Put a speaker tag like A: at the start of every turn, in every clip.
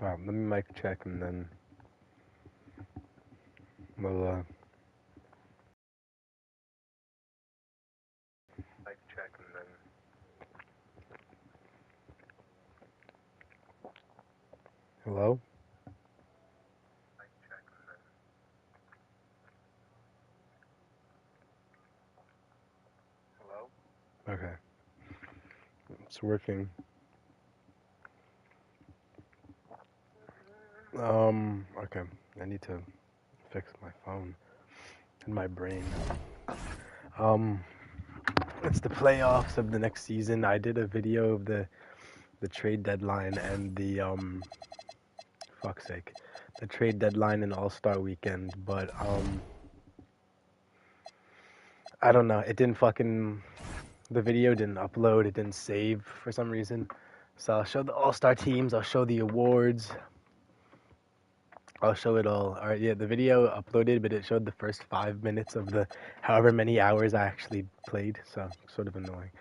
A: Let me mic check and then we'll mic check and then. Hello? Mic check and then. Hello? Okay. It's working. Okay. I need to fix my phone and my brain. It's the playoffs of the next season. I did a video of the trade deadline and the fuck's sake, the trade deadline and All-Star weekend, but I don't know. It didn't fucking the video didn't upload. It didn't save for some reason. So I'll show the All-Star teams. I'll show the awards. I'll show it all. All right, yeah, the video uploaded, but it showed the first 5 minutes of the however many hours I actually played. So sort of annoying.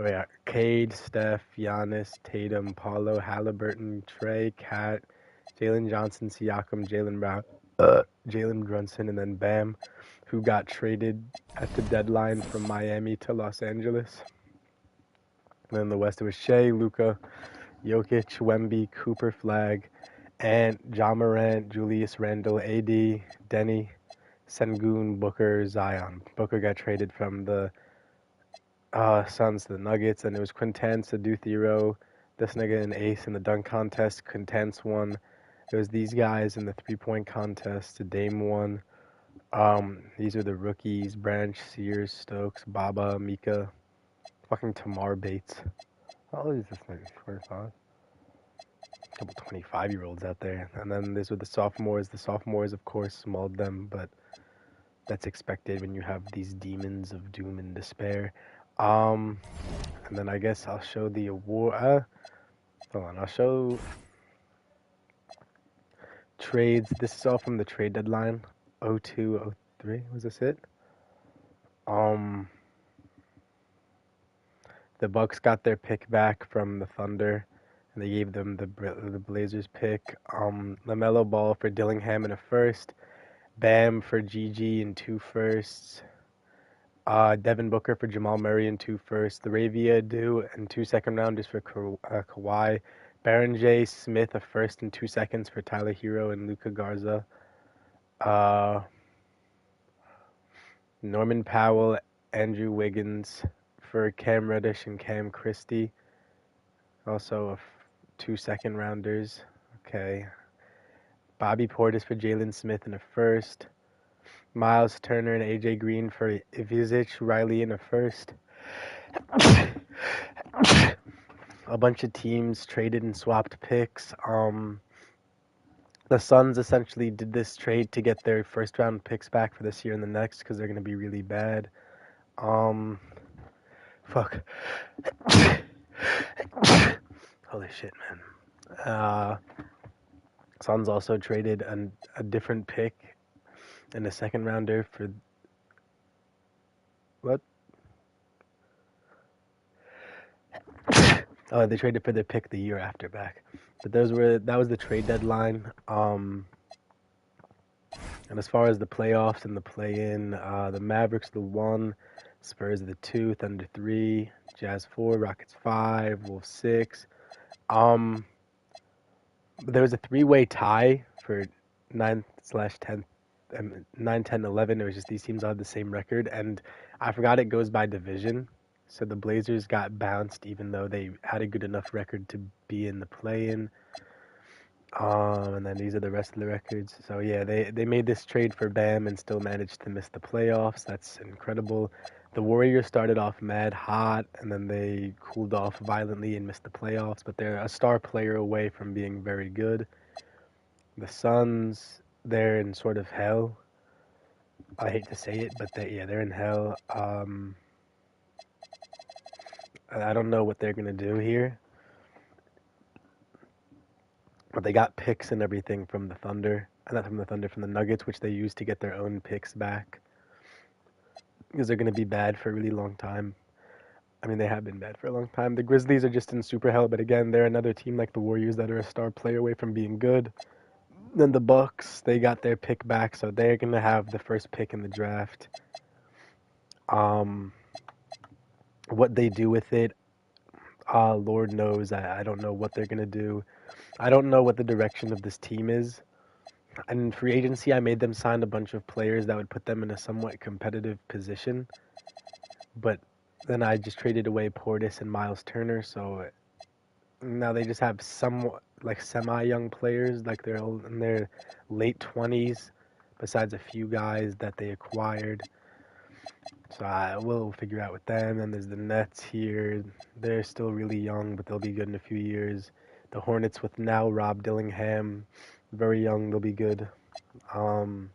A: All right, Cade, Steph, Giannis, Tatum, Paulo, Halliburton, Trey, Cat, Jalen Johnson, Siakam, Jalen Brown, Jalen Brunson, and then Bam, who got traded at the deadline from Miami to Los Angeles. And then in the West, it was Shea, Luka, Jokic, Wemby, Cooper Flag, and Ja Morant, Julius Randle, AD, Denny, Sengun, Booker, Zion. Booker got traded from the Suns to the Nuggets, and it was Quintance, Adou, this nigga an ace in the dunk contest. Quintance won. It was these guys in the three-point contest. Dame won. These are the rookies: Branch, Sears, Stokes, Baba, Mika, fucking Tamar Bates. How old is this nigga? 25. A couple 25-year-olds out there. And then these were the sophomores. The sophomores, of course, mauled them, but that's expected when you have these demons of doom and despair. And then I guess I'll show the award. Hold on, I'll show trades. This is all from the trade deadline. 02, 03. Was this it? The Bucks got their pick back from the Thunder, and they gave them the Blazers pick. LaMelo Ball for Dillingham in a first. Bam for Gigi in 2 firsts. Devin Booker for Jamal Murray in 2 firsts. The Ravia Adu and 2 second rounders for Kawhi. Baron J. Smith a first and 2 seconds for Tyler Hero and Luka Garza. Norman Powell, Andrew Wiggins for Cam Reddish and Cam Christie. Also 2 second rounders. Okay. Bobby Portis for Jalen Smith in a first. Miles Turner and AJ Green for Ivizic, Riley in a first. A bunch of teams traded and swapped picks. The Suns essentially did this trade to get their first round picks back for this year and the next because they're going to be really bad. Fuck. Holy shit, man. Suns also traded a different pick and a second rounder for what? Oh, they traded for their pick the year after back. But that was the trade deadline. And as far as the playoffs and the play-in, the Mavericks the 1, Spurs the 2, Thunder 3, Jazz 4, Rockets 5, Wolves 6. There was a 3-way tie for 9/10, 9, 10, 11. It was just these teams all had the same record, and I forgot it goes by division. So the Blazers got bounced even though they had a good enough record to be in the play-in. And then these are the rest of the records. So yeah, they made this trade for Bam and still managed to miss the playoffs. That's incredible. The Warriors started off mad hot, and then they cooled off violently and missed the playoffs, but they're a star player away from being very good. The Suns, they're in sort of hell. I hate to say it, but they're in hell. I don't know what they're going to do here. But they got picks and everything from the Thunder. Not from the Thunder, from the Nuggets, which they used to get their own picks back. Because they're going to be bad for a really long time. I mean, they have been bad for a long time. The Grizzlies are just in super hell, but again, they're another team like the Warriors that are a star player away from being good. Then the Bucks, they got their pick back, so they're gonna have the first pick in the draft. Um, what they do with it, Lord knows. I don't know what they're gonna do. I don't know what the direction of this team is. And in free agency, I made them sign a bunch of players that would put them in a somewhat competitive position. But then I just traded away Portis and Miles Turner, so now they just have somewhat like semi-young players, like they're all in their late 20s, besides a few guys that they acquired. So I will figure out with them. And there's the Nets here. They're still really young, but they'll be good in a few years. The Hornets with now Rob Dillingham, very young, they'll be good. The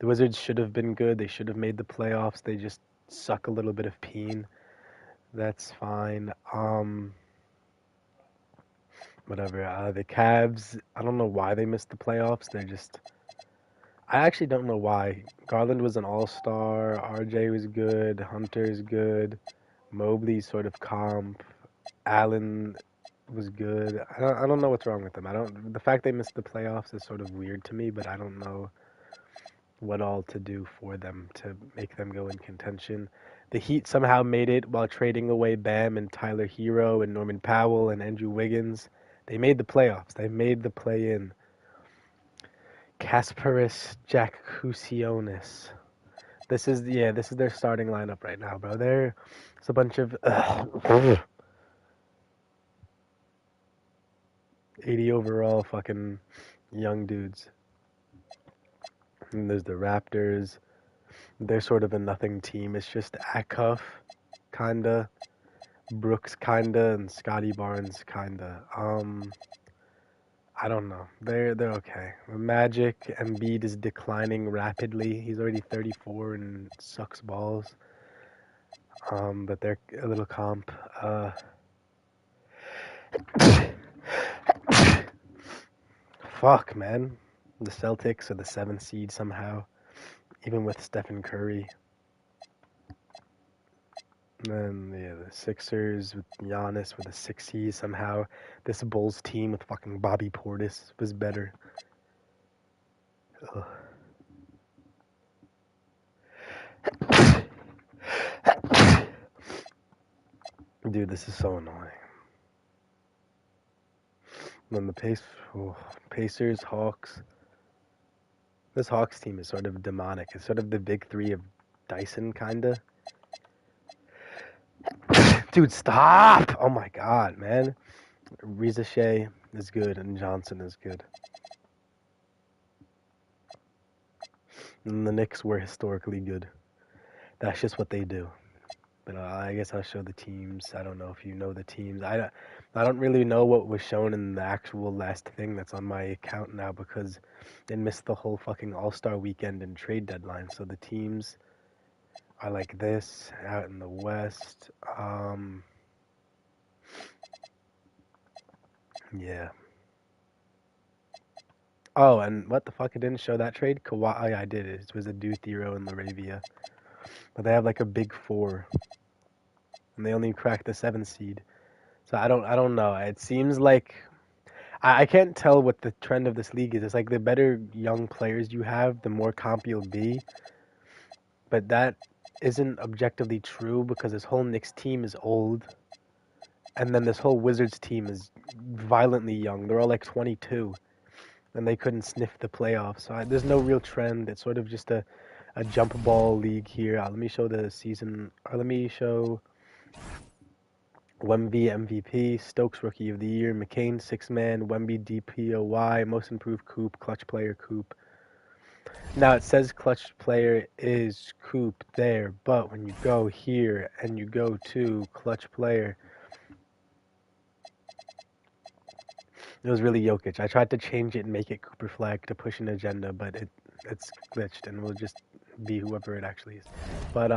A: Wizards should have been good. They should have made the playoffs. They just suck a little bit of peen. That's fine. Whatever. The Cavs, I don't know why they missed the playoffs. They're just. I actually don't know why. Garland was an all-star. RJ was good. Hunter's good. Mobley's sort of comp. Allen was good. I don't know what's wrong with them. I don't. The fact they missed the playoffs is sort of weird to me, but I don't know what all to do for them to make them go in contention. The Heat somehow made it while trading away Bam and Tyler Hero and Norman Powell and Andrew Wiggins. They made the playoffs. They made the play-in. Kasparis Jakusionis. This is their starting lineup right now, bro. It's a bunch of 80 overall fucking young dudes. And there's the Raptors. They're sort of a nothing team. It's just Acuff, kinda, Brooks, kinda, and Scotty Barnes, kinda. I don't know. They're okay. Magic, Embiid is declining rapidly. He's already 34 and sucks balls. But they're a little comp. Fuck, man. The Celtics are the 7th seed somehow, even with Stephen Curry. And then the Sixers with Giannis with a 6 seed somehow. This Bulls team with fucking Bobby Portis was better. Ugh. Dude, this is so annoying. And then the Pacers, Hawks. This Hawks team is sort of demonic. It's sort of the big three of Dyson, kinda. Dude, stop! Oh my god, man. Reza Shea is good and Johnson is good. And the Knicks were historically good. That's just what they do. But I guess I'll show the teams. I don't know if you know the teams. I don't really know what was shown in the actual last thing that's on my account now because they missed the whole fucking All-Star weekend and trade deadline. So the teams are like this out in the West. Yeah. Oh, and what the fuck? I didn't show that trade? Kawhi, I did it. It was a Dude Hero and Laravia. But they have like a big 4. And they only cracked the 7th seed. So I don't know. It seems like I can't tell what the trend of this league is. It's like the better young players you have, the more comp you'll be. But that isn't objectively true because this whole Knicks team is old. And then this whole Wizards team is violently young. They're all like 22. And they couldn't sniff the playoffs. So there's no real trend. It's sort of just a jump ball league here. Let me show the season. Or let me show Wemby MVP, Stokes Rookie of the Year, McCain 6-man, Wemby DPOY, Most Improved Coop, Clutch Player Coop. Now it says Clutch Player is Coop there, but when you go here and you go to Clutch Player, it was really Jokic. I tried to change it and make it Cooper Flag to push an agenda, but it's glitched and will just be whoever it actually is. But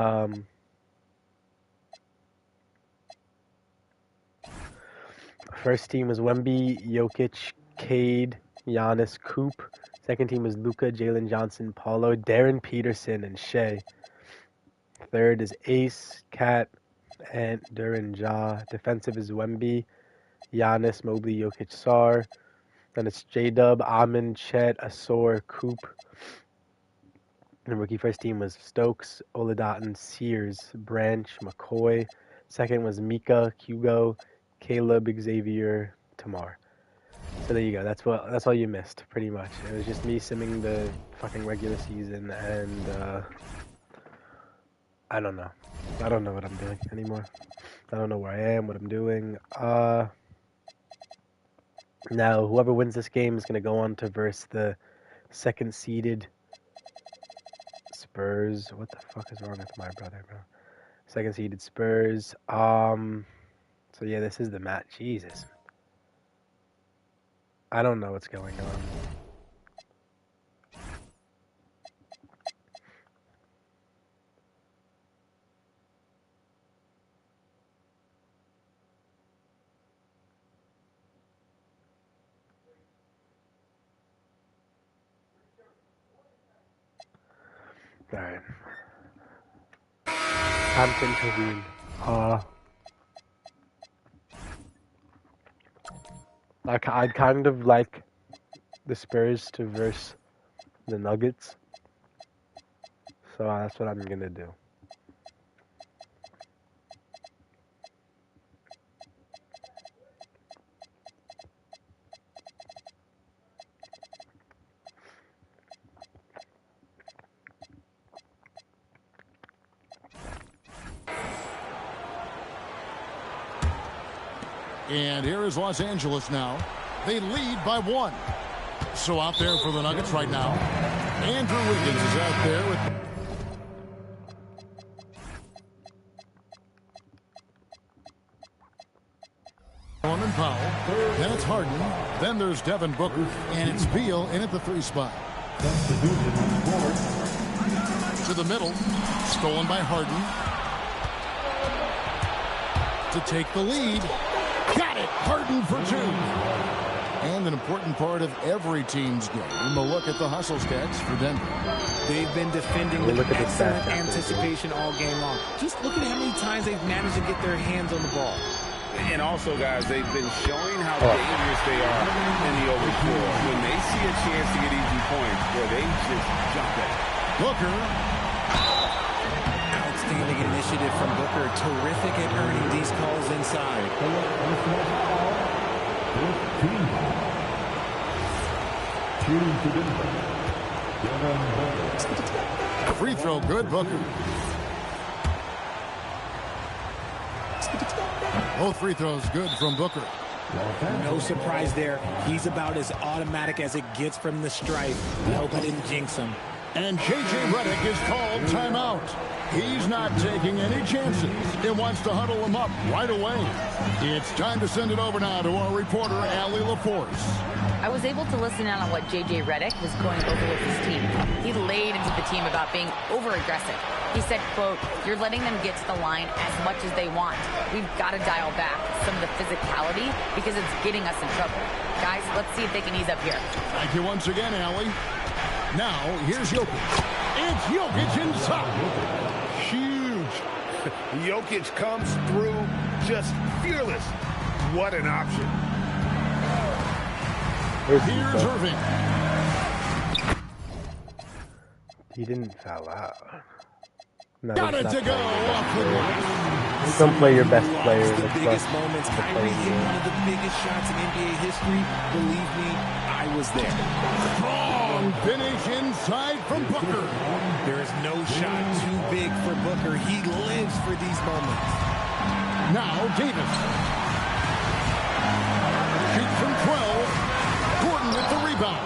A: first team was Wemby, Jokic, Cade, Giannis, Coop. Second team was Luka, Jalen Johnson, Paulo, Darren Peterson, and Shea. Third is Ace, Cat, Ant, Duran, Ja. Defensive is Wemby, Giannis, Mobley, Jokic, Sar. Then it's J-Dub, Amin, Chet, Asor, Coop. And the rookie first team was Stokes, Oladatton, Sears, Branch, McCoy. Second was Mika, Hugo, Caleb, Xavier, Tamar. So there you go. That's all you missed, pretty much. It was just me simming the fucking regular season, and I don't know. I don't know what I'm doing anymore. I don't know where I am, what I'm doing. Now whoever wins this game is gonna go on to verse the second seeded Spurs. What the fuck is wrong with my brother, bro? Second seeded Spurs. So yeah, this is the match. Jesus. I don't know what's going on. Alright. Time to intervene. I'd kind of like the Spurs to verse the Nuggets. So that's what I'm gonna do.
B: And here is Los Angeles now. They lead by 1. So out there for the Nuggets right now, Andrew Wiggins is out there with Norman Powell. Then it's Harden. Then there's Devin Booker. And it's Beal in at the 3 spot. To the middle. Stolen by Harden. To take the lead. Got it. Harden for 2. And an important part of every team's game. A look at the hustle stats for Denver.
C: They've been defending with excellent anticipation all game long. Just look at how many times they've managed to get their hands on the ball.
D: And also, guys, they've been showing how dangerous they are in the open floor. When they see a chance to get easy points, boy, they just jump at it.
B: Booker.
C: Outstanding initiative from Booker. Terrific at earning these calls inside.
B: Free throw good, Booker. Both free throws good from Booker.
C: No surprise there. He's about as automatic as it gets from the stripe. I hope I didn't jinx him.
B: And J.J. Redick is called timeout. He's not taking any chances. He wants to huddle him up right away. It's time to send it over now to our reporter, Allie LaForce.
E: I was able to listen in on what J.J. Redick was going over with his team. He laid into the team about being over-aggressive. He said, quote, "You're letting them get to the line as much as they want. We've got to dial back some of the physicality because it's getting us in trouble. Guys, let's see if they can ease up here."
B: Thank you once again, Allie. Now, here's Jokic. It's Jokic inside.
D: Huge. Jokic comes through just fearless. What an option.
B: Here's Irving.
A: He didn't foul out. No,
B: Got it to go off the glass.
A: Don't play your best player.
C: The biggest moments. Kyrie hit one of the biggest shots in NBA history. Believe me, I was there.
B: Strong finish inside from Booker.
C: There is no shot too big for Booker. He lives for these moments.
B: Now Davis. Shoots from 12. Gordon with the rebound.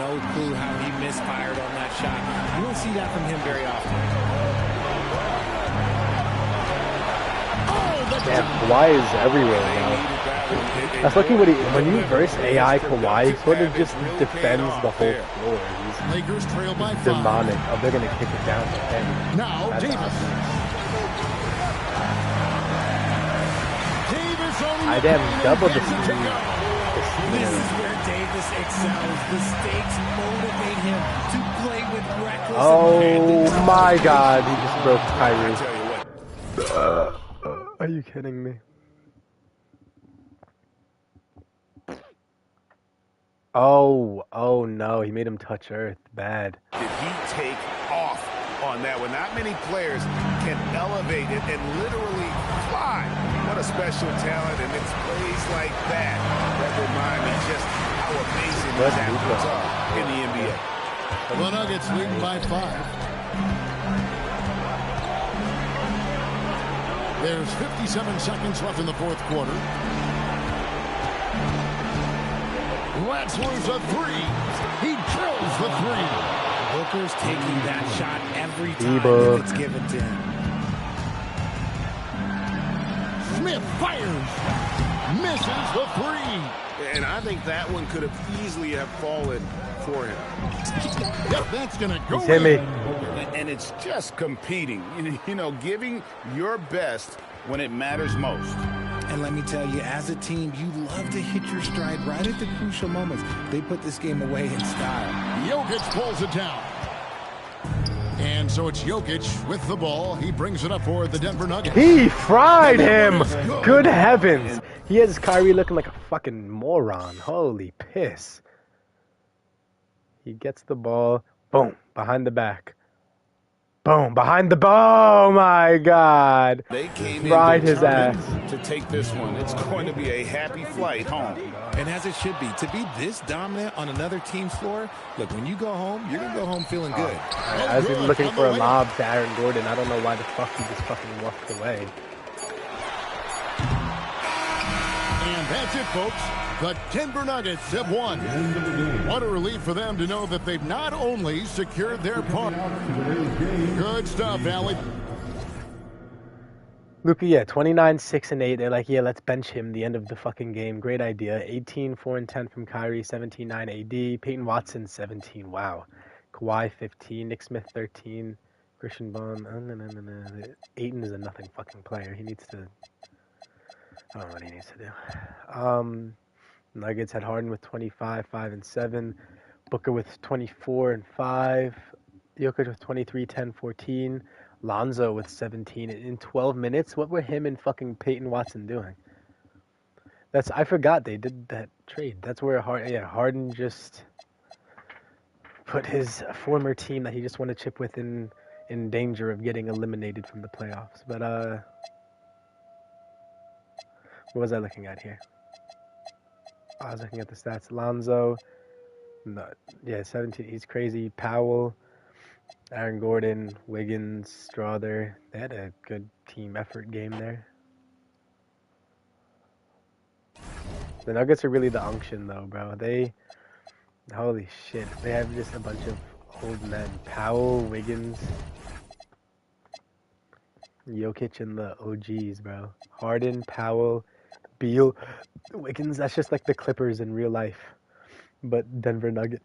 C: No clue how he misfired on that shot. You don't see that from him very often.
A: Damn, Kawhi is everywhere now. That's lucky when you verse AI Kawhi, he sort of just defends the whole floor. He's
B: Lakers trail by 5.
A: demonic. Oh, they're going to kick it down to him.
B: Now
A: That's
B: Davis.
A: awesome.
B: Davis only
A: I damn double the
B: gets it to
A: speed.
B: go.
C: This is where Davis excels. The stakes motivate him to play with reckless abandon.
A: Oh my God, he just broke Kyrie.
D: I tell you what.
A: Are you kidding me? Oh no, he made him touch earth. Bad.
D: Did he take off on that one? Not many players can elevate it and literally fly. What a special talent, and it's plays like that that remind me just how amazing these athletes are in the NBA.
B: The Nuggets lead by 5. There's 57 seconds left in the fourth quarter. Let's lose a 3. He drills the 3.
C: Booker's taking that shot every time it's given to him.
B: Smith fires. Misses the 3.
D: And I think that one could have easily have fallen for him.
B: Yep, that's going to go
A: He's hit me.
D: And it's just competing. You know, giving your best when it matters most.
C: And let me tell you, as a team, you love to hit your stride right at the crucial moments. They put this game away in style.
B: Jokic pulls it down. And so it's Jokic with the ball. He brings it up for the Denver Nuggets.
A: He fried him. Good heavens. He has Kyrie looking like a fucking moron. Holy piss. He gets the ball. Boom. Behind the back. Boom. Behind the ball. Oh, my God.
D: They came
A: fried
D: in
A: his ass.
D: to take this one. It's going to be a happy flight home.
C: And as it should be. To be this dominant on another team's floor, look, when you go home, you're going to go home feeling good.
A: I was even looking for a lob to Aaron Gordon. I don't know why the fuck he just fucking walked away.
B: And that's it, folks. The Denver Nuggets have won. What a relief for them to know that they've not only secured their part. Good stuff, Allie.
A: Luka, yeah, 29, 6, and 8. They're like, yeah, let's bench him the end of the fucking game. Great idea. 18, 4, and 10 from Kyrie, 17, 9 AD. Peyton Watson, 17. Wow. Kawhi, 15. Nick Smith, 13. Christian Bond. Ayton is a nothing fucking player. He needs to... I don't know what he needs to do. Nuggets had Harden with 25, 5, and 7. Booker with 24 and 5. Jokic with 23, 10, 14. Lonzo with 17 in 12 minutes. What were him and fucking Peyton Watson doing? I forgot they did that trade. That's where Harden just put his former team that he just won a chip with in danger of getting eliminated from the playoffs. But what was I looking at here? I was looking at the stats. Lonzo, 17. He's crazy. Powell, Aaron Gordon, Wiggins, Strawther. They had a good team effort game there. The Nuggets are really the unction, though, bro. Holy shit. They have just a bunch of old men. Powell, Wiggins, Jokic, and the OGs, bro. Harden, Powell, Beal, Wiggins. That's just like the Clippers in real life, but Denver Nuggets.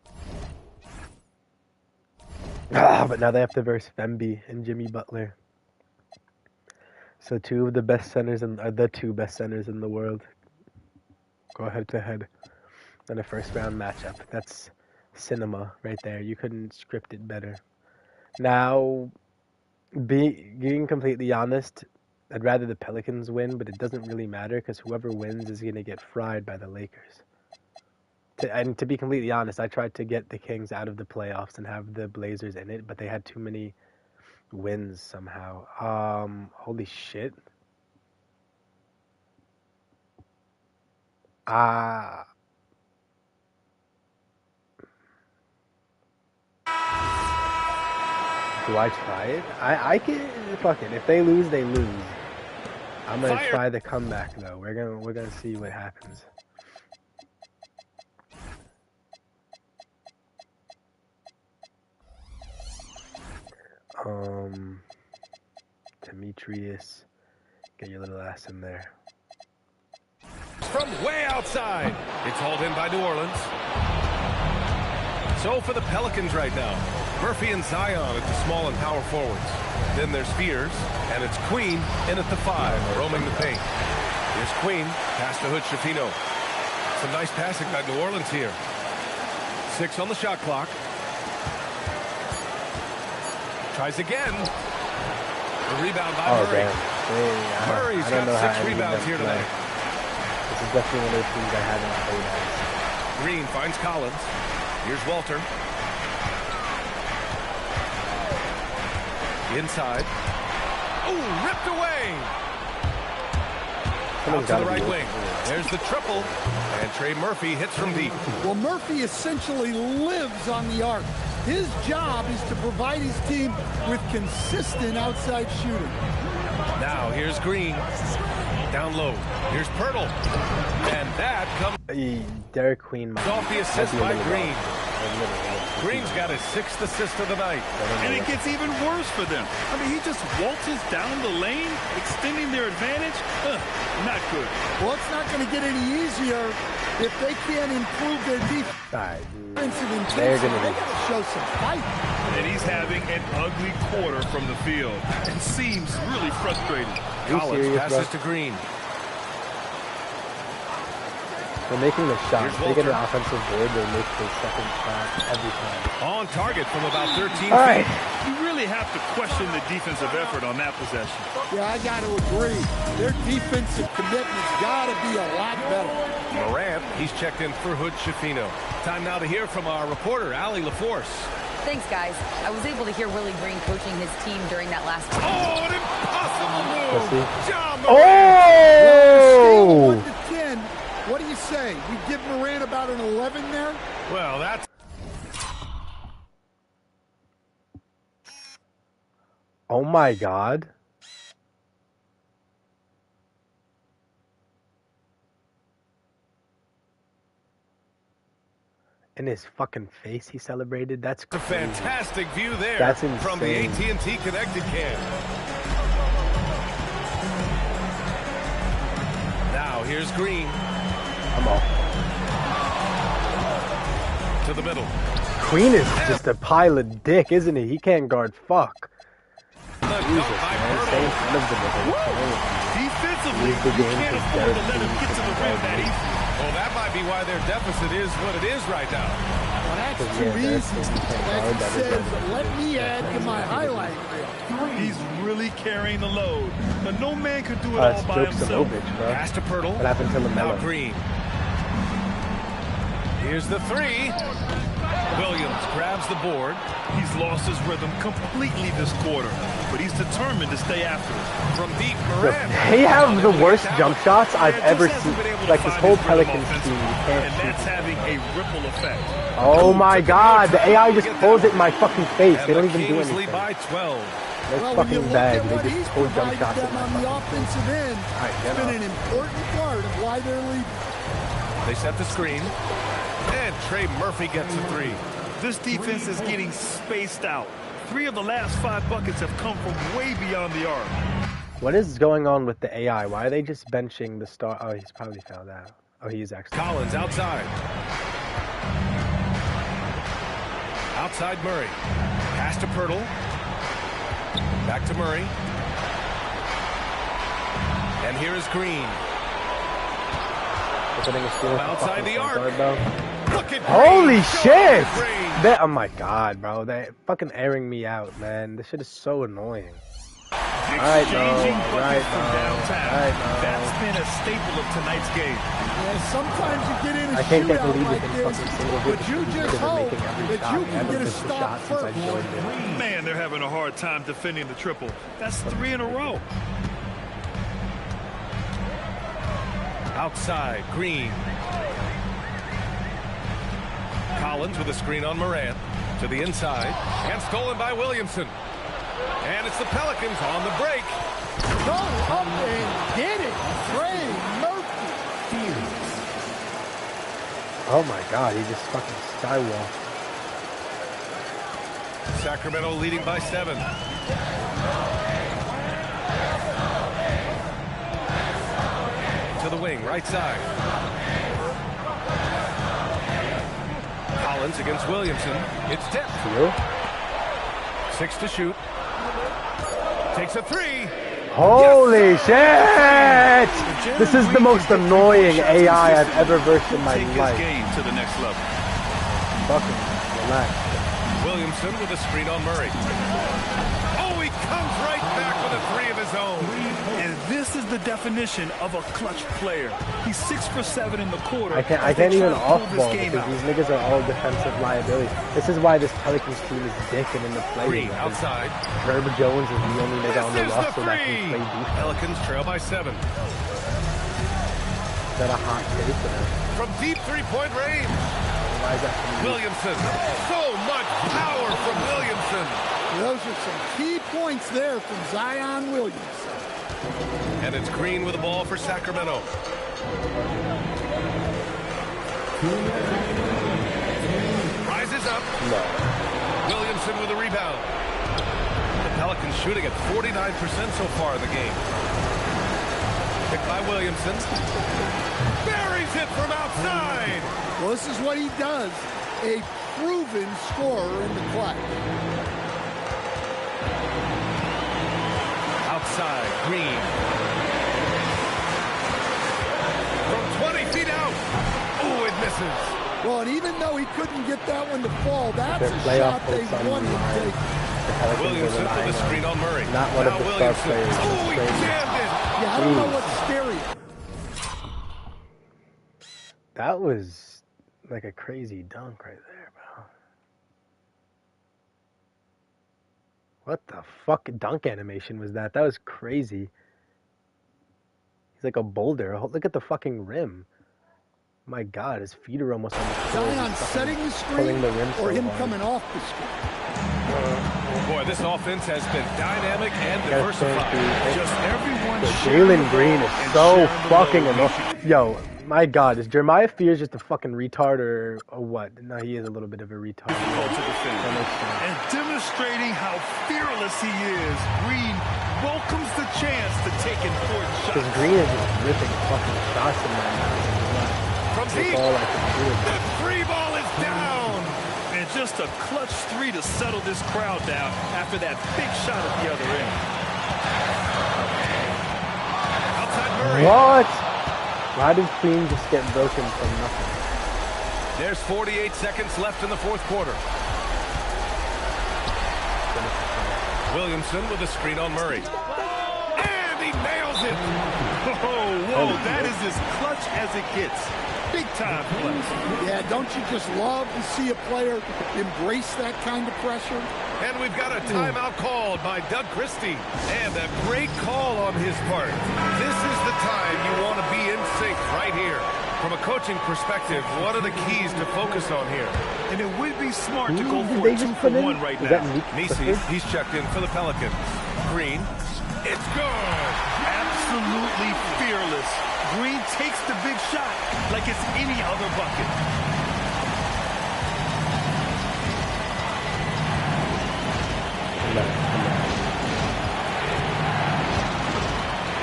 A: But now they have to verse Femby and Jimmy Butler. So the two best centers in the world go head to head in a first round matchup. That's cinema right there. You couldn't script it better. Now, being completely honest, I'd rather the Pelicans win, but it doesn't really matter because whoever wins is going to get fried by the Lakers. And to be completely honest, I tried to get the Kings out of the playoffs and have the Blazers in it, but they had too many wins somehow. Holy shit. Do I try it? I can fuck it. If they lose, they lose. I'm gonna try the comeback though. We're gonna see what happens. Demetrius, get your little ass in there.
F: From way outside, it's hauled in by New Orleans. So for the Pelicans right now, Murphy and Zion at the small and power forwards. Then there's Spears, and it's Queen in at the 5, roaming the paint. Here's Queen, pass to Hood-Schifino. Some nice passing by New Orleans here. 6 on the shot clock. Tries again. The rebound by Murray.
A: Damn.
F: Murray's
A: I don't know
F: got
A: how
F: 6
A: any of
F: rebounds
A: them
F: here
A: play.
F: tonight.
A: This is definitely one of those teams I haven't played as.
F: Green finds Collins. Here's Walter. Inside. Oh, ripped away. Out to the right wing. There's the triple. And Trey Murphy hits from deep.
G: Well, Murphy essentially lives on the arc. His job is to provide his team with consistent outside shooting.
F: Now here's Green. Down low. Here's Pirtle. And that comes
A: Derek Queen
F: off the assist by Green. Green's got his 6th assist of the night.
H: And it gets even worse for them. I mean, he just waltzes down the lane, extending their advantage. Not good.
G: Well, it's not going to get any easier if they can't improve their defensive intensity. They got to show some fight.
H: And he's having an ugly quarter from the field and seems really frustrated.
F: Collins passes to Green.
A: They're making the shot. If they get an offensive board, they make the second shot every time.
F: On target from about 13 feet.
H: You really have to question the defensive effort on that possession.
G: Yeah, I got to agree. Their defensive commitment's got to be a lot better.
F: Morant, he's checked in for Hood Schifino. Time now to hear from our reporter, Allie LaForce.
E: Thanks, guys. I was able to hear Willie Green coaching his team during that last game.
F: Oh, an impossible move! John
G: On a scale
A: Oh!
G: of 1 to 10, what do you say? We give Morant about an 11 there?
F: Well, that's...
A: Oh my God. In his fucking face he celebrated. That's
F: a
A: crazy.
F: fantastic view there.
A: That's insane.
F: From the AT&T Connected Cam. Now here's Green.
A: I'm off.
F: To the middle.
A: Queen is just a pile of dick, isn't he? He can't guard fuck. Jesus, man. Stay in front of the
H: Defensively, you can't afford to let him get to the rim that easy.
F: Well, that might be why their deficit is what it is right now.
G: Well, that's too easy. As he says, let me add to my highlight reel.
H: He's really carrying the load, but no man could do it all by himself.
F: Pass to Pirtle.
A: What happened to LaMelo?
F: Now Green. Here's the 3. Williams grabs the board.
H: He's lost his rhythm completely this quarter, but he's determined to stay after it.
F: From deep, Morant.
A: They have the worst jump shots I've ever seen. Like this whole Pelicans team, you can't
H: and that's having a ripple effect.
A: Oh my God, the AI just pulls it in my fucking face. They don't even do
F: Kings
A: anything.
F: lead by 12.
A: They're
G: Well,
A: fucking bad. They
G: he's
A: just pull jump shots
G: them on the offensive end. It's been an important part of why they're leading.
F: They set the screen. And Trey Murphy gets a 3.
H: This defense is getting spaced out. 3 of the last 5 buckets have come from way beyond the arc.
A: What is going on with the AI? Why are they just benching the star? Oh, he's probably fouled out. Oh, he's actually.
F: Collins outside. Outside Murray. Pass to Pirtle. Back to Murray. And here is Green. Outside the arc. Look at
A: Holy shit!
F: Green.
A: Oh my God, bro. They're fucking airing me out, man. This shit is so annoying. Alright, no. Right now.
H: That's been a staple of tonight's game.
G: Yeah, sometimes you get in a
A: I can't get
G: shootout
A: believe
G: like
A: it in
G: this,
A: fucking single
G: but
A: digits
G: you just
A: because they're
G: hope
A: making every
G: that
A: shot.
G: you
A: I
G: can
A: haven't
G: get a
A: missed a
G: stop
A: shot since I
G: first.
A: joined it.
H: Man, they're having a hard time defending the triple. That's 3 in a row.
F: Outside, Green. Collins with a screen on Morant. To the inside. And stolen by Williamson. And it's the Pelicans on the break.
G: Go up and get it. Trey Murphy.
A: Oh my God, he just fucking skywalked.
F: Sacramento leading by 7. To the wing, right side. Collins against Williamson. It's tipped. 6 to shoot. Takes a 3.
A: Holy shit! This is the most annoying AI I've ever versed in my life.
H: Game to the next level.
A: Fucking relax.
F: Williamson with a screen on Murray. Oh, he comes right back with a 3 of his own.
H: is the definition of a clutch player. He's 6 for 7 in the quarter.
A: I can't even off-ball because these niggas are all defensive liabilities. This is why this Pelicans team is dicking in the play.
F: Green outside.
A: Herb Jones is the only nigga on the roster that can play defense.
F: Pelicans trail by 7.
A: Is that a hot take or?
F: From deep three-point range.
A: Why is that from
F: Williamson. So much power from Williamson.
G: Those are some key points there from Zion Williamson.
F: And it's Green with the ball for Sacramento. Rises up.
A: No.
F: Williamson with a rebound. The Pelicans shooting at 49% so far in the game. Picked by Williamson. Buries it from outside.
G: Well, this is what he does. A proven scorer in the clutch.
F: Outside, Green. From 20 feet out. Oh, it misses.
G: Well, and even though he couldn't get that one to fall, that's
A: Their
G: a
A: playoff
G: shot they
A: hopes on
G: wanted
A: the
G: to
A: line.
G: take.
A: The Pelicans
F: Williamson
A: are
F: for the
A: relying
F: screen on Murray.
A: not one of
F: Now
A: the star
F: Williamson.
A: players.
F: Oh, he
A: Crazy.
F: jammed it.
G: Yeah, I don't know what's scary.
A: That was like a crazy dunk right there, bro. What the fuck dunk animation was that? That was crazy. He's like a boulder. Look at the fucking rim. My God, his feet are almost on the floor.
G: Zion setting the screen
A: the rim
G: or
A: so
G: him
A: hard.
G: coming off the screen.
F: Boy, this offense has been dynamic and
A: Gotta
F: diversified.
A: thank
H: Just everyone
A: you.
H: sharing
A: Jalen
H: the
A: Green
H: ball
A: is
H: and
A: so
H: sharing the
A: fucking
H: load.
A: annoying. Yo, my God, is Jeremiah Fears just a fucking retard or what? No, he is a little bit of a retard.
H: Difficult to defend.
A: That makes sense.
H: And demonstrating how fearless he is, Green welcomes the chance to take important
A: Because
H: shots.
A: Green is just ripping fucking shots in that match.
F: From
A: That's
F: deep.
A: all I can do.
F: The three ball is down.
H: And just a clutch 3 to settle this crowd down after that big shot at the other end.
F: Outside Murray.
A: What? Why did Queen just get broken from nothing?
F: There's 48 seconds left in the fourth quarter. Williamson with a screen on Murray. And he nails it.
H: Whoa, that is as clutch as it gets. Big time clutch.
G: Yeah, don't you just love to see a player embrace that kind of pressure?
F: And we've got a timeout called by Doug Christie. And a great call on his part. This is the time you want to be in sync right here. From a coaching perspective, what are the keys to focus on here?
H: And it would be smart to go
A: Who
H: for
A: did
H: a
A: they
H: 2
A: just
H: for
A: put in?
H: 1 right
A: Is
H: now.
A: that Meek
F: Nisi,
A: Clifford?
F: he's checked in for the Pelicans. Green. It's good.
H: Absolutely fearless. Green takes the big shot like it's any other bucket.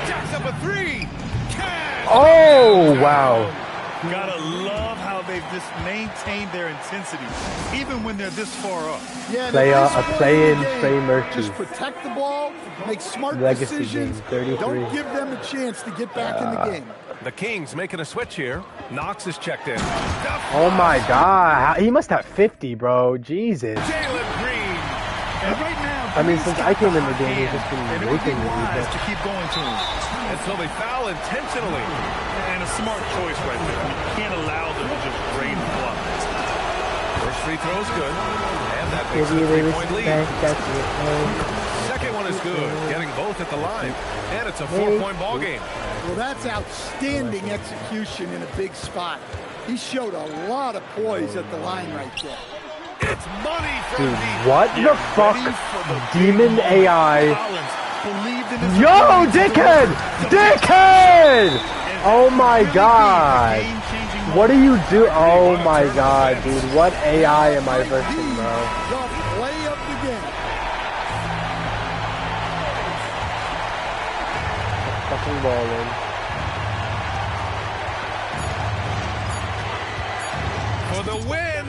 F: Jacks up a 3. Cash.
A: Oh, wow.
H: Gotta love how they've just maintained their intensity, even when they're this far up.
G: Yeah,
A: Play
G: at
A: a
G: this point in
A: play-in,
G: the game,
A: Trey Murphy.
G: Just protect the ball, make smart
A: Legacy
G: decisions.
A: game, 33.
G: Don't give them a chance to get back in the game.
F: The Kings making a switch here. Knox is checked in.
A: Oh my God. He must have 50, bro. Jesus.
F: Jalen Green.
H: And right now,
A: I mean,
H: Green's
A: since
H: got
A: I came
H: the
A: in the
H: hot
A: game, he's
H: hand,
A: just been
H: and it would be
A: raping me,
H: wise
A: but-
H: to keep going to him.
F: And so they foul intentionally.
H: And a smart choice right there. I mean, you can't allow them to just drain the clock.
F: First free throw is good. And that makes
A: Maybe
F: it a
A: they
F: 3-point lead.
A: respect that.
F: Second one is good. Getting both at the line. And it's a 4-point ball game.
G: Well, that's outstanding execution in a big spot. He showed a lot of poise at the line right there.
F: It's money from
A: Dude,
F: deep.
A: what the fuck?
H: Ready for the
A: Demon
H: big moment.
A: AI.
H: Collins believed in his
A: Yo,
H: ability to
A: dickhead!
H: deliver.
A: Dickhead!
H: And
A: Oh my
H: really
A: God.
H: being a game-changing
A: What do
H: moment.
A: you do? Oh my God, dude. What AI am I
G: Might be
A: versing, bro?
G: the play of the game.
A: Fucking balling.
F: For the win.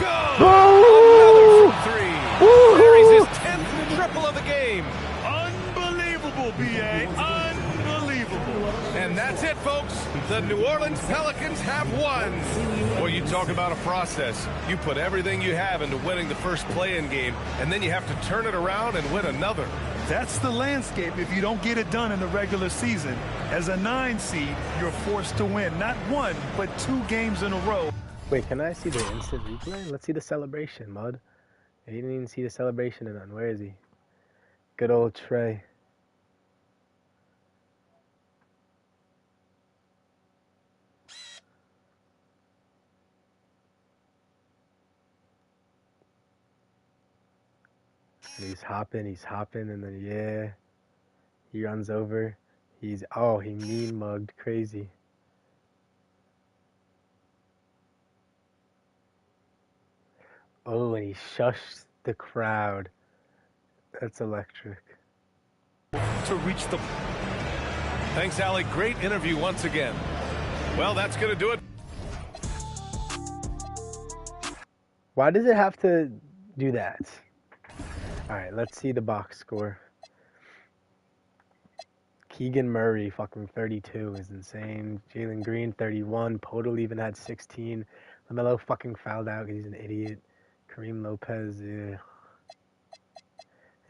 F: Go!
A: Woo!
F: Another from 3.
A: Woo!
F: Carries his 10th triple of the game.
H: Unbelievable, B.A. Unbelievable.
F: And that's it, folks. The New Orleans Pelicans have won. Well, you talk about a process. You put everything you have into winning the first play-in game, and then you have to turn it around and win another.
H: That's the landscape if you don't get it done in the regular season. As a 9 seed, you're forced to win not 1, but 2 games in a row.
A: Wait, can I see the instant replay? Let's see the celebration, Mud. You didn't even see the celebration in on. Where is he? Good old Trey. And he's hopping, and then, yeah, he runs over. He mean mugged, crazy. Oh, and he shushed the crowd. That's electric.
H: To reach the...
F: Thanks, Ali. Great interview once again. Well, that's going to do it.
A: Why does it have to do that? All right, let's see the box score. Keegan Murray, fucking 32 is insane. Jalen Green, 31. Podol even had 16. LaMelo fucking fouled out because he's an idiot. Kareem Lopez, yeah.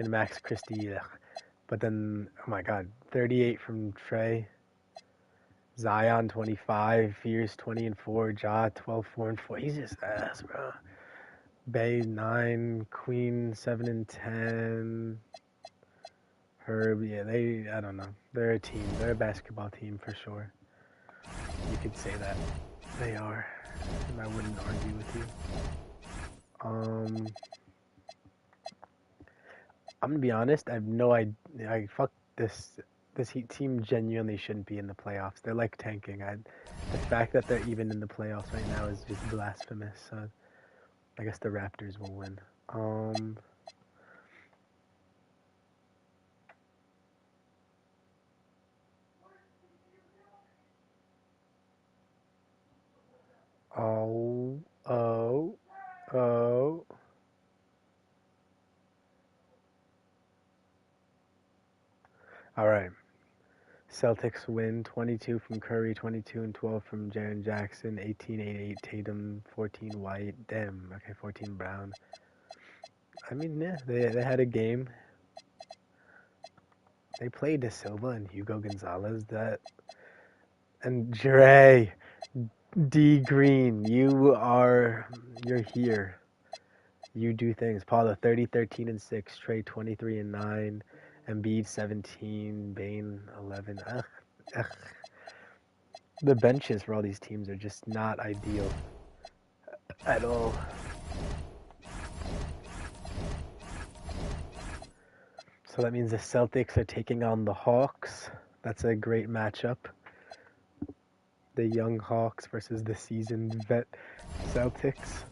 A: And Max Christie, yeah. But then, oh my God, 38 from Trey. Zion, 25. Fierce, 20 and 4. Ja, 12, 4 and 4. He's just ass, bro. Bay, 9. Queen, 7 and 10. Herb, yeah, I don't know. They're a team. They're a basketball team for sure. You could say that. They are. And I wouldn't argue with you. I'm gonna be honest, I have no idea. Fuck this Heat team genuinely shouldn't be in the playoffs. They're like tanking. The fact that they're even in the playoffs right now is just blasphemous. So I guess the Raptors will win. All right. Celtics win 22 from Curry, 22 and 12 from Jaren Jackson, 18, 8, 8 Tatum, 14 White. Damn, okay, 14 Brown. I mean, yeah, they had a game. They played De Silva and Hugo Gonzalez. And Dre, D Green, you're here. You do things. Paula, 30, 13 and 6. Trey, 23 and 9. Embiid, 17. Bane, 11. The benches for all these teams are just not ideal at all. So that means the Celtics are taking on the Hawks. That's a great matchup. The young Hawks versus the seasoned vet Celtics.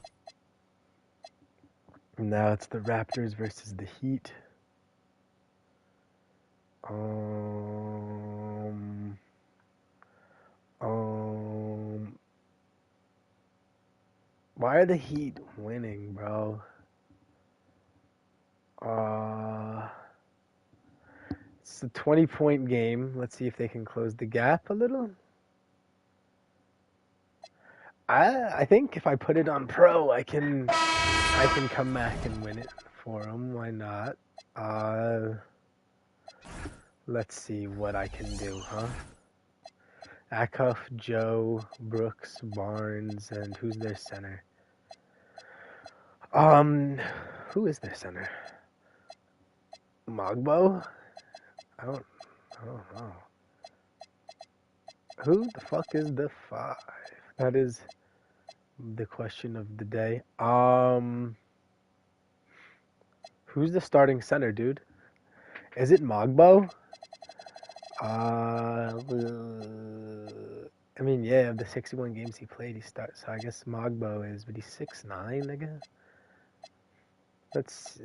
A: Now it's the Raptors versus the Heat. Why are the Heat winning, bro? It's a 20-point game. Let's see if they can close the gap a little. I think if I put it on pro, I can come back and win it for them. Why not? Let's see what I can do, huh? Acuff, Joe, Brooks, Barnes, and who's their center? Who is their center? Mogbo? I don't know. Who the fuck is the 5? That is the question of the day. Who's the starting center, dude? Is it Mogbo? I mean, yeah, of the 61 games he played, he starts. So I guess Mogbo is, but he's 6'9", nigga. Let's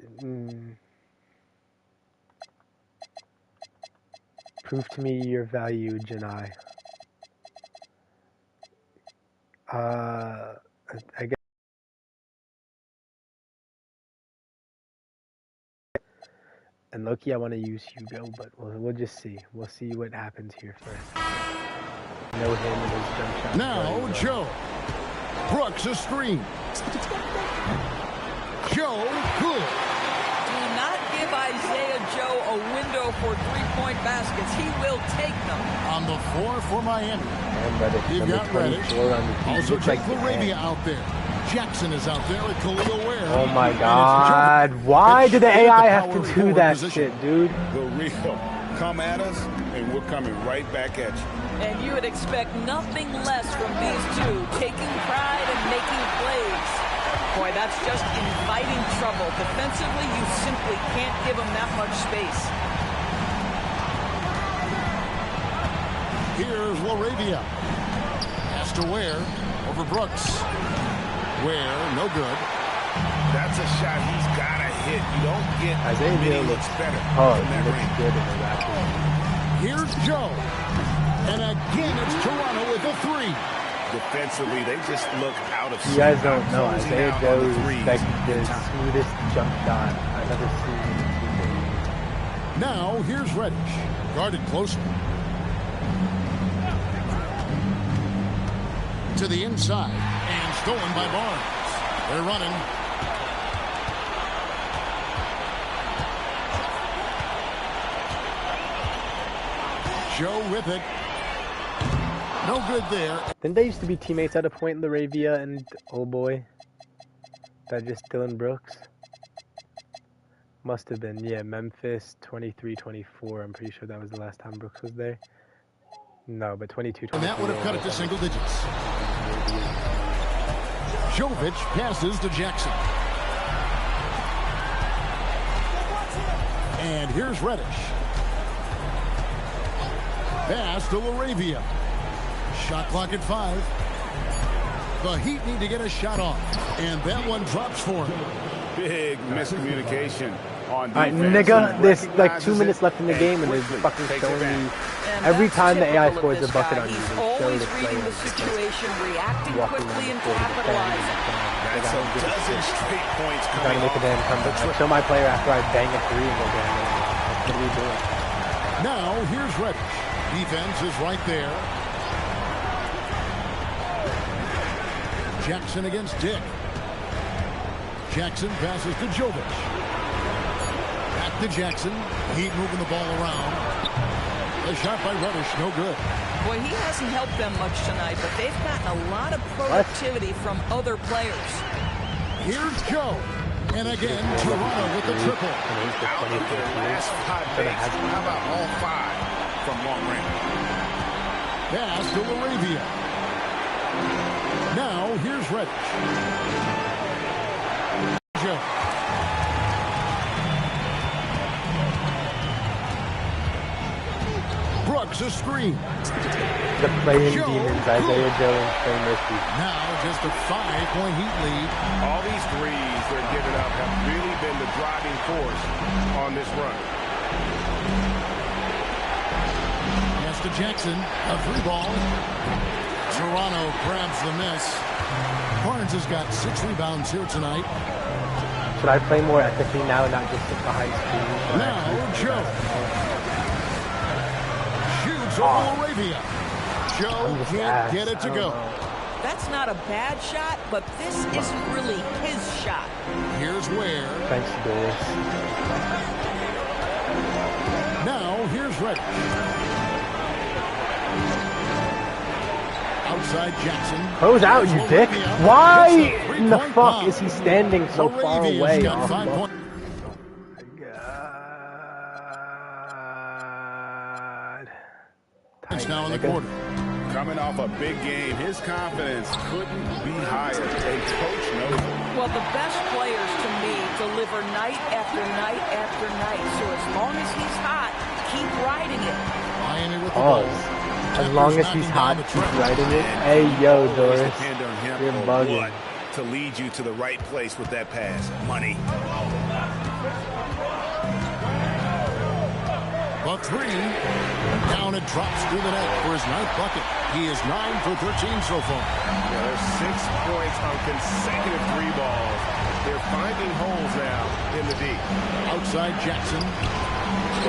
A: prove to me your value, Janai. I guess. And Loki, I want to use Hugo, but we'll just see. We'll see what happens here first. No him in his jump shot.
B: Now, Joe. Brooks a screen. Joe, good.
I: Do not give give Isaiah Joe a window for three-point baskets, he will take them.
B: On the floor for Miami.
A: And Reddish,
B: You've
A: number
B: got Reddish.
A: 24 on the team.
B: Also
A: Looks like
B: Jake LaRavia out there. Jackson is out there with Khalil Ware.
A: Oh my God! Why did the AI have to do that shit, dude?
D: The real. Come at us, and we're coming right back at you.
I: And you would expect nothing less from these two, taking pride and making plays. Boy, that's just inviting trouble. Defensively, you simply can't give them that much space.
B: Here's LaRavia. Pass to Ware over Brooks. Ware, no good.
D: That's a shot he's got to hit. You don't get
A: Isaiah
D: many
A: Joe
D: looks better.
A: Oh,
D: from
A: he
D: that
A: looks
D: range.
A: good in the Raptors.
B: Here's Joe. And again, it's Toronto with a three.
D: Defensively, they just look out of
A: You guys don't know,
D: Closing
A: Isaiah
D: out
A: Joe
D: on the
A: is
D: threes.
A: like the smoothest jump shot I've ever seen in the game.
B: Now, here's Reddish. Guarded closely. To the inside. And stolen by Barnes. They're running. Joe with it. No good there.
A: Didn't they used to be teammates at a point, LaRavia and old boy? That just Dylan Brooks? Must have been, yeah, Memphis 23-24. I'm pretty sure that was the last time Brooks was there. No, but 22-24.
B: And that would have cut it to single digits. Jovic passes to Jackson. And here's Reddish. Pass to LaRavia. Shot clock at 5. The Heat need to get a shot off. And that one drops for him.
D: Big miscommunication on defense.
A: Alright, nigga, there's like 2 minutes left in the game and they're fucking showing me every time the AI scores a bucket on you.
I: He's
A: They show
I: always
A: the
I: reading
A: player
I: the situation, reacting
A: walking
I: quickly
A: around
I: and
A: the court with the fan.
I: capitalizing.
D: That's a dozen straight points
A: Trying
D: coming
A: to make a
D: off.
A: damn comeback. Like, show my player after I bang a 3 and go down. What are we doing?
B: Now, here's Reddish. Defense is right there. Jackson against Dick. Jackson passes to Jovic. Back to Jackson. Heat moving the ball around. A shot by Reddish, no good.
I: Boy, he hasn't helped them much tonight, but they've gotten a lot of productivity from other players.
B: Here's Joe. And again, Toronto with the triple.
D: Out of their last 5 days. How about all 5 from long range?
B: Pass to LaRavia. Now, here's Reddish. Joe. Brooks a screen.
A: The playing demons, Isaiah Joe and Trey Murphy.
B: Now, just a 5-point Heat lead.
D: All these threes they're giving up have really been the driving force on this run.
B: Pass to Jackson. A free ball. Toronto grabs the miss. Barnes has got 6 rebounds here tonight.
A: Should I play more ethically now, not just at the high school?
B: Now, Joe. Shoots over LaRavia. Joe can't get it to go.
I: That's not a bad shot, but this isn't really his shot.
B: Here's Ware.
A: Thanks, Doris.
B: Now, here's Reddish. Outside Jackson.
A: Close out, you dick. Why in the fuck is he standing so far away?
B: Got 5 points.
A: God.
B: Now in the quarter.
D: Coming off a big game, his confidence couldn't be higher. And coach knows it.
I: Well, the best players to me deliver night after night after night. So as long as he's hot, keep riding it.
B: Miami with the ball.
A: As long as he's hot, keep riding it. Hey, yo, Doris.
D: Depend on him
A: You're
D: or
A: bugging.
D: what to lead you to the right place with that pass. Money.
B: A 3. Down it drops through the net for his 9th bucket. He is 9 for 13 so far.
D: Yeah, there's 6 points on consecutive 3 balls. They're finding holes now in the D.
B: Outside Jackson.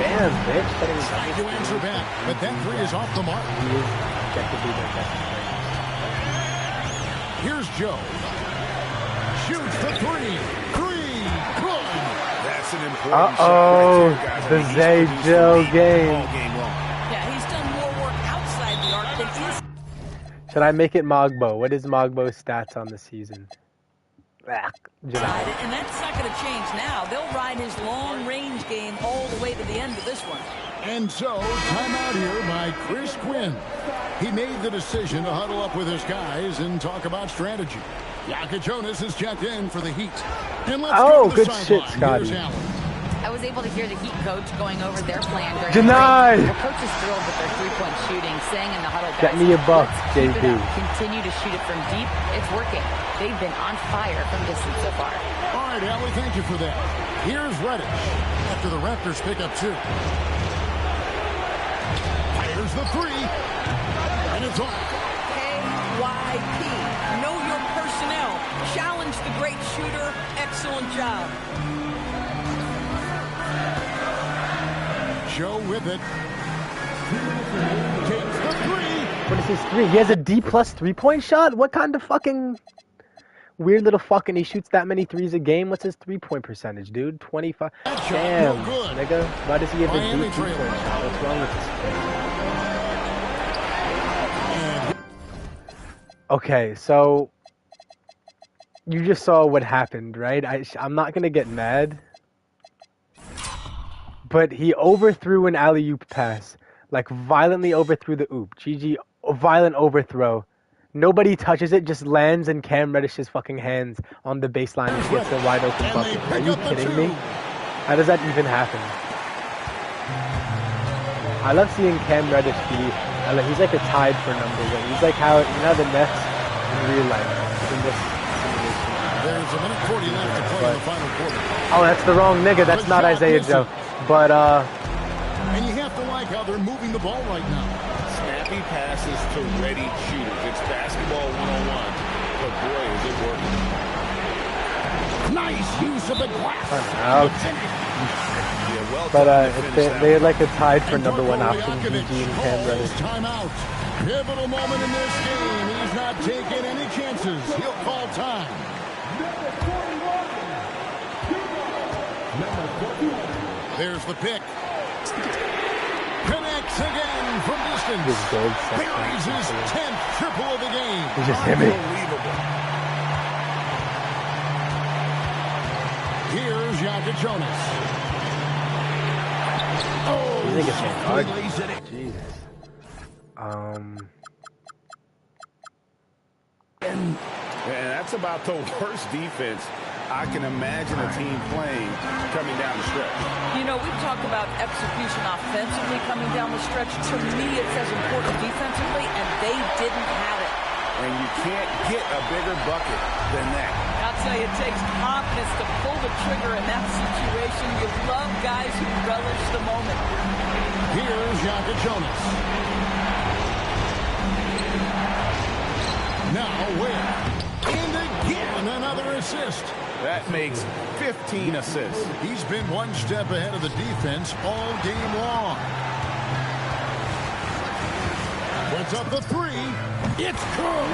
A: Damn, bitch.
B: Trying to answer back, but that 3 is off the mark.
A: He is objectively their best player.
B: Here's Joe. Shoots the 3. 3. Good.
D: That's That's an important shot right there, guys.
A: The Zay Joe game.
D: All game long.
I: Yeah, he's done more work outside the arc than inside.
A: Should I make it Mogbo? What is Mogbo's stats on the season?
I: And that's not going to change now. They'll ride his long-range game all the way to the end of this one.
B: And so, timeout here by Chris Quinn. He made the decision to huddle up with his guys and talk about strategy. Yaka Jonas is checked in for the Heat. And let's go to the
A: good shit,
B: sideline.
A: Scotty.
B: Here's Allen.
E: I was able to hear the Heat coach going over their plan during
A: Denied.
E: the break. The coach is thrilled with their three-point shooting, saying in the huddle,
A: Get
E: guys,
A: me a buck,
E: let's keep it
A: JB.
E: up. Continue to shoot it from deep. It's working. They've been on fire from distance so far.
B: All right, Allie, thank you for that. Here's Reddish after the Raptors pick up 2. Fires the 3. And it's off.
I: KYP. Know your personnel. Challenge the great shooter. Excellent job.
B: Joe with it. Takes the 3.
A: What is his 3? He has a D+ 3-point shot? What kind of fucking weird little fucking he shoots that many threes a game? What's his 3-point percentage, dude? 25. Damn, nigga. Why does he have a D 3-point shot? What's wrong with this kid? Okay, so you just saw what happened, right? I'm not gonna get mad, but he overthrew an alley-oop pass, like violently overthrew the oop. GG, violent overthrow. Nobody touches it, just lands in Cam Reddish's fucking hands on the baseline and gets a wide open bucket. Are you kidding me? How does that even happen? I love seeing Cam Reddish be. He's like a tied for number 1. He's like how the Nets in real life in this simulation.
B: There's a minute 40 left to play in the final quarter.
A: Oh, that's the wrong nigga. That's not Isaiah Joe. But
B: and you have to like how they're moving the ball right now.
D: Snappy passes to ready shooters. It's basketball 101. But boy, is it working.
B: Nice use of the glass.
A: But they're like a tied for number 1 option. GG and Cam Reddish.
B: Timeout. Pivotal moment in this game. He's not taking any chances. He'll call time. There's the pick. Connects again from distance. Buries his 10th triple of the game.
A: He just hit me.
B: Here's Yaka Jonas. Oh,
A: you think it's hard? Jesus.
D: And that's about the worst defense I can imagine a team playing coming down the stretch.
I: You know, we've talked about execution offensively coming down the stretch. To me, it's as important defensively, and they didn't have it.
D: And you can't get a bigger bucket than that.
I: I'll tell you, it takes confidence to pull the trigger in that situation. You love guys who relish the moment.
B: Here's Yaka Jonas. Now where? And again, another assist.
D: That makes 15 assists.
B: He's been one step ahead of the defense all game long. Puts up the 3. It's good.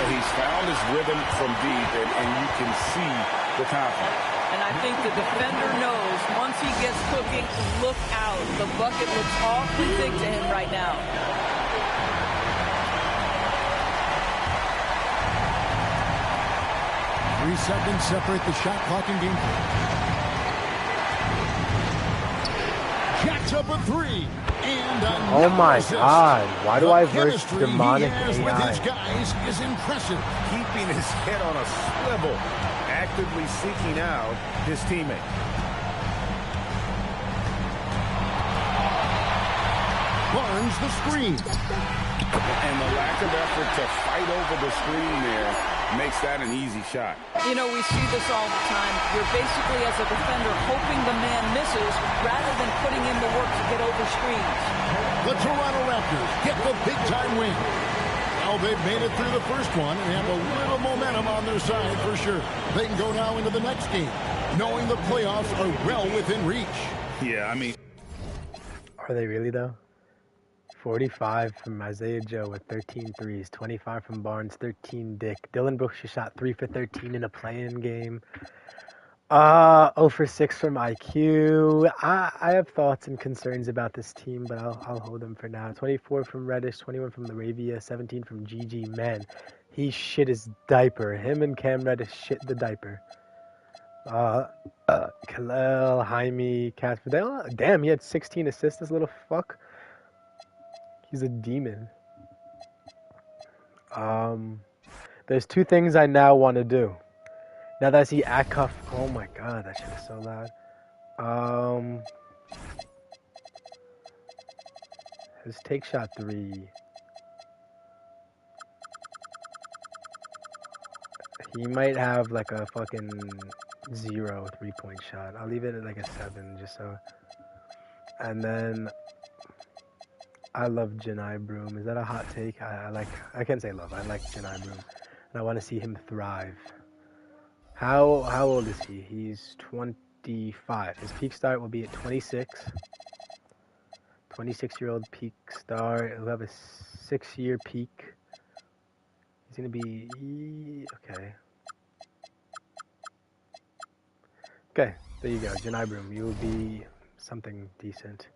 D: He's found his rhythm from deep, and you can see the confidence.
I: And I think the defender knows once he gets cooking, look out. The bucket looks awfully big to him right now.
B: Seconds separate the shot clock and game play. Jacks up a 3. And
A: oh my
B: assist.
A: God. Why do I verse
B: chemistry
A: demonic
B: he has with
A: AI?
B: his guys is impressive.
D: Keeping his head on a swivel, actively seeking out his teammate.
B: Barnes the screen.
D: And the lack of effort to fight over the screen there makes that an easy shot.
I: You know, we see this all the time. You're basically, as a defender, hoping the man misses rather than putting in the work to get over screens.
B: The Toronto Raptors get the big-time win. Now they've made it through the first one and have a little momentum on their side for sure. They can go now into the next game, knowing the playoffs are well within reach.
D: Yeah, I mean...
A: Are they really, though? 45 from Isaiah Joe with 13 threes. 25 from Barnes, 13 Dick. Dylan Brooks just shot 3 for 13 in a play-in game. 0 for 6 from IQ. I have thoughts and concerns about this team, but I'll hold them for now. 24 from Reddish, 21 from Laravia, 17 from GG. Man, he shit his diaper. Him and Cam Reddish shit the diaper. Khalil, Jaime, Casper. Damn, he had 16 assists, this little fuck. He's a demon. There's two things I now want to do. Now that I see Akaf, oh my god, that shit is so loud. His take shot 3. He might have like a fucking 0 3-point shot. I'll leave it at like a 7 just so. And then I love Janai Broom. Is that a hot take? I can't say love. I like Janai Broom. And I want to see him thrive. How old is he? He's 25. His peak start will be at 26. 26-year-old peak start. He'll have a 6-year peak. He's going to be... Okay. Okay, there you go. Janai Broom. You will be something decent.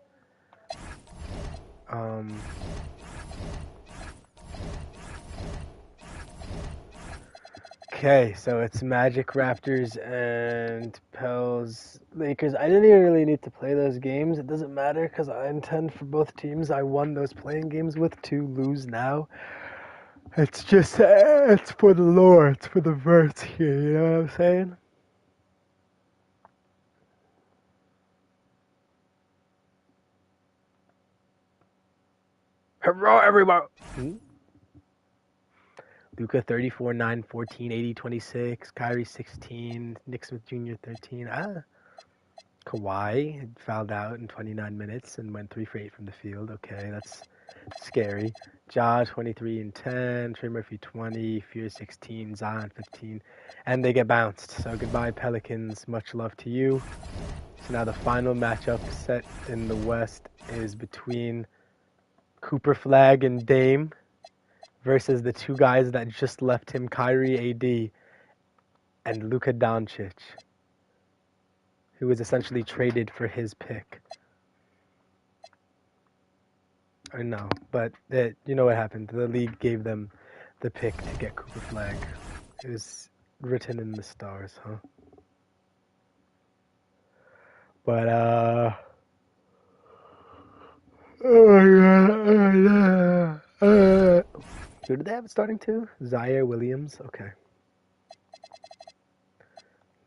A: Okay, so it's Magic, Raptors, and Pels, Lakers. I didn't even really need to play those games. It doesn't matter because I intend for both teams I won those playing games with to lose now. It's just, it's for the lore. It's for the verse here, you know what I'm saying? Hurrah, everybody! Luka 34, 9, 14, 80, 26. Kyrie 16. Nick Smith Jr. 13. Kawhi fouled out in 29 minutes and went 3 for 8 from the field. Okay, that's scary. Ja 23 and 10. Trey Murphy 20. Fear 16. Zion 15. And they get bounced. So goodbye, Pelicans. Much love to you. So now the final matchup set in the West is between Cooper Flag and Dame versus the two guys that just left him, Kyrie AD and Luka Doncic, who was essentially traded for his pick. I know, but you know what happened. The league gave them the pick to get Cooper Flag. It was written in the stars, huh? But, who did they have it starting to? Zaire Williams? Okay.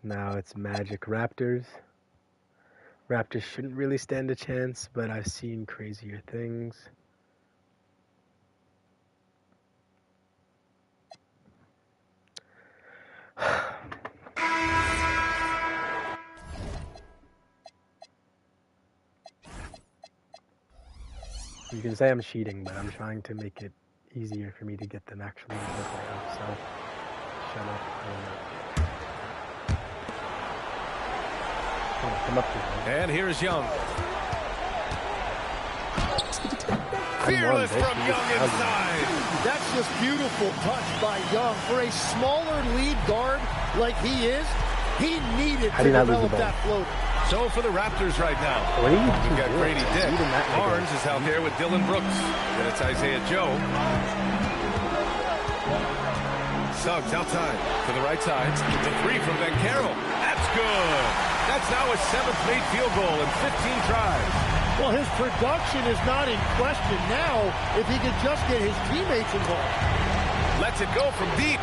A: Now it's Magic Raptors. Raptors shouldn't really stand a chance, but I've seen crazier things. You can say I'm cheating, but I'm trying to make it easier for me to get them actually into the playoffs, so shut up. Come up here.
F: And here's Young.
D: Fearless from Young inside.
G: That's just beautiful touch by Young. For a smaller lead guard like he is, he needed to develop that floater.
F: So for the Raptors right now, we've got Grady Dick. Barnes is out there with Dylan Brooks. And it's Isaiah Joe. Suggs outside to the right side. The 3 from Banchero. That's good. That's now his 7th made field goal in 15 tries.
G: Well, his production is not in question now if he could just get his teammates involved.
F: Lets it go from deep.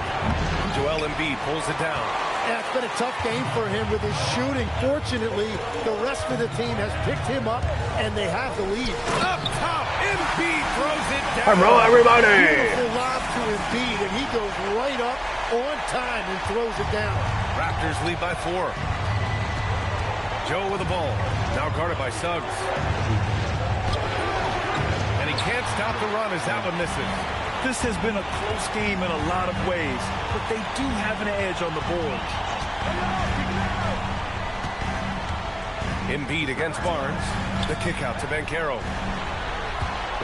F: Joel Embiid pulls it down.
G: Yeah, it's been a tough game for him with his shooting. Fortunately, the rest of the team has picked him up, and they have the lead.
F: Up top, Embiid throws it down.
A: Hello, everybody.
G: Beautiful lob to Embiid, and he goes right up on time and throws it down.
F: Raptors lead by 4. Joe with the ball. Now guarded by Suggs. And he can't stop the run as that one misses.
H: This has been a close game in a lot of ways, but they do have an edge on the board.
F: Embiid against Barnes. The kick out to Banchero.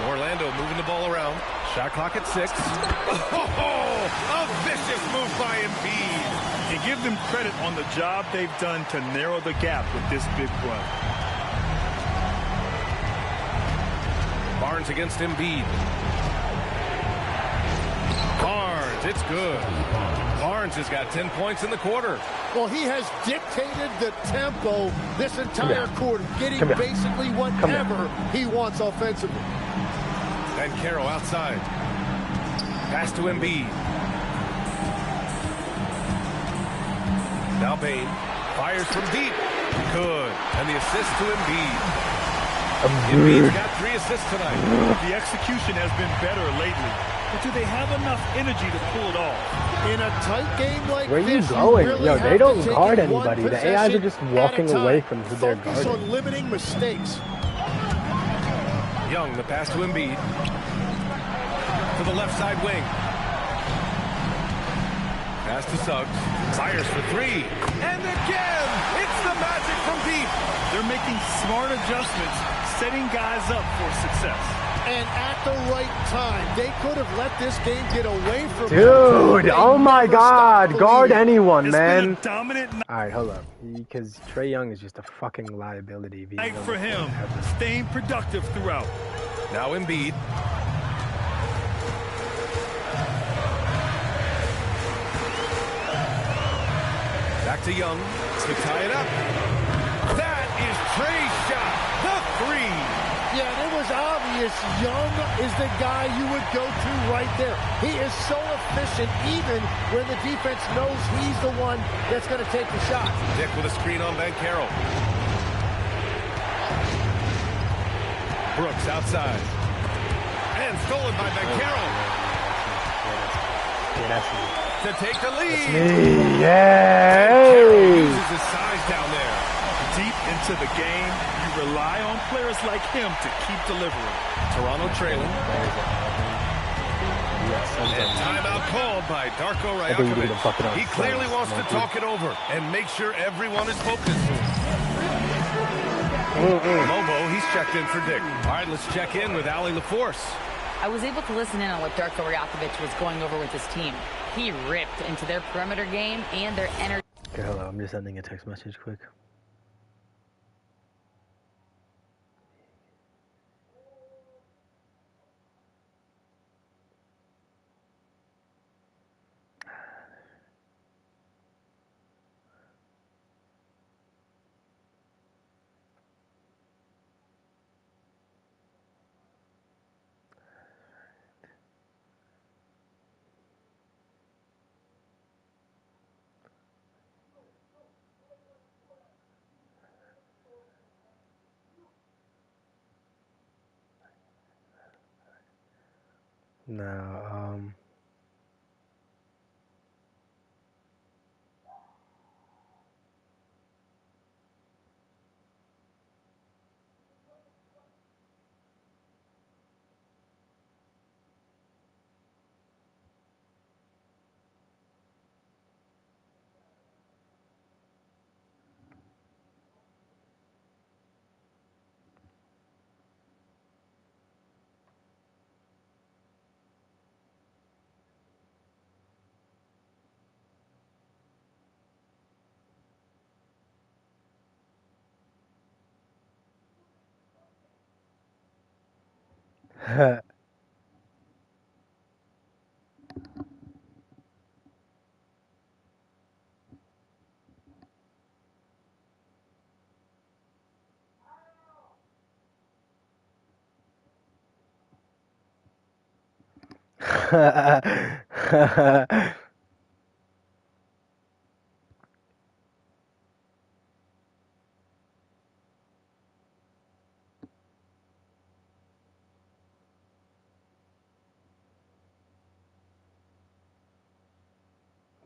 F: Orlando moving the ball around. Shot clock at 6. Oh, a vicious move by Embiid.
H: And give them credit on the job they've done to narrow the gap with this big run.
F: Barnes against Embiid. Barnes, it's good. Barnes has got 10 points in the quarter.
J: Well, he has dictated the tempo this entire quarter, getting basically whatever he wants offensively.
F: And Banchero outside. Pass to Embiid. Now Bane fires from deep. Good. And the assist to Embiid. Embiid's got 3 assists tonight.
H: The execution has been better lately. But do they have enough energy to pull it off?
J: In a tight game like
A: where are you
J: this,
A: going?
J: really
A: Yo, they don't guard anybody. The AIs are just walking away from who they're guarding.
J: Focus on limiting mistakes.
F: Young, the pass to Embiid. To the left side wing. Pass to Suggs. Fires for 3. And again! It's the Magic from deep.
H: They're making smart adjustments, setting guys up for success.
J: And at the right time, they could have let this game get away from
A: Dude, oh my God. Guard anyone, man.
H: Dominant
A: Alright, hold up. Because Trae Young is just a fucking liability.
H: night for him, staying productive throughout.
F: Now Embiid. Back to Young to tie it up. That is Trae's shot. The 3.
J: Yeah, and it was obvious Young is the guy you would go to right there. He is so efficient even when the defense knows he's the one that's going to take the shot.
F: Dick with a screen on Banchero. Brooks outside. And stolen by Banchero.
A: Yeah, that's me.
F: To take the lead.
A: Yay!
F: Uses his size down there.
H: Deep into the game, you rely on players like him to keep delivering.
F: Toronto trailing. And timeout called by Darko Rajakovic. He clearly wants to talk it over and make sure everyone is focused. Lobo, he's checked in for Dick. All right, let's check in with Allie LaForce.
E: I was able to listen in on what Darko Rajakovic was going over with his team. He ripped into their perimeter game and their energy.
A: Okay, hello. I'm just sending a text message quick. No,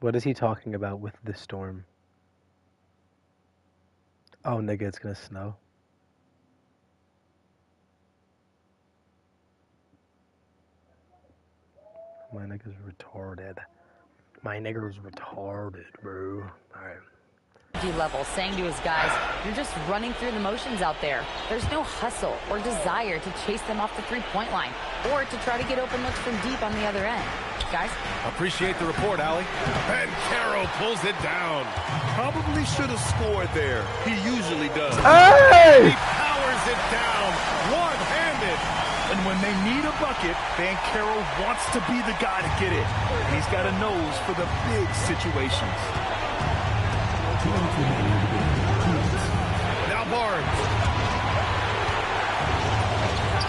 A: What is he talking about with the storm? Oh, nigga, it's gonna snow. My nigga's retarded. My nigga's retarded, bro. Alright.
E: Level, saying to his guys, you're just running through the motions out there. There's no hustle or desire to chase them off the three-point line or to try to get open looks from deep on the other end. guys.
F: Appreciate the report, Allie. And Carroll pulls it down.
H: Probably should have scored there. He usually does.
A: Hey!
F: He powers it down, one-handed.
H: And when they need a bucket, Banchero wants to be the guy to get it. And he's got a nose for the big situations.
F: Now Barnes.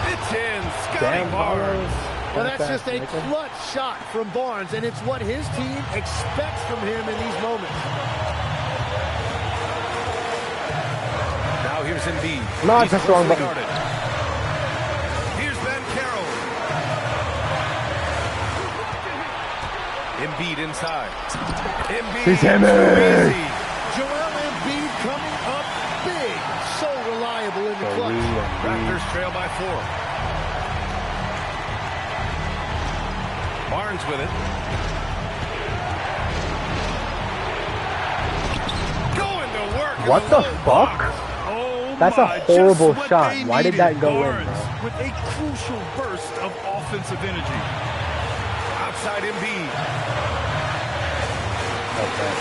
F: It's in. Scotty Barnes.
J: Well, that's just a clutch shot from Barnes, and it's what his team expects from him in these moments.
F: Now here's Embiid.
A: No,
F: He's
A: that's the wrong
F: closely
A: button.
F: guarded. Here's Banchero. Embiid inside. Embiid.
A: He's him.
F: Easy.
J: Joel Embiid coming up big. So reliable in the clutch.
F: Raptors trail by 4. Barnes with it. Going to work.
A: What the fuck?
H: Oh
A: That's a
H: my,
A: horrible
H: just what
A: shot.
H: they
A: Why did
H: needed.
A: that go in,
H: Barnes
A: bro?
H: with a crucial burst of offensive energy.
F: Outside Embiid.
A: Okay.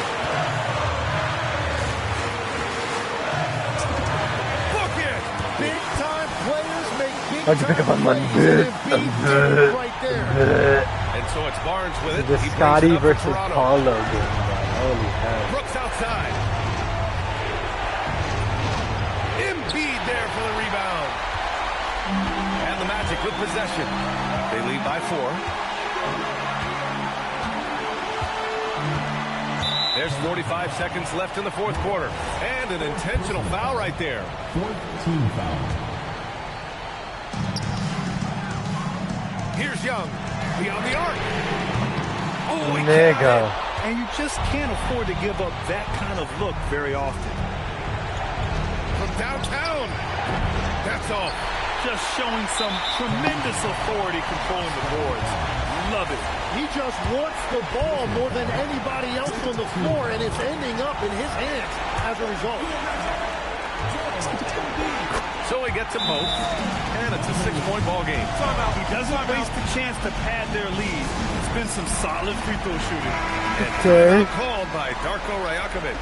F: Book it.
J: Big time players make big
A: How'd you pick up on my
J: plays, and Embiid right there.
F: And so it's Barnes with it.
A: The
F: He brings
A: Scotty
F: it up for
A: versus
F: Toronto.
A: Paulo game, bro. Holy hell.
F: Brooks outside. Embiid there for the rebound. And the Magic with possession. They lead by 4. There's 45 seconds left in the fourth quarter. And an intentional foul right there.
B: 14 foul.
F: Here's Young. Beyond the arc. Oh, he
A: There you
F: got
A: go.
F: it.
H: And you just can't afford to give up that kind of look very often.
F: From downtown. That's all.
H: Just showing some tremendous authority controlling the boards. Love it.
J: He just wants the ball more than anybody else on the floor, and it's ending up in his hands as a result.
F: So he gets them both. And it's a 6-point ball game.
H: He doesn't waste the chance to pad their lead. It's been some solid free throw shooting.
A: Okay.
F: Called by Darko Rajakovic.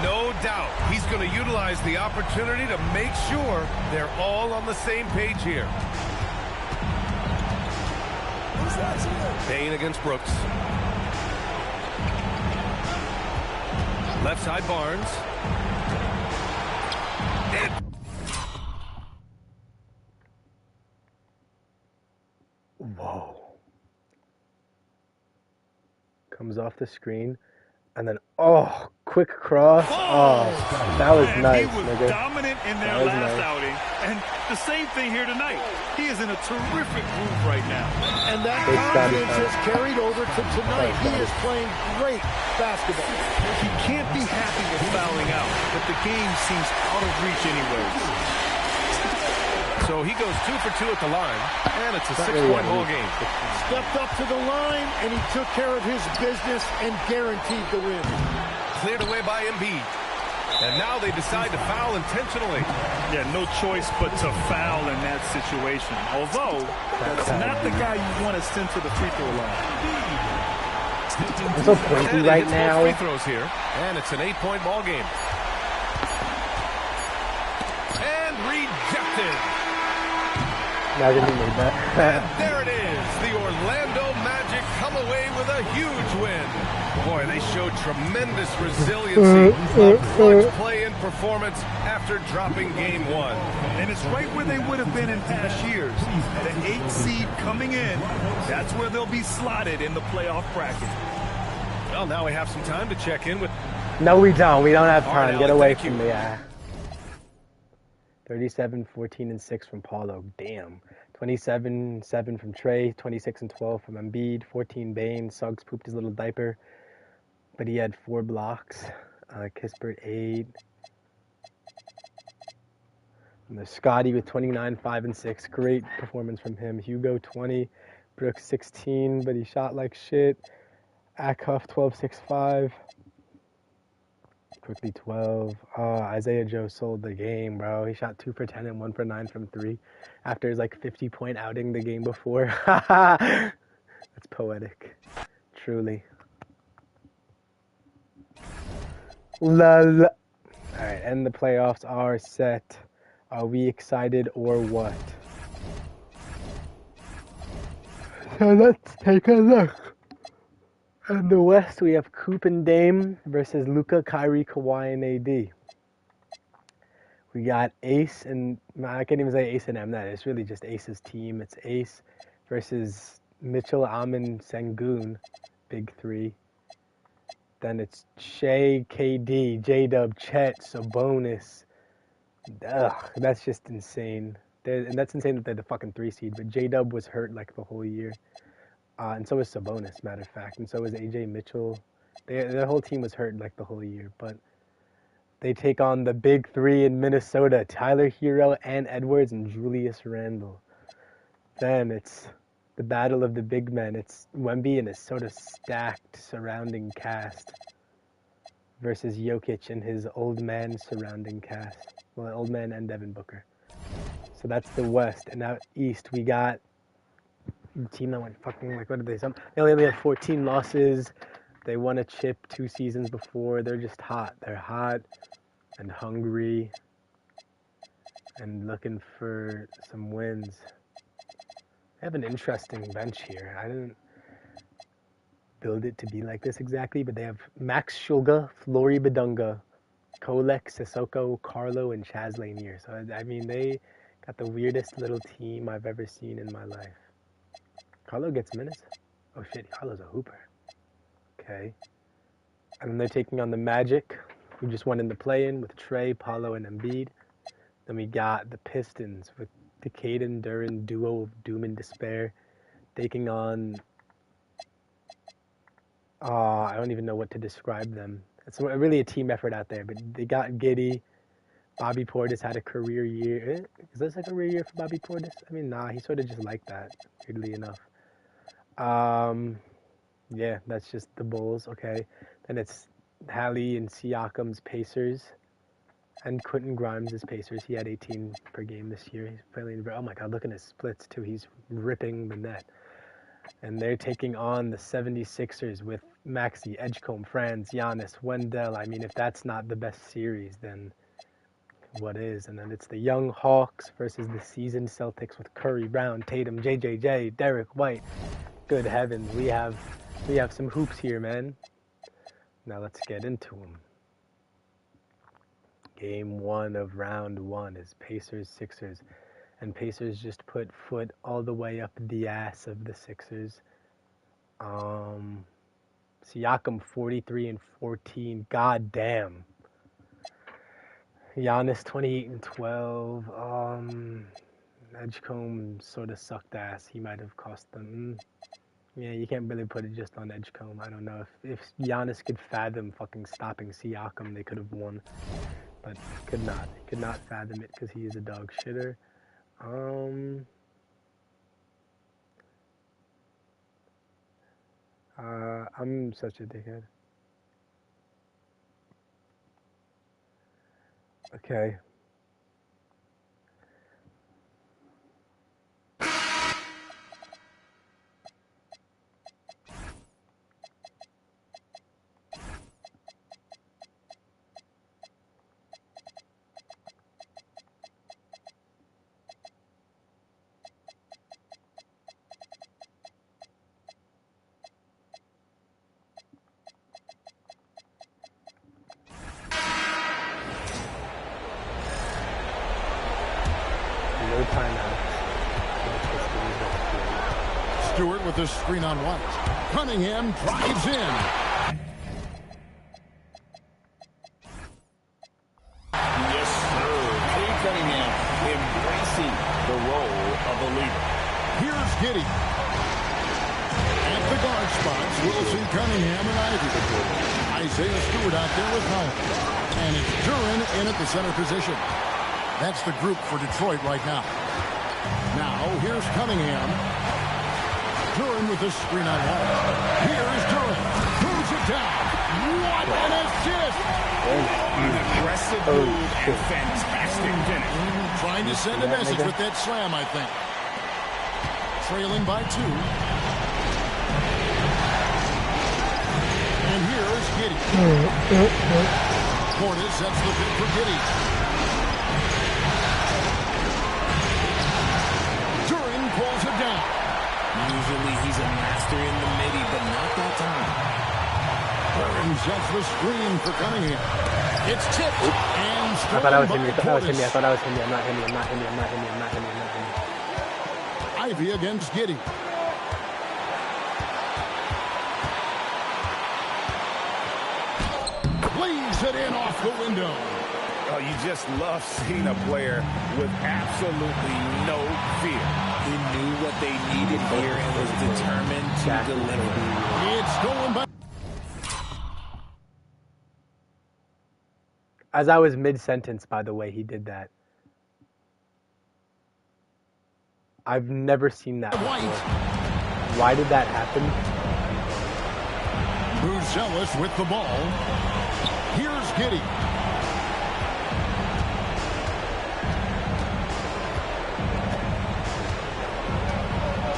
F: No doubt he's going to utilize the opportunity to make sure they're all on the same page here. Payne against Brooks. Left side Barnes.
A: Whoa. Comes off the screen. And then, oh, quick cross. Oh, that was
H: Man,
A: nice,
H: he was
A: nigga.
H: dominant in their
A: That was
H: last
A: nice.
H: outing. And the same thing here tonight. He is in a terrific groove right now.
J: And that
A: Big Scotty
J: confidence
A: foul.
J: is carried over to tonight. He is playing great basketball.
H: He can't be happy with fouling out, but the game seems out of reach anyways.
F: So he goes 2 for 2 at the line. And it's a
A: Not really
F: 6-point
A: out
F: ball
A: of reach.
F: game.
J: Stepped up to the line, and he took care of his business and guaranteed the win.
F: Cleared away by Embiid. And now they decide to foul intentionally.
H: Yeah, no choice but to foul in that situation. Although, that's not the guy you want to send to the free throw line.
A: I'm so pointy
F: And he
A: right
F: hits both
A: now.
F: free throws here. And it's an 8-point ball game. And rejected.
A: Imagine he made that.
F: There it is. The Orlando Magic come away with a huge win. Boy, they showed tremendous resiliency, a clutch play and performance after dropping game 1.
H: And it's right where they would have been in past years. At an 8 seed coming in, that's where they'll be slotted in the playoff bracket.
F: Well, now we have some time to check in with...
A: No, we don't. We don't have
F: All right,
A: time. Get
F: Alec,
A: away
F: thank
A: from
F: you.
A: me. 37, 14, and 6 from Paulo. Damn. 27, 7 from Trey. 26 and 12 from Embiid. 14 Bane. Suggs pooped his little diaper, but he had 4 blocks. Kispert 8. And there's Scotty with 29, 5, and 6. Great performance from him. Hugo 20. Brooks 16, but he shot like shit. Acuff 12, 6, 5. Quickly 12. Isaiah Joe sold the game, bro. He shot 2 for 10 and 1 for 9 from 3 after his like 50-point outing the game before. That's poetic. truly. Lol. Alright, and the playoffs are set. Are we excited or what? So let's take a look. In the West, we have Coop and Dame versus Luka, Kyrie, Kawhi, and AD. We got Ace and... I can't even say Ace and M. It's really just Ace's team. It's Ace versus Mitchell, Amin, Sengun. Big three. Then it's Shea, KD, J-Dub, Chet, Sabonis. Ugh, that's just insane. And that's insane that they're the fucking 3 seed, but J-Dub was hurt like the whole year. And so was Sabonis, matter of fact. And so was AJ Mitchell. Their whole team was hurt like the whole year, but they take on the big 3 in Minnesota, Tyler Hero, Ant Edwards, and Julius Randle. Then it's the battle of the big men. It's Wemby and his sort of stacked surrounding cast versus Jokic and his old man surrounding cast. Well, old man and Devin Booker. So that's the West. And out East, we got the team that went fucking, like, what did they say? They only had 14 losses. They won a chip 2 seasons before. They're just hot. They're hot and hungry and looking for some wins. They have an interesting bench here. I didn't build it to be like this exactly, but they have Max Shulga, Flory Badunga, Kolek, Sissoko, Carlo, and Chaz Lanier. So, I mean, they got the weirdest little team I've ever seen in my life. Carlo gets minutes? Oh shit, Carlo's a hooper. Okay. And then they're taking on the Magic, who just went in the play-in with Trey, Paulo, and Embiid. Then we got the Pistons with the Caden Duran duo of Doom and Despair taking on... I don't even know what to describe them. It's really a team effort out there, but they got Giddey. Bobby Portis had a career year. Is this a career year for Bobby Portis? I mean, nah, he sort of just like that, weirdly enough. Yeah, that's just the Bulls, okay. Then it's Hallie and Siakam's Pacers, and Quentin Grimes' Pacers. He had 18 per game this year. He's playing, oh my god, look at his splits too. He's ripping the net. And they're taking on the 76ers with Maxey, Edgecombe, Franz, Giannis, Wendell. I mean, if that's not the best series, then what is? And then it's the young Hawks versus the seasoned Celtics with Curry, Brown, Tatum, JJJ, Derek White. Good heavens, we have some hoops here, man. Now let's get into them. Game 1 of round 1 is Pacers-Sixers. And Pacers just put foot all the way up the ass of the Sixers. Siakam 43 and 14. God damn. Giannis 28 and 12. Edgecombe sort of sucked ass. He might have cost them. Yeah, you can't really put it just on Edgecombe. I don't know. If Giannis could fathom fucking stopping Siakam, they could have won. But could not. He could not fathom it because he is a dog shitter. I'm such a dickhead. Okay.
B: Stewart with the screen on White. Cunningham drives in.
D: Yes, sir. Cade Cunningham embracing the role of a leader.
B: Here's Giddey. At the guard spots, Wilson, Cunningham, and Ivy. Isaiah Stewart out there with Howard. And it's Duran in at the center position. That's the group for Detroit right now. Now, here's Cunningham. Duran with the screen on Wall. Here's Duran. Moves it down. What an assist!
D: An aggressive move and fantastic finish.
B: Trying to send a message with that slam, I think. Trailing by 2. Portis sets the pick for Giddey. Duran pulls it down.
C: Usually he's a master in the midi, but not that time.
B: Duran sets the screen for Cunningham. It's tipped and
A: I thought I was
B: stolen
A: him.
B: by
A: I thought I was him.
B: Portis.
A: I thought I was him. I'm not him. I'm not him. I'm not him. I'm not him. I'm not him.
B: Ivy against Giddey. Lays it in off the window.
D: Oh, you just love seeing a player with absolutely no fear.
C: He knew what they needed here and was determined to deliver.
B: It's stolen by...
A: As I was mid-sentence, by the way, he did that. I've never seen that before. Why did that happen?
B: Buzelis with the ball. Here's Giddey.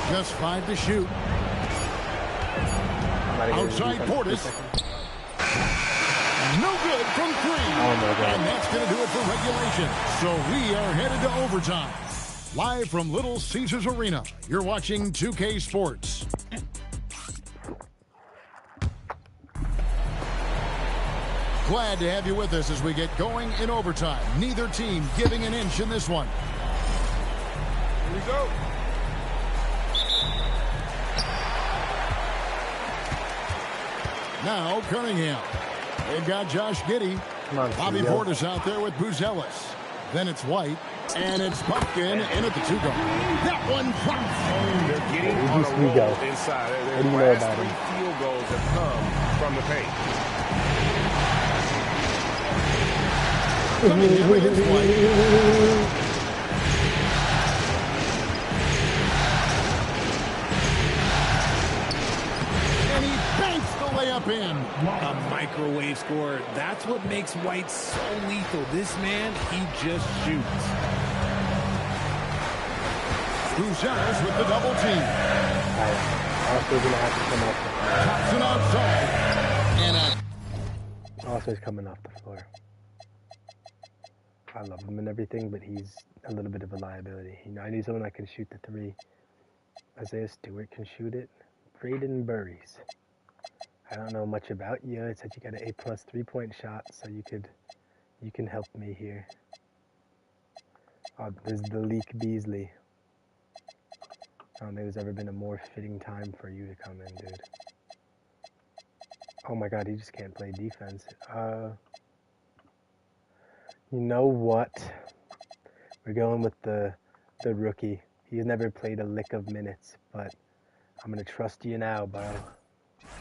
B: Just 5 to shoot. Outside Portis. No good from 3. And that's going to do it for regulation. So we are headed to overtime. Live from Little Caesars Arena, you're watching 2K Sports. Glad to have you with us as we get going in overtime. Neither team giving an inch in this one.
D: Here we go.
B: Now Cunningham. They've got Josh Giddey. Bobby Portis out there with Buzelis. Then it's White. And it's Buffkin in at the 2-guard. That one drops.
D: They're getting on a roll inside. Their last 3 field goals have come from the paint.
B: Cunningham against White. And he banks the layup in.
C: A microwave scorer. That's what makes White so lethal. This man, he just shoots.
B: Buzelis with the double team.
A: Also gonna have to come off the floor.
B: Thompson outside. And
A: Also he's coming off the floor. I love him and everything, but he's a little bit of a liability. You know, I need someone that can shoot the 3. Isaiah Stewart can shoot it. Braden Burries. I don't know much about you. It said you got an A+ 3-point shot, so you can help me here. Oh, there's the Leak Beasley. I don't think there's ever been a more fitting time for you to come in, dude. Oh my god, he just can't play defense. You know what? We're going with the rookie. He's never played a lick of minutes, but I'm going to trust you now, bro.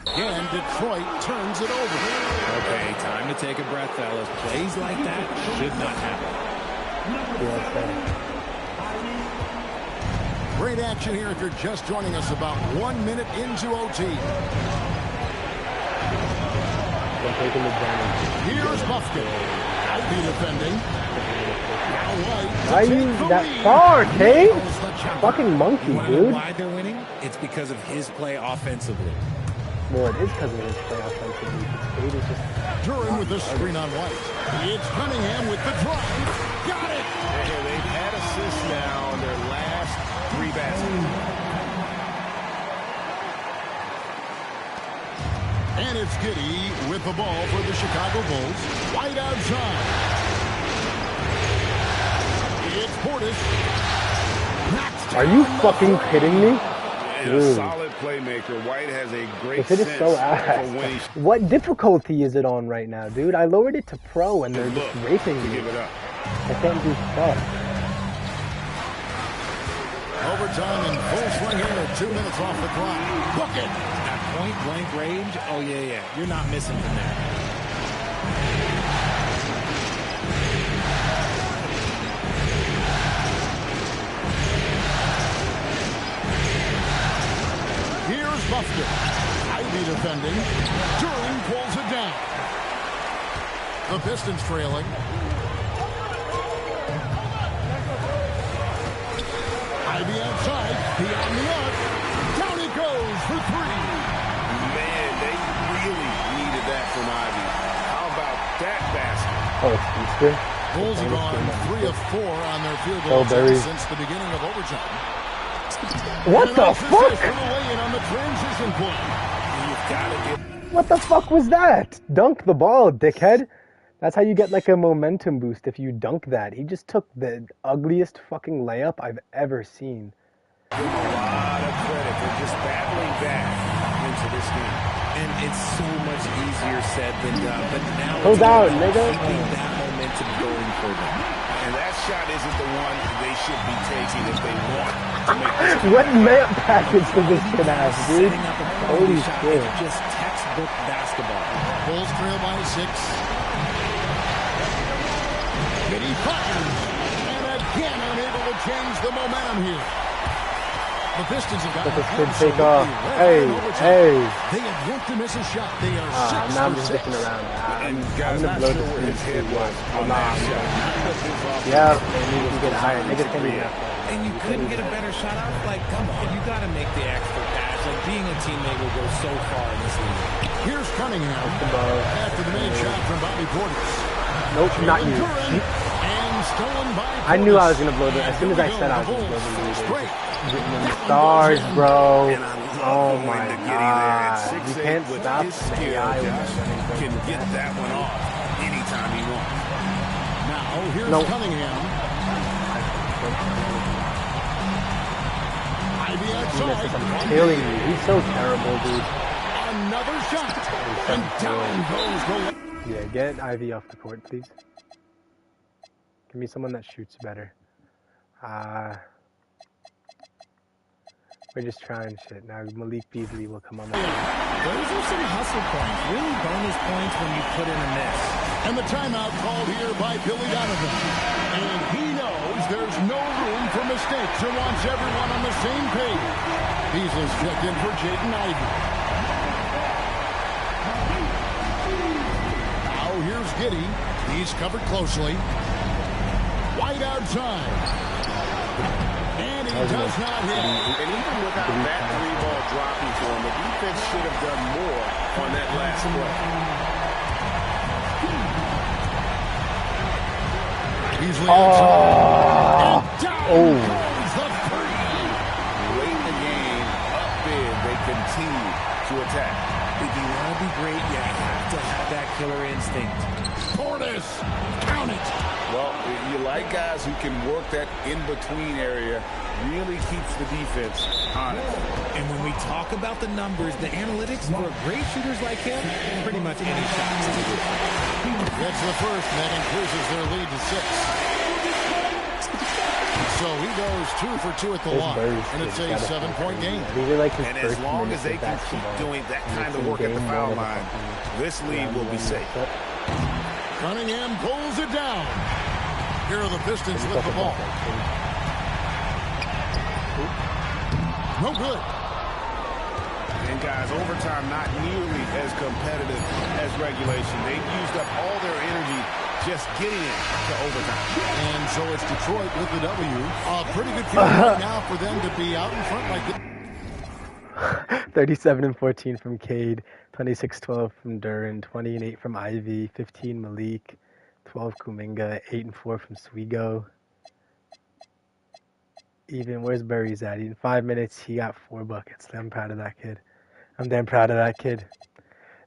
B: And Detroit turns it over.
C: Okay, time to take a breath, fellas. Plays like that should not happen.
B: Great action here if you're just joining us about 1 minute into OT. Here's Buffkin. Out be defending. Now White.
A: Why are you that far, Cade? Fucking monkey, dude.
C: Why they're winning? It's because of his play offensively.
A: Well, it is because of his play offensively. Cade is just...
B: Duran with the screen on White. It's Cunningham with the drive. Got it!
D: They've had assists now on their last 3 baskets.
B: And it's Giddey with the ball for the Chicago Bulls. White outside. It's Portis.
A: Are you fucking kidding me?
D: A solid playmaker. White has a great
A: sense
D: sense
A: so
D: for winning.
A: What difficulty is it on right now, dude? I lowered it to pro and they're just raping me.
D: Give it up.
A: I can't do stuff.
B: Overtime in full swing here. 2 minutes off the clock. Bucket.
C: At point blank range, oh yeah. You're not missing from there.
B: Here's Buffkin. Ivy defending. Duran pulls it down. The Pistons trailing. Ivy outside. Beyond the arc. Down it goes for 3.
D: Man, they really needed that from Ivy.
A: Oh, it's Easter?
B: Bulls have gone 3 of 4 on their field goal attempts since the beginning of overtime.
A: What the fuck?
B: On the transition point.
A: What the fuck was that? Dunk the ball, dickhead. That's how you get like a momentum boost if you dunk that. He just took the ugliest fucking layup I've ever seen.
D: A lot of credit for just battling back into this game.
C: And it's so much easier said than done. But now
A: Goes out, nigga.
C: Keeping that momentum going for them.
D: And that shot isn't the one they should be taking if they want to make this.
A: What layup package does this kid have, dude? Holy shit.
C: Just textbook basketball.
B: Bulls trail by 6. Giddy fires. And again unable to change the momentum here. The Pistons have got
A: this kid take off. Hey.
B: They have yet to miss a shot. They are 6
A: now I'm
B: for
A: just
B: 6.
A: sticking around.
D: And
A: I'm
D: guys,
A: gonna
D: not
A: blow
D: sure
A: this
D: where his head
A: dude.
D: was on that shot.
A: Yeah, they need to get higher. Niggas can be
C: And you couldn't get a better shot out? Like, come on. You got to make the extra pass. Like, being a teammate will go so far in this league.
B: Here's Cunningham after the main shot from Bobby Portis.
A: Nope, not you.
B: And stolen by Portis.
A: I knew I was gonna blow the. As soon as I said I was gonna blow the lead. Getting them stars, bro. Oh my god. You can't stop
D: his skill. Can get that one off anytime he wants.
B: Now here's Cunningham. Ivy outside.
A: I'm killing you. He's so terrible, dude.
B: Another shot. And down goes the...
A: Yeah, get Ivy off the court, please. Give me someone that shoots better. We're just trying shit. Now Malik Beasley will come on the
C: Those are some hustle points. Really bonus points when you put in a miss.
B: And the timeout called here by Billy Donovan. And he knows there's no room for mistakes and wants everyone on the same page. Beasley's checked in for Jaden Ivey. Now here's Giddy. He's covered closely. White outside. And he does not hit.
D: And even without that 3-ball dropping for him, the defense should have done more on that last play.
B: Beasley outside.
A: Oh.
D: Late in the game, up big, they continue to attack.
C: If you want to be great, you have to have that killer instinct.
B: Portis, count it.
D: Well, you like guys who can work that in-between area, really keeps the defense honest.
C: And when we talk about the numbers, the analytics for great shooters like him, pretty much any shot.
B: Gets the first, and that increases their lead to 6. So he goes 2 for 2 at the line, and it's a 7-point game.
D: And as long as they can keep doing that kind of work at the foul line, this lead will be safe.
B: Cunningham pulls it down. Here are the Pistons with the ball. No good.
D: And guys, overtime not nearly as competitive as regulation. They've used up all their energy just getting it to overtime.
B: And so it's Detroit with the W. A pretty good feeling right now for them to be out in front like this.
A: 37-14 from Cade, 26-12 from Duran, 20-8 from Ivy, 15 Malik, 12 Kuminga, 8-4 from Swigo. Even where's Burry's at? In 5 minutes, he got 4 buckets. I'm proud of that kid. I'm damn proud of that kid.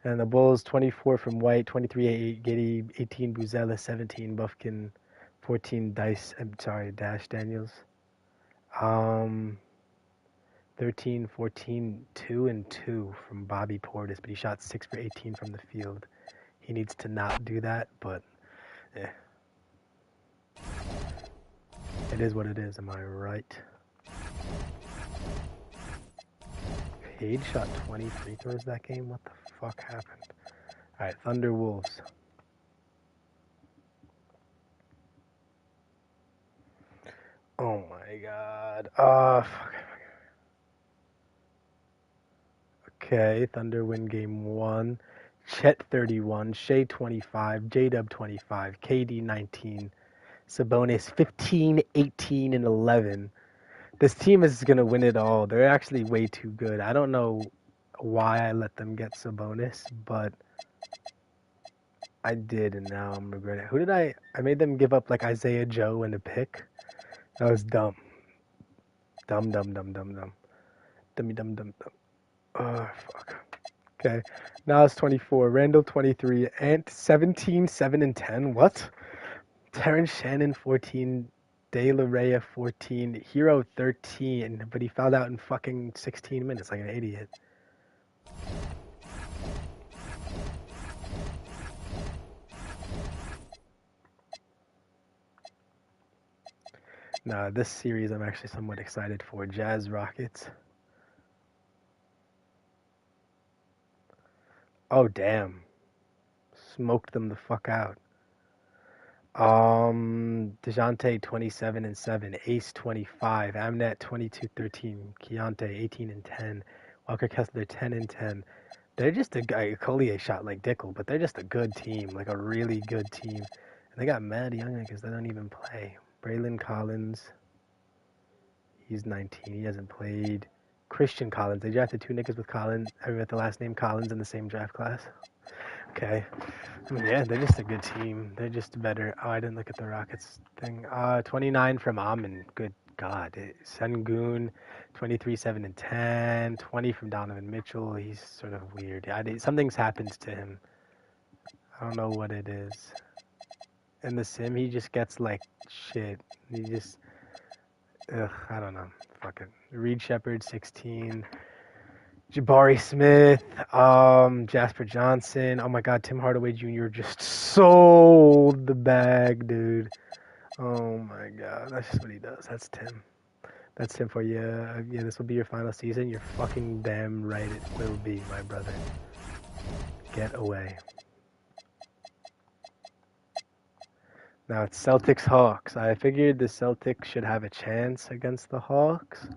A: And the Bulls, 24 from White, 23-8 Giddy, 18 Buzella, 17 Buffkin, 14 Dash Daniels. 13, 14, 2 and 2 from Bobby Portis, but he shot 6 for 18 from the field. He needs to not do that, but yeah. It is what it is, am I right? Cade shot 20 free throws that game? What the fuck happened? Alright, Thunder Wolves. Oh my god. Fuck. Okay, Thunder win game 1. Chet 31, Shea 25, J-Dub 25, KD 19, Sabonis 15, 18, and 11. This team is going to win it all. They're actually way too good. I don't know why I let them get Sabonis, but I did, and now I'm regretting it. Who did I made them give up like Isaiah Joe and a pick. That was dumb. Dumb. Dumb. Oh, fuck. Okay. Now it's 24. Randall 23. Ant 17, 7 and 10. What? Terrence Shannon 14. De La Rhea 14. Hero 13. But he fouled out in fucking 16 minutes like an idiot. Nah, this series I'm actually somewhat excited for. Jazz Rockets. Oh, damn. Smoked them the fuck out. DeJounte 27 and 7. Ace 25. Amnet 22-13. Keontae 18 and 10. Walker Kessler 10 and 10. They're just a guy. Collier shot like Dickel, but they're just a good team. Like a really good team. And they got mad young because they don't even play. Braylon Collins, he's 19. He hasn't played. Christian Collins. They drafted 2 niggas with the last name Collins in the same draft class. Okay. I mean, yeah, they're just a good team. They're just better. Oh, I didn't look at the Rockets thing. 29 from Amon. Good God. Sengun, 23, 7 and 10. 20 from Donovan Mitchell. He's sort of weird. Something's happened to him. I don't know what it is. In the sim, he just gets like shit. He just, I don't know. Fuck it. Reed Shepard, 16. Jabari Smith, Jasper Johnson. Oh my God, Tim Hardaway Jr. just sold the bag, dude. Oh my God, that's just what he does. That's Tim. That's Tim for you. Yeah, this will be your final season. You're fucking damn right it will be, my brother. Get away. Now it's Celtics-Hawks. I figured the Celtics should have a chance against the Hawks.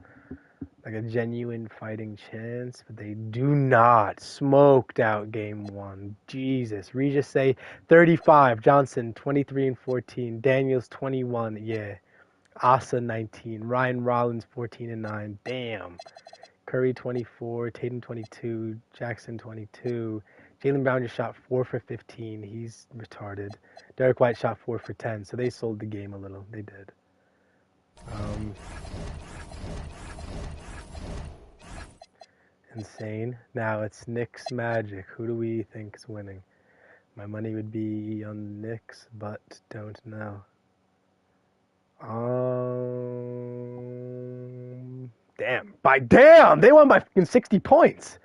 A: Like a genuine fighting chance. But they do not. Smoked out game 1. Jesus. Regis say 35. Johnson 23 and 14. Daniels 21. Yeah. Asa 19. Ryan Rollins 14 and 9. Damn. Curry 24. Tatum 22. Jackson 22. Jaylen Brown just shot 4 for 15. He's retarded. Derek White shot 4 for 10. So they sold the game a little. They did. Insane. Now it's Knicks Magic. Who do we think is winning? My money would be on Knicks, but don't know. Damn! They won by fucking 60 points.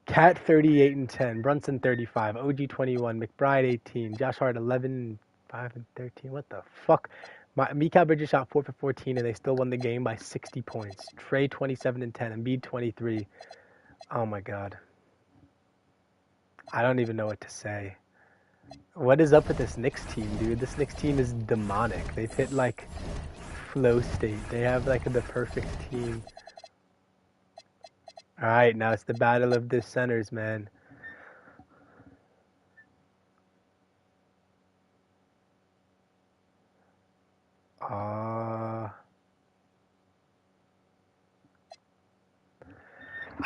A: Cat 38 and 10. Brunson 35. OG 21. McBride 18. Josh Hart 11, 5 and 13. What the fuck? Mikal Bridges shot 4 for 14 and they still won the game by 60 points. Trey 27 and 10. Embiid 23. Oh my God. I don't even know what to say. What is up with this Knicks team, dude? This Knicks team is demonic. They've hit like flow state. They have like the perfect team. Alright, now it's the battle of the centers, man.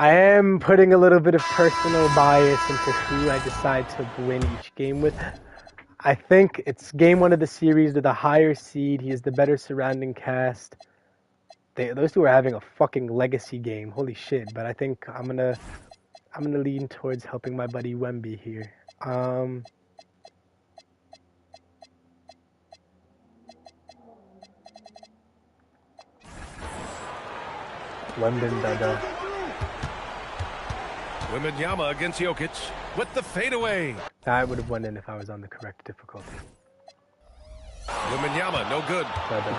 A: I am putting a little bit of personal bias into who I decide to win each game with. I think it's game 1 of the series with a higher seed. He is the better surrounding cast. Those two are having a fucking legacy game. Holy shit! But I think I'm gonna lean towards helping my buddy Wemby here. London Dada.
F: Wembanyama against Jokic with the fadeaway.
A: I would have won in if I was on the correct difficulty.
F: Wembanyama, no good.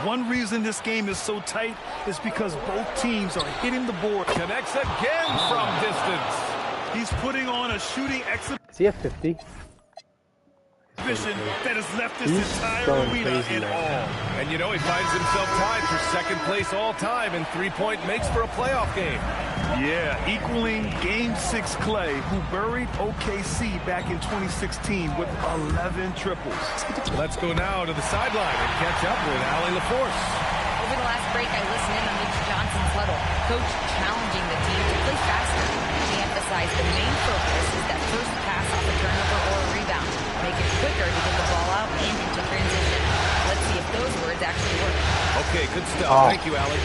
H: One reason this game is so tight is because both teams are hitting the board.
F: Connects again from distance.
H: He's putting on a shooting exhibition.
A: Is he at 50?
H: That has left this entire arena in awe.
F: And you know he finds himself tied for second place all time in three-point makes for a playoff game.
H: Yeah, equaling Game 6 Clay, who buried OKC back in 2016 with 11 triples.
F: Let's go now to the sideline and catch up with Allie LaForce.
E: Over the last break, I listened in on Mitch Johnson's huddle, coach challenging the team to play faster. He emphasized the main focus is that first pass off a turnover or a rebound. Make it
F: Thank you, Alec.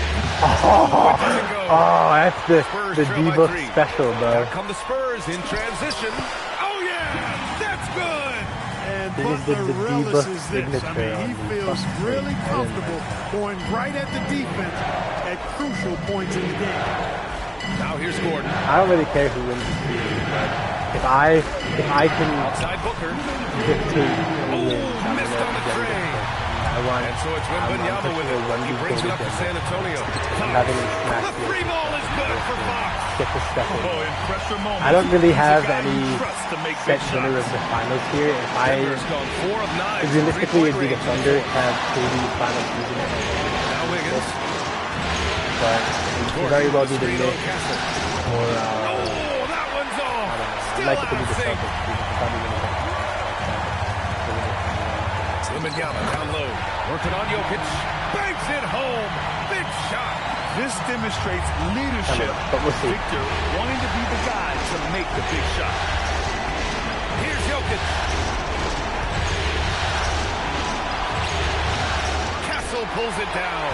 A: Oh, that's the D-Book special, bro.
F: Here come the Spurs in transition. Oh, yeah! That's good!
G: And
A: This is
G: Butler
A: the
G: relishes
A: D-Book
G: this. I mean, he feels really comfortable going right at the defense at crucial points in the game.
F: Now here's Gordon.
A: I don't really care who wins the series, but if I can
F: Outside Booker.
A: dictate who wins, I'm
F: Missed on the tray. And so it's Wembanyama with it. He brings it up to San Antonio. The free ball is good for Fox.
A: Get the stuff in.
H: Oh, in pressure moments,
A: I don't really have
H: he's a guy
A: any
H: you trust to make
A: set
H: big
A: winner of
H: shots.
A: the finals here. If I
F: Denver's gone 4 of 9.
A: realistically, it'd be the
F: Three-point
A: Thunder
F: range.
A: to have KD's final season.
F: Now Wiggins.
A: But it could very well be the
F: Screen on
A: Knicks
F: Kessler.
A: or
F: Oh, that one's off.
A: I'd
F: Still
A: like it to be
F: out
A: the
F: of sync.
A: Celtics. Because probably gonna get
F: Wembanyama down low. Working on Jokic. Banks it home. Big shot.
H: This demonstrates leadership.
A: But we'll see.
H: Victor wanting to be the guy to make the big shot.
F: Here's Jokic. Castle pulls it down.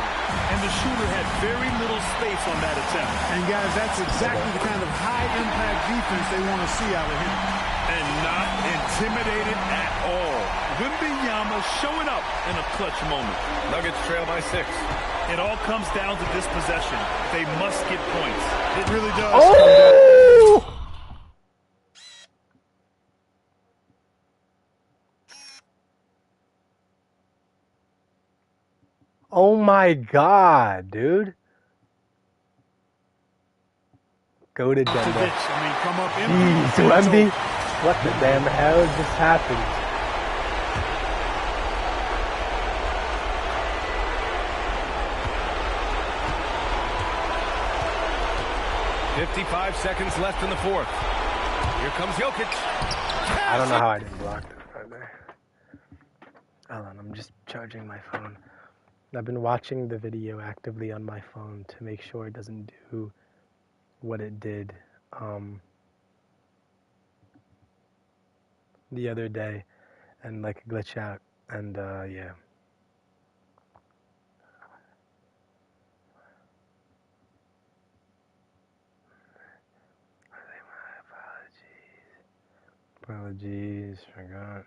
H: And the shooter had very little space on that attempt.
G: And guys, that's exactly the kind of high-impact defense they want to see out of him.
H: And not intimidated at all. Wembanyama showing up in a clutch moment.
F: Nuggets trail by 6.
H: It all comes down to this possession. They must get points.
G: It really does.
A: Oh! Oh my god, dude. Go to Denver.
G: I mean, come up
A: Jeez, Wemby. What the damn hell just happened?
F: 55 seconds left in the fourth. Here comes Jokic.
A: I don't know how I didn't block that right there. Hold on, I'm just charging my phone. I've been watching the video actively on my phone to make sure it doesn't do what it did the other day and like glitch out, and yeah. Apologies, forgot.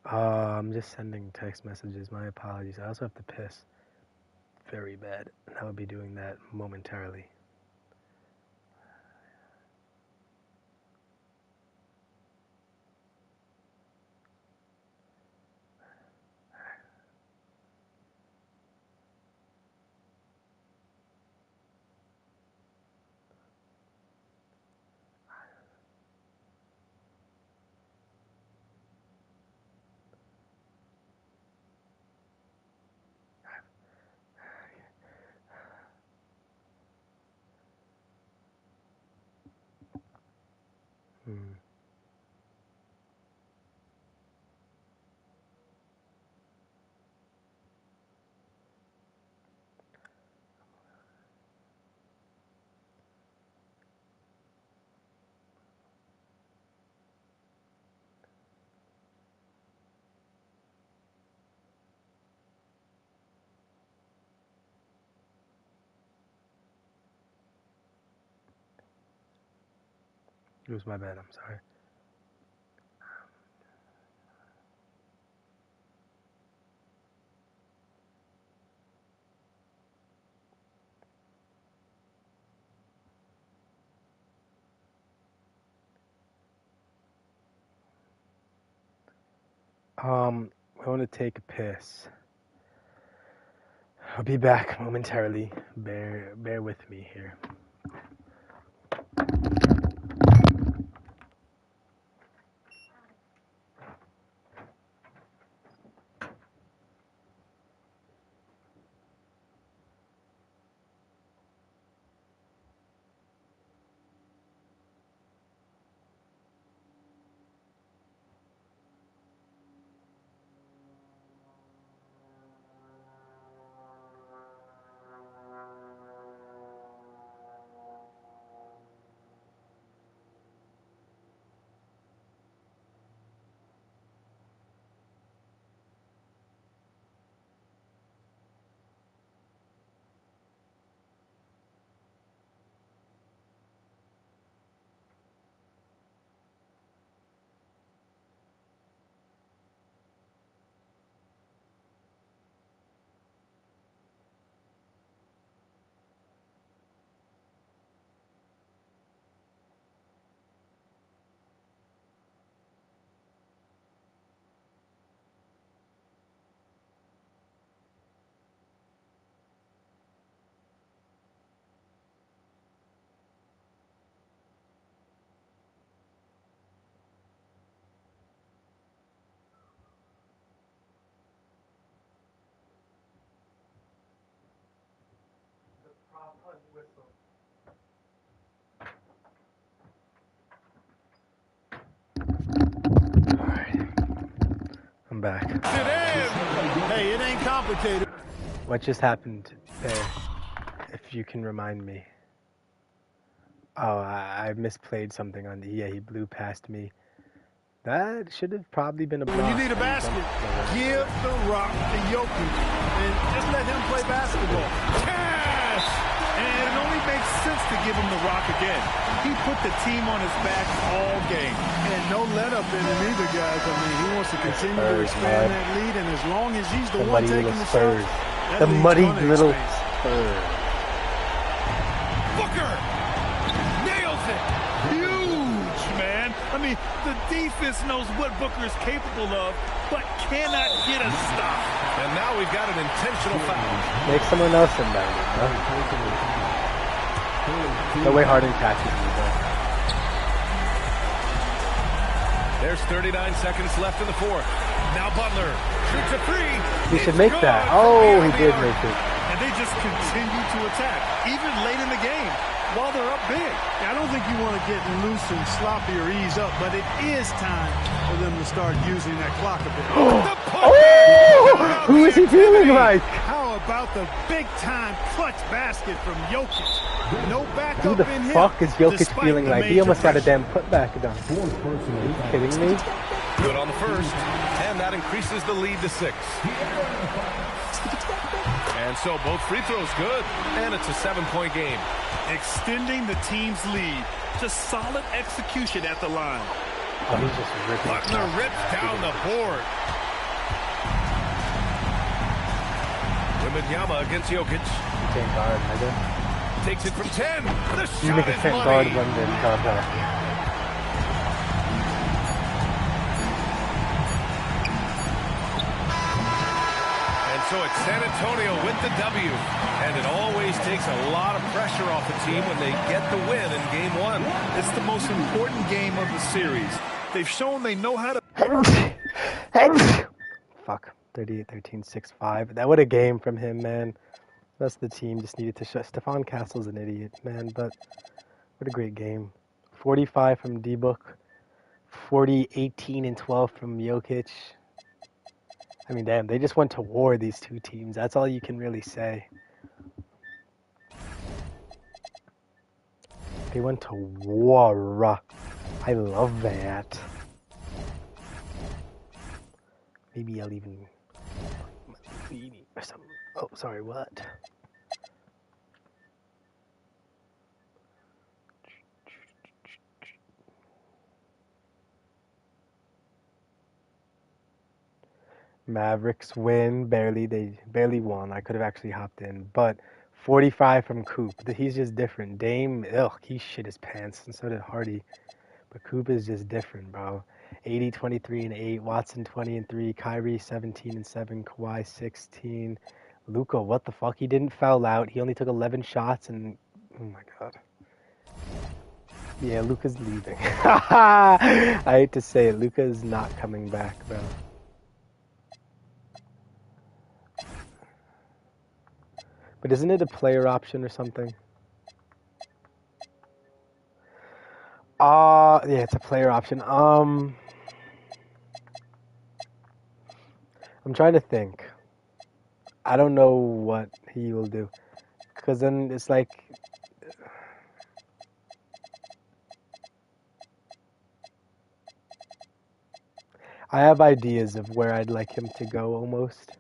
A: I'm just sending text messages. My apologies. I also have to piss very bad, and I will be doing that momentarily. It was my bad, I'm sorry. I want to take a piss. I'll be back momentarily. Bear with me here. back.
G: Hey, it ain't complicated.
A: What just happened there? If you can remind me. Oh, I misplayed something on the... Yeah, he blew past me. That should have probably been a block.
G: When you need a basket, give the rock to Jokic and just let him play basketball.
H: Cash! And it only makes sense to give him the rock again. He put the team on his back all game.
G: And no let up in him either, guys. I mean, he wants to continue to expand that lead, and as long as he's the one taking the shots,
A: the muddy little Spurs.
H: Booker nails it. Huge, man. I mean, the defense knows what Booker is capable of, but cannot get a stop.
F: And now we've got an intentional foul.
A: Make someone else inbound it, huh? No way Harden catches me, though.
F: There's 39 seconds left in the fourth. Now Butler shoots a three.
A: He should make that. Oh, he did make it.
H: And they just continue to attack, even late in the game, while they're up big.
G: I don't think you want to get loose and sloppy or ease up, but it is time for them to start using that clock a bit.
A: Oh, who is he feeling like?
G: How about the big-time clutch basket from Jokic? No backup
A: Who the
G: in him.
A: fuck is Jokic feeling like? He almost got a damn putback done. Are you kidding me?
F: Good on the first, and that increases the lead to 6. And so both free throws good, and it's a 7-point game.
H: Extending the team's lead. Just solid execution at the line.
A: Oh, he's just ripping.
H: Butler rips down the board.
F: Wembanyama against Jokic.
A: Can't guard, nigga.
F: Takes it from 10. The
A: You
F: shot
A: nigga
F: is
A: can't guard
F: money.
A: Wembanyama.
F: So it's San Antonio with the W. And it always takes a lot of pressure off a team when they get the win in Game 1.
H: It's the most important game of the series. They've shown they know how to...
A: Fuck. 38-13, 6-5. That would a game from him, man. That's the team. Just needed to shut. Stephon Castle's an idiot, man. But what a great game. 45 from D-Book. 40, 18, and 12 from Jokic. I mean, damn, they just went to war, these two teams. That's all you can really say. They went to war. I love that. Maybe I'll even... or something. Oh, sorry, what? Mavericks win, they barely won. I could have actually hopped in, but 45 from Coop. He's just different. Dame, he shit his pants, and so did Hardy. But Coop is just different, bro. 80, 23, and 8. Watson 20 and 3. Kyrie 17 and 7. Kawhi 16. Luka, what the fuck? He didn't foul out. He only took 11 shots, and oh my god. Yeah, Luka's leaving. I hate to say it, Luka is not coming back, bro. But isn't it a player option or something? Yeah, it's a player option. I'm trying to think. I don't know what he will do. Because then it's like... I have ideas of where I'd like him to go almost.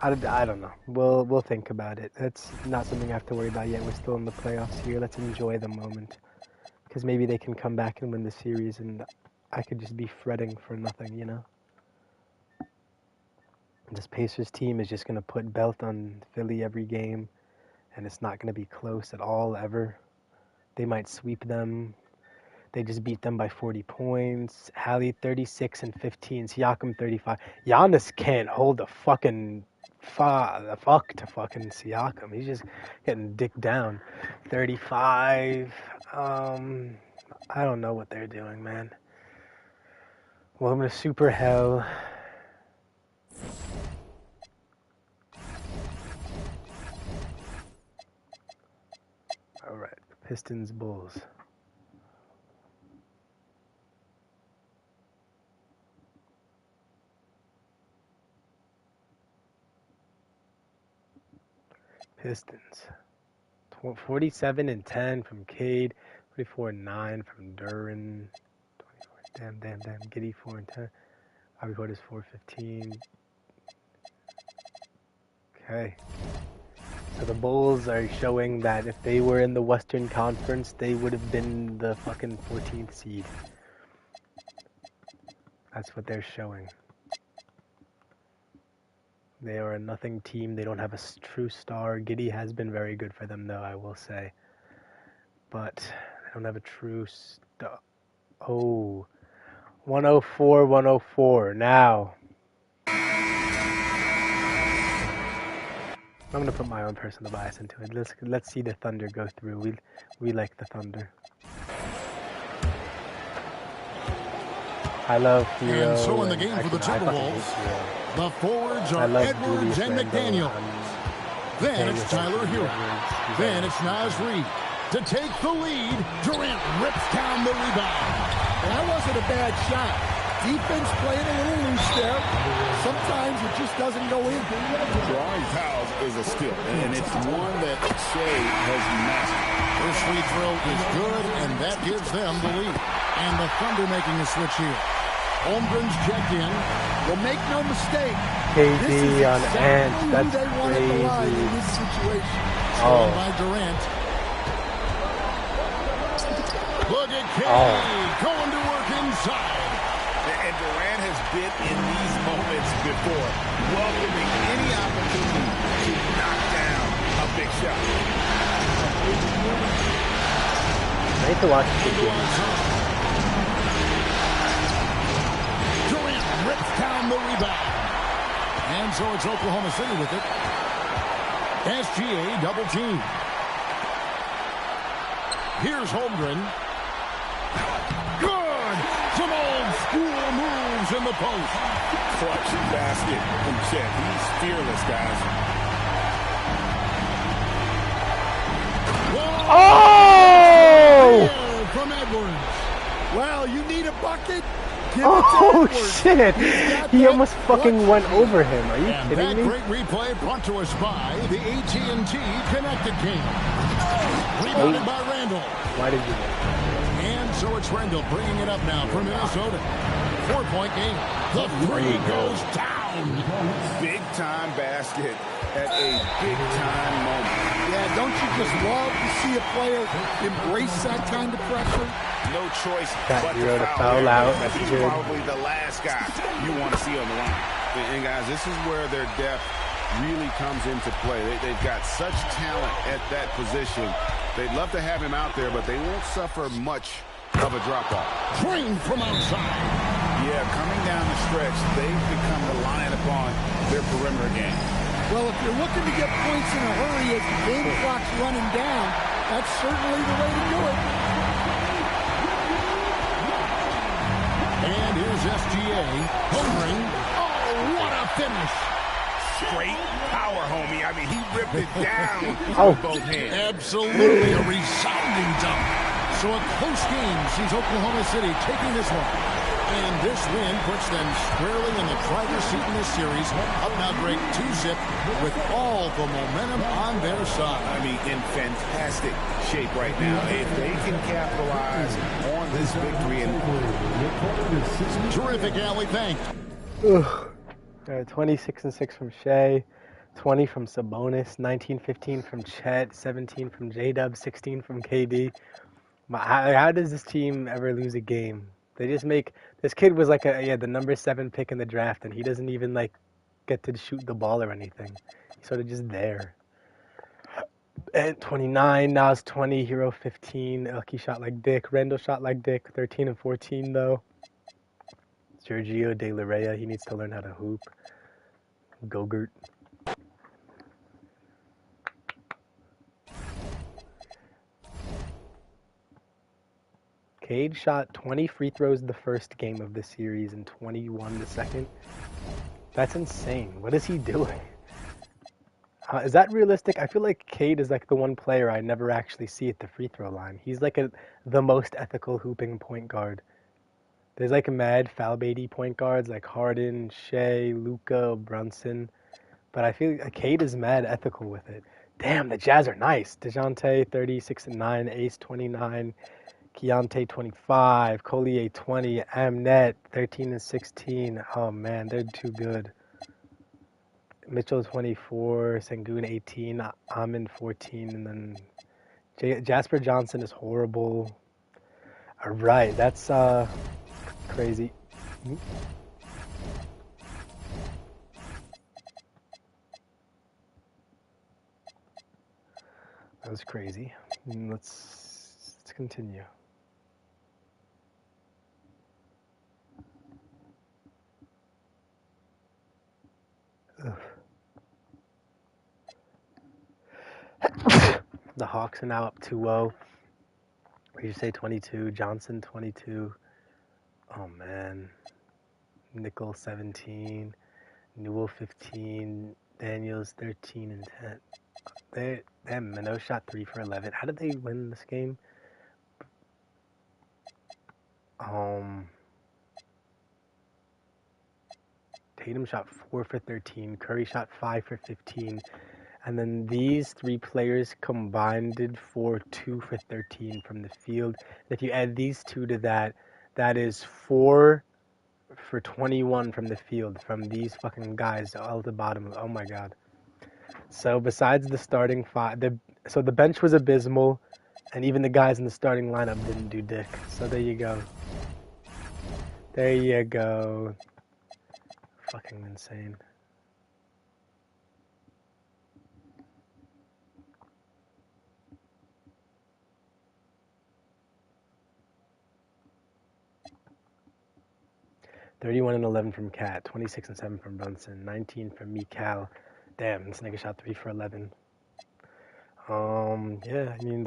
A: I don't know. We'll think about it. That's not something I have to worry about yet. We're still in the playoffs here. Let's enjoy the moment. Because maybe they can come back and win the series and I could just be fretting for nothing, you know? This Pacers team is just going to put belt on Philly every game. And it's not going to be close at all, ever. They might sweep them. They just beat them by 40 points. Hallie 36 and 15. Siakam 35. Giannis can't hold the fucking... the fuck to fucking Siakam. He's just getting dicked down. 35. I don't know what they're doing, man. Welcome to Super Hell. Alright, Pistons, Bulls. Pistons. 47-10 from Cade. 44-9 from Duran. 24. Damn. Giddy 4-10. Bobby Portis 4-15. Okay. So the Bulls are showing that if they were in the Western Conference, they would have been the fucking 14th seed. That's what they're showing. They are a nothing team. They don't have a true star. Giddy has been very good for them, though, I will say. But they don't have a true star. Oh. 104-104. Now. I'm going to put my own personal bias into it. Let's see the Thunder go through. We like the Thunder. I love Hero.
B: And so in the game for the Timberwolves, the forwards are Edwards and McDaniel. Then it's Tyler Hero. Then it's Naz Reid. To take the lead, Durant rips down the rebound.
G: And that wasn't a bad shot. Defense playing a little loose there. Sometimes it just doesn't go in.
D: Drawing fouls is a skill, and it's one that Shea has mastered.
B: First free throw is good, and that gives them the lead. And the Thunder making a switch here. Holmgren's checked in.
G: Well, make no mistake.
A: KD on Ant. That's
G: they wanted to lie in
A: crazy.
G: this situation.
B: Stolen by Durant. Look at KD going to work inside.
D: And Durant has been in these moments before, welcoming any opportunity to knock down a big shot.
A: I need to watch the game.
B: Durant rips down the rebound. And so it's Oklahoma City with it. SGA double team. Here's Holmgren. Good! Some old school moves in the post.
D: Clutch basket from Chet. He's fearless, guys.
A: Oh!
B: From Edwards.
G: Well, you need a bucket? Give
A: Oh,
G: it to Edwards.
A: shit! He almost fucking went over him. Are you
B: And
A: kidding
B: that
A: me?
B: great replay brought to us by the AT&T Connected Game. Rebounded by Randall.
A: Why did you win?
B: And so it's Randall bringing it up now for Minnesota. 4-point game. The three goes down.
D: Big-time basket at a big-time moment.
G: Yeah, don't you just love to see a player embrace that kind of pressure?
D: No choice
A: Got
D: but
A: Hero
D: to
A: to
D: foul
A: foul
D: there.
A: out. That's
D: He's
A: good.
D: probably the last guy you want to see on the line. And guys, this is where their depth really comes into play. They've got such talent at that position. They'd love to have him out there, but they won't suffer much of a drop-off.
B: Trained from outside.
D: Yeah, coming down the stretch, they've become reliant upon their perimeter game.
G: Well, if you're looking to get points in a hurry as the game clock's running down, that's certainly the way to do it.
B: And here's SGA. Holmgren. Oh, what a finish.
D: Straight power, homie. I mean, he ripped it down
A: Oh.
D: with both hands.
B: Absolutely a resounding dunk. So a close game sees Oklahoma City taking this one. And this win puts them squarely in the driver's seat in this series. Up now great 2-zip with all the momentum on their side.
D: I mean, in fantastic shape right now. If they can capitalize on this victory.
B: Terrific, Allie. Thanks.
A: 26-6 from Shea, 20 from Sabonis, 19-15 from Chet, 17 from J-Dub, 16 from KD. How does this team ever lose a game? They just make... This kid was like the number 7 pick in the draft, and he doesn't even like get to shoot the ball or anything. He's sort of just there. And 29, Nas 20, Hero 15, Elkie shot like dick, Randall shot like dick, 13 and 14 though. Sergio De La Rey, he needs to learn how to hoop. Gogurt. Cade shot 20 free throws the first game of the series and 21 the second. That's insane. What is he doing? Is that realistic? I feel like Cade is like the one player I never actually see at the free throw line. He's like the most ethical hooping point guard. There's like mad foul baity point guards like Harden, Shea, Luka, Brunson. But I feel like Cade is mad ethical with it. Damn, the Jazz are nice. DeJounte, 36-9. Ace, 29. Keontae, 25. Collier, 20. Amnet, 13-16. Oh, man, they're too good. Mitchell, 24. Sengun, 18. Amin, 14. And then Jasper Johnson is horrible. All right, that's crazy. That was crazy. Let's continue. Ugh. The Hawks are now up 2-0. You say 22. Johnson 22. Oh man. Nickel 17. Newell 15. Daniels 13 and 10. Damn, Minot shot 3 for 11. How did they win this game? Tatum shot 4 for 13. Curry shot 5 for 15. And then these three players combined for 2 for 13 from the field. And if you add these two to that, that is 4 for 21 from the field from these fucking guys all at the bottom. Oh my god. So besides the starting five, so the bench was abysmal, and even the guys in the starting lineup didn't do dick. So there you go. There you go. Fucking insane. (31-11) from Cat, 26-7 from Brunson, 19 from Mikal. Damn, this nigga shot 3 for 11. Yeah, I mean,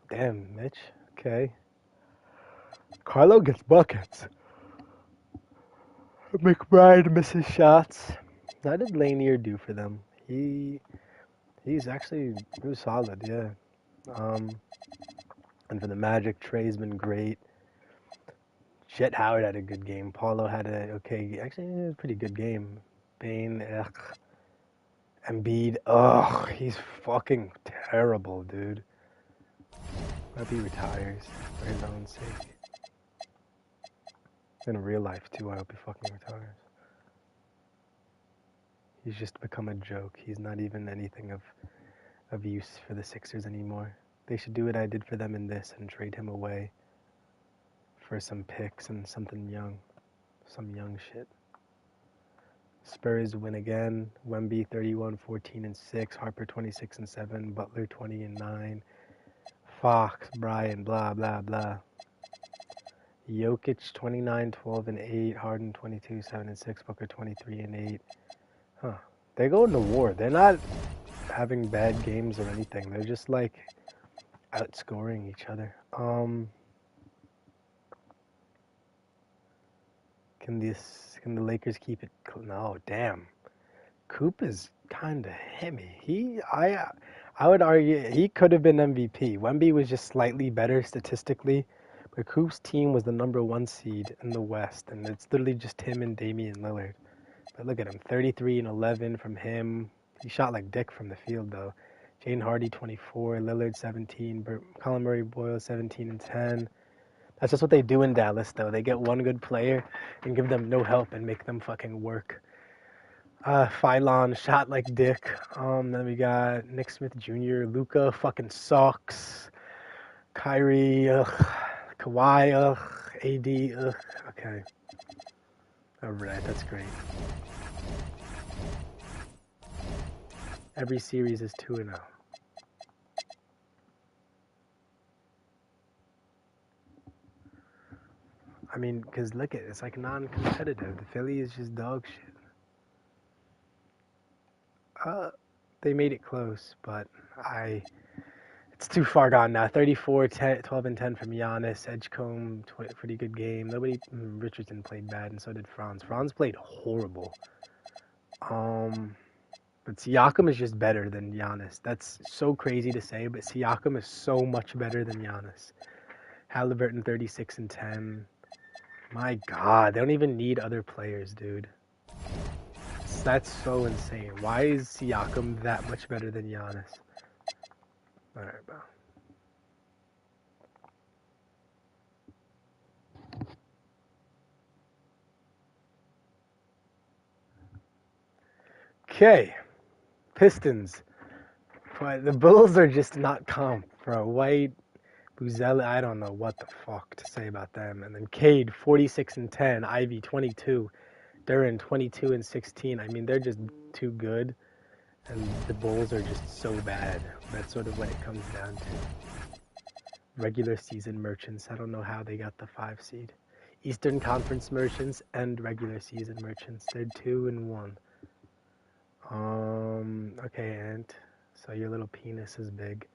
A: damn, Mitch, okay. Carlo gets buckets. McBride misses shots. How did Lanier do for them? He was solid, yeah. And for the Magic, Trey's been great. Jet Howard had a good game. Paulo had a pretty good game. Bane, ugh. Embiid, ugh, he's fucking terrible, dude. I hope he retires for his own sake. In real life, too, I hope he fucking retires. He's just become a joke. He's not even anything of use for the Sixers anymore. They should do what I did for them in this and trade him away for some picks and something young. Some young shit. Spurs win again. Wemby 31, 14 and 6. Harper 26 and 7. Butler 20 and 9. Fox, Bryan, blah blah blah. Jokic 29, 12 and 8. Harden 22, 7 and 6. Booker 23 and 8. Huh. They're going to war. They're not having bad games or anything. They're just like outscoring each other. Can the Lakers keep it? No, damn. Coop is kind of hemmy. I would argue he could have been MVP. Wemby was just slightly better statistically, but Coop's team was the #1 seed in the West, and it's literally just him and Damian Lillard. But look at him, 33 and 11 from him. He shot like dick from the field though. Jaden Hardy 24, Lillard 17, Colin Murray-Boyle 17 and 10. That's just what they do in Dallas, though. They get one good player and give them no help and make them fucking work. Phylon shot like dick. Then we got Nick Smith Jr., Luka fucking sucks. Kyrie, Kawhi, AD, okay. Alright, that's great. Every series is 2-0. I mean, because look at it, it's like non-competitive. The Philly is just dog shit. They made it close, but it's too far gone now. 34, 12 and 10 from Giannis. Edgecombe, pretty good game. Richardson played bad, and so did Franz. Franz played horrible. But Siakam is just better than Giannis. That's so crazy to say, but Siakam is so much better than Giannis. Halliburton, 36 and 10. My God, they don't even need other players, dude. That's so insane. Why is Siakam that much better than Giannis? All right, bro. Okay, Pistons. But the Bulls are just not comp, bro. White, Buzzelli, I don't know what the fuck to say about them. And then Cade, 46 and 10. Ivy, 22. Duran, 22 and 16. I mean, they're just too good. And the Bulls are just so bad. That's sort of what it comes down to. Regular season merchants. I don't know how they got the 5 seed. Eastern Conference merchants and regular season merchants. They're 2 and 1. Okay, Ant. So your little penis is big.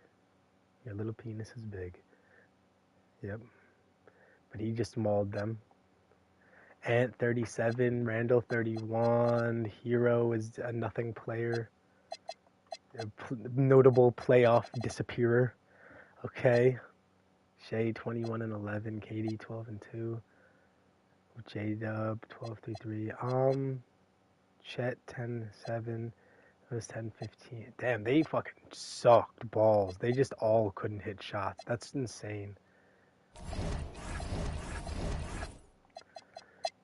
A: Your little penis is big. Yep. But he just mauled them. Ant 37, Randall 31. Hero is a nothing player. A notable playoff disappearer. Okay. Shea 21 and 11. KD 12 and 2. J-Dub 12-3-3. Chet 10-7. It was 10-15. Damn, they fucking sucked balls. They just all couldn't hit shots. That's insane.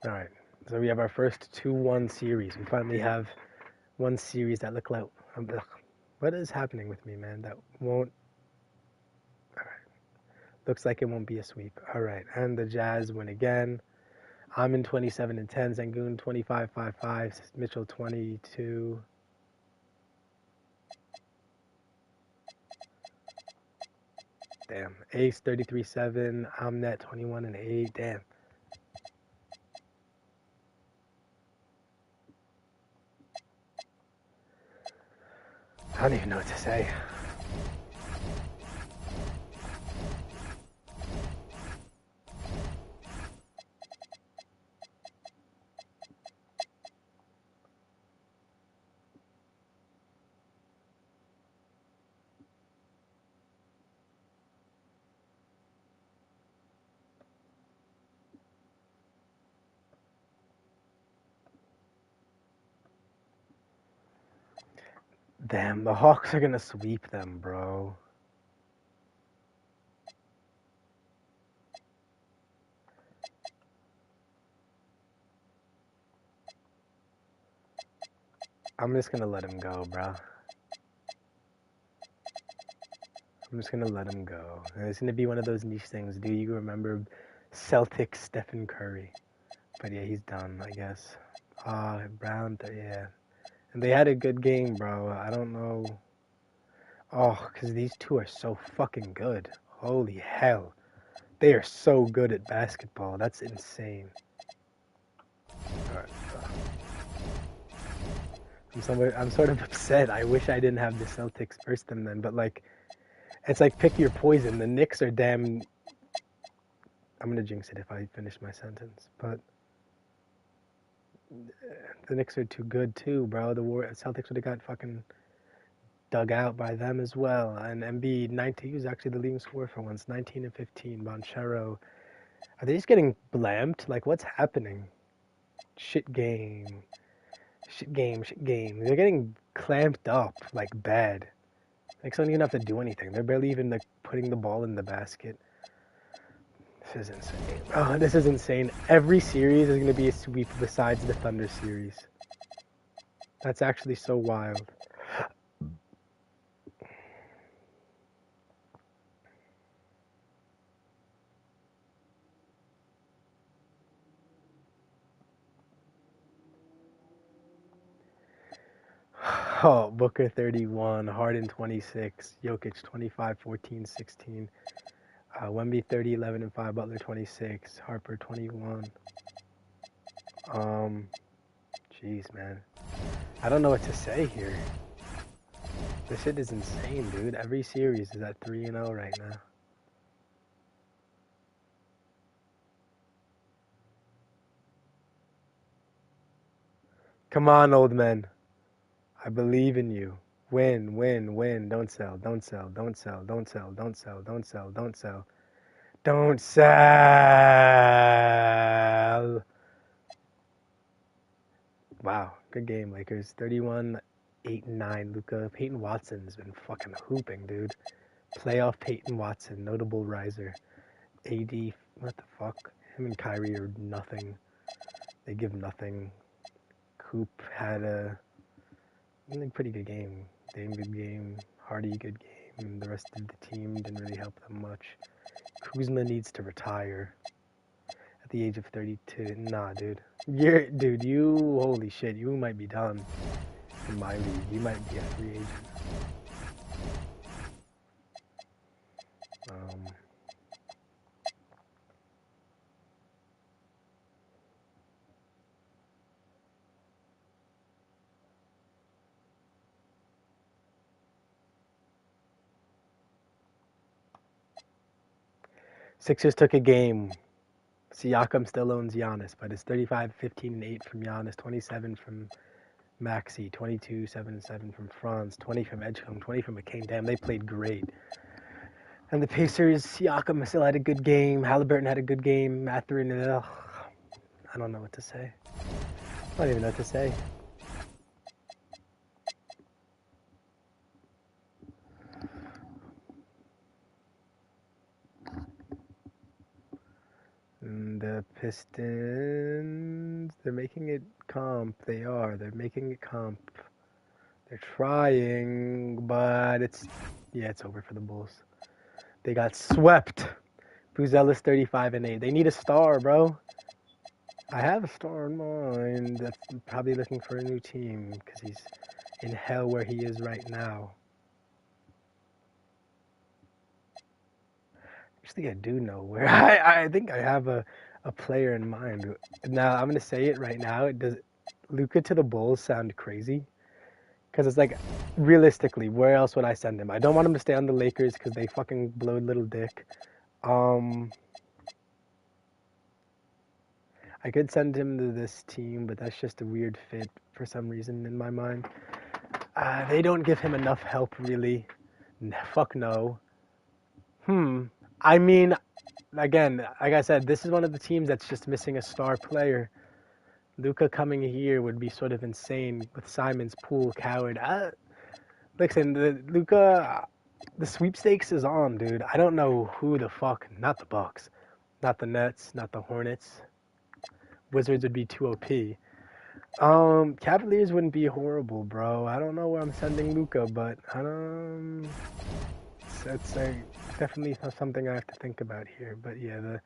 A: Alright, so we have our first 2-1 series. We finally have one series that look like... what is happening with me, man? That won't... Alright. Looks like it won't be a sweep. Alright, and the Jazz win again. I'm in 27 and 10. Sengun 25-5-5. Mitchell 22... Damn. Ace 33-7. Omnet 21 and 8. Damn. I don't even know what to say. Damn, the Hawks are gonna sweep them, bro. I'm just gonna let him go, bro. I'm just gonna let him go. And it's gonna be one of those niche things. Do you remember Celtics Stephen Curry? But yeah, he's done, I guess. Brown, yeah. And they had a good game, bro. I don't know. Oh, because these two are so fucking good. Holy hell. They are so good at basketball. That's insane. Alright. I'm sort of upset. I wish I didn't have the Celtics versus them then. But, like, it's like pick your poison. The Knicks are damn... I'm going to jinx it if I finish my sentence. But the Knicks are too good, too, bro. The Celtics would have got fucking dug out by them as well. And Embiid, 19, he was actually the leading scorer for once. 19 and 15. Banchero. Are they just getting blamed? Like, what's happening? Shit game. Shit game. They're getting clamped up, like, bad. Like, they don't even have to do anything. They're barely even, like, putting the ball in the basket. This is insane. Oh, this is insane. Every series is going to be a sweep besides the Thunder series. That's actually so wild. Oh, Booker 31, Harden 26, Jokic 25, 14, 16. Wemby 30, 11, and 5, Butler 26, Harper 21. Jeez, man. I don't know what to say here. This shit is insane, dude. Every series is at 3-0 right now. Come on, old men. I believe in you. Win, win, win. Don't sell, don't sell, don't sell, don't sell, don't sell, don't sell, don't sell. Don't sell. Wow, good game, Lakers. 31, 8, 9. Luka. Peyton Watson's been fucking hooping, dude. Playoff Peyton Watson, notable riser. AD, what the fuck? Him and Kyrie are nothing. They give nothing. Coop had a pretty good game. Dame, good game. Hardy, good game. The rest of the team didn't really help them much. Kuzma needs to retire at the age of 32. Nah, dude. Dude, you, holy shit, you might be done in my league. You might be a free agent. Sixers took a game. Siakam still owns Giannis, but it's 35, 15, and 8 from Giannis, 27 from Maxey, 22, 7, and 7 from Franz, 20 from Edgecombe, 20 from McCain. Damn, they played great. And the Pacers, Siakam still had a good game. Halliburton had a good game. Mathurin, I don't know what to say. I don't even know what to say. The Pistons, they're making it comp. They are. They're making it comp. They're trying, but it's over for the Bulls. They got swept. Buzelis 35 and 8. They need a star, bro. I have a star in mind that's probably looking for a new team because he's in hell where he is right now. Actually, I do know where. I think I have a player in mind. Now, I'm going to say it right now. Does Luka to the Bulls sound crazy? Because it's like, realistically, where else would I send him? I don't want him to stay on the Lakers because they fucking blow little dick. I could send him to this team, but that's just a weird fit for some reason in my mind. They don't give him enough help, really. Fuck no. I mean, again, like I said, this is one of the teams that's just missing a star player. Luka coming here would be sort of insane with Simons, Poole, Coward. Listen, Luka, the sweepstakes is on, dude. I don't know who the fuck, not the Bucks, not the Nets, not the Hornets. Wizards would be too OP. Cavaliers wouldn't be horrible, bro. I don't know where I'm sending Luka, but it's definitely something I have to think about here. But yeah,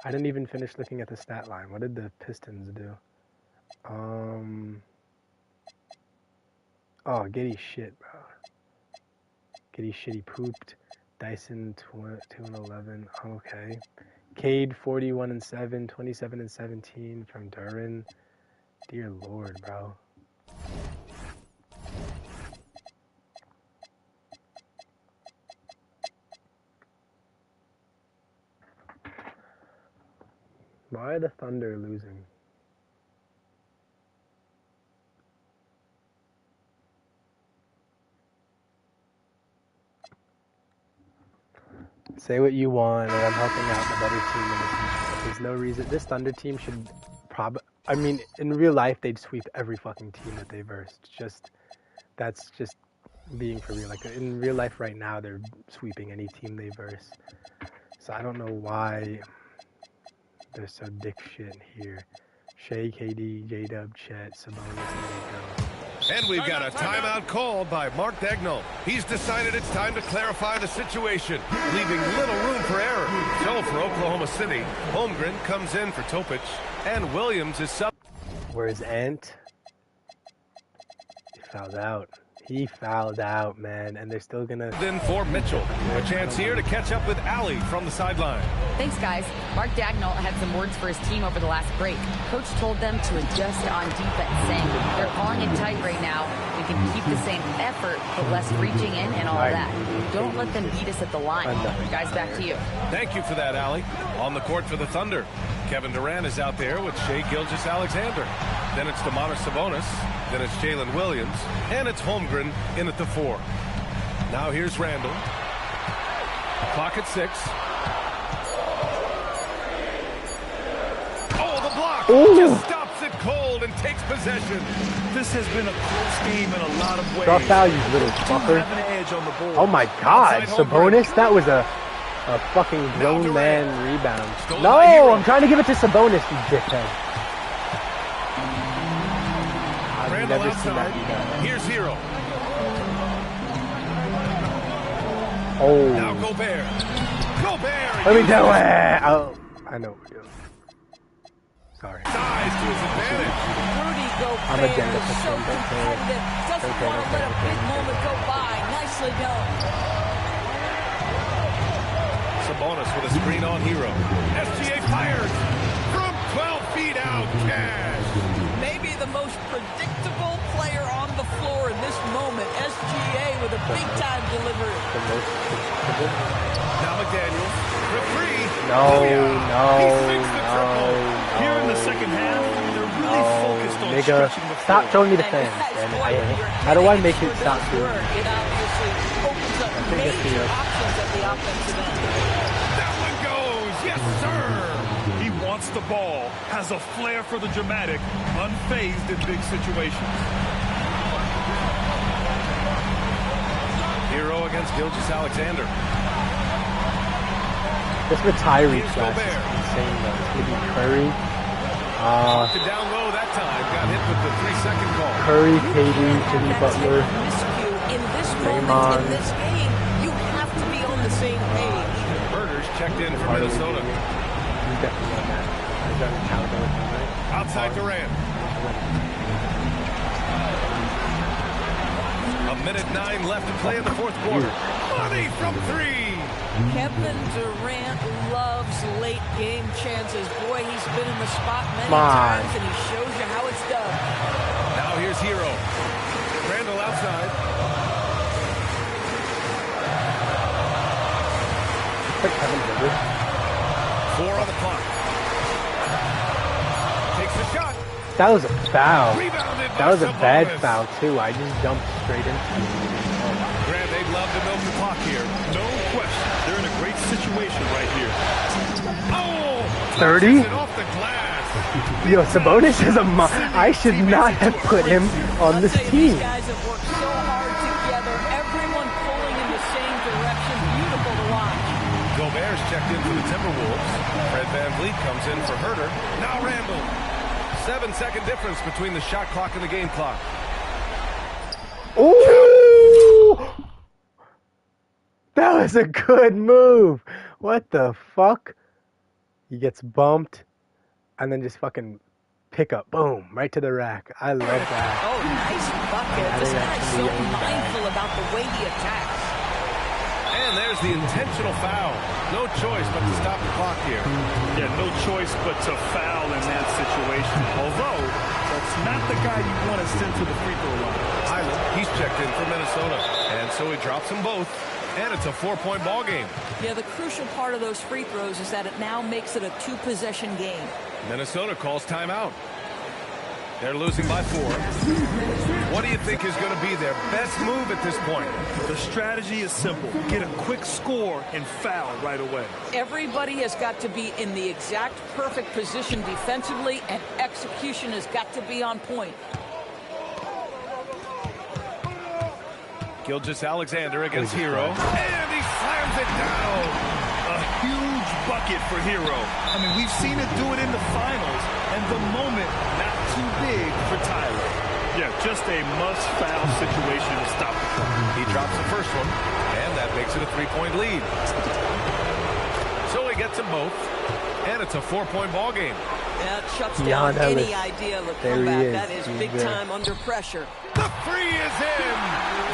A: I didn't even finish looking at the stat line. What did the Pistons do? Oh, Giddy shit, bro. Giddy shit, he pooped. Dyson 2 and 11. Okay. Cade 41 and 7, 27 and 17 from Duran. Dear Lord, bro. Why are the Thunder losing? Say what you want, and I'm helping out the better team in this match. There's no reason. This Thunder team should I mean, in real life, they'd sweep every fucking team that they versed. That's just being for real. Like, in real life right now, they're sweeping any team they verse. So I don't know why they're so dick shit here. Shea, KD, J-Dub, Chet, Sabonis,
F: and we've got a timeout called by Mark Daigneault. He's decided it's time to clarify the situation, leaving little room for error. So for Oklahoma City, Holmgren comes in for Topic, and Williams is sub.
A: Where's Ant? He fouled out. He fouled out, man, and they're still gonna...
F: Then for Mitchell, a chance here to catch up with Allie from the sideline.
E: Thanks, guys. Mark Daigneault had some words for his team over the last break. Coach told them to adjust on defense, saying they're calling it tight right now. We can keep the same effort, but less reaching in and all that. Don't let them beat us at the line. Guys, back to you.
F: Thank you for that, Allie. On the court for the Thunder, Kevin Durant is out there with Shai Gilgeous-Alexander. Then it's Domantas Sabonis. Then it's Jalen Williams. And it's Holmgren in at the 4. Now here's Randall. Clock at 6. Oh, the block
A: Ooh.
F: just stops it cold and takes possession.
H: This has been a close game in a lot of ways.
A: Draw foul, you little fucker. Oh my God, Sabonis, that was a fucking grown man rebound. No, I'm trying to give it to Sabonis, you dickhead. I've never seen that rebound.
F: Here's Hero.
A: Oh.
F: Now Gobert. Gobert.
A: Let me do it. Oh, I know. Sorry.
F: Size to his advantage.
I: Rudy Gobert
A: I'm a Denver
I: is so
A: fan.
I: competitive. Doesn't want to let a big moment go by. Nicely done.
F: Sabonis with a screen on Hero. SGA fires from 12 feet out. Cash.
I: Maybe the most predictable player on the floor in this moment. SGA with a big-time delivery.
F: Now McDaniels for three.
A: No.
H: Here in the second half, they're really focused on stretching the floor.
A: Stop showing me the fans. How do I make it stop doing it?
I: It obviously opens up major options at the offensive end.
F: That one goes. Yes, sir.
H: He wants the ball, has a flair for the dramatic, unfazed in big situations.
F: Hero against Gilgeous-Alexander.
A: This retiree class is insane though. It's gonna be Curry.
F: Down low that time. Got hit with the 3-second call.
A: Curry, KD, Jimmy Butler,
I: In this moment,
A: Draymond.
I: in this game, you have to be on the same page.
F: Burders checked in for Minnesota.
A: He's definitely on that. He's on the countdown, right?
F: Outside Durant. A minute 9 left to play in the fourth quarter. Money from three.
I: Kevin Durant loves late game chances. Boy, he's been in the spot many times, and he shows you how it's done.
F: Now here's Hero. Randall outside. Four on the clock. Takes the shot.
A: That was a foul.
F: Rebounded by
A: That was a bad
F: Sabonis.
A: foul too. I just jumped straight into it.
F: Grant, they'd love to milk the clock here.
H: No question. They're in a great situation right here.
F: Oh!
A: 30?
F: It off the glass.
A: Yo, Sabonis is a I should not have put him on this team.
I: These guys have worked so hard together. Everyone pulling in the same direction. Beautiful to watch.
F: Gobert's checked in for the Timberwolves. Fred VanVleet comes in for Herter. Now Randall. 7-second difference between the shot clock and the game clock.
A: Ooh! That was a good move. What the fuck? He gets bumped and then just fucking pick up. Boom. Right to the rack. I love that.
I: Oh, nice bucket. This guy's so mindful about the way he attacks.
F: And there's the intentional foul. No choice but to stop the clock here.
H: Yeah, no choice but to foul in that situation. Although, that's not the guy you want to send to the free throw line.
F: Hyland, he's checked in for Minnesota. And so he drops them both. And it's a 4-point ball game.
I: Yeah, the crucial part of those free throws is that it now makes it a 2-possession game.
F: Minnesota calls timeout. They're losing by 4. What do you think is going to be their best move at this point?
H: The strategy is simple. Get a quick score and foul right away.
I: Everybody has got to be in the exact perfect position defensively, and execution has got to be on point.
F: Gilgeous-Alexander against Hero. And he slams it down.
H: A huge bucket for Hero. I mean, we've seen it do it in the finals, and the moment not too big for Tyler. Yeah, just a must-foul situation to stop the clock.
F: He drops the first one, and that makes it a 3-point lead. So he gets them both, and it's a 4-point ball game.
I: That shuts down any idea of a comeback. That is big time under pressure.
F: The three is in!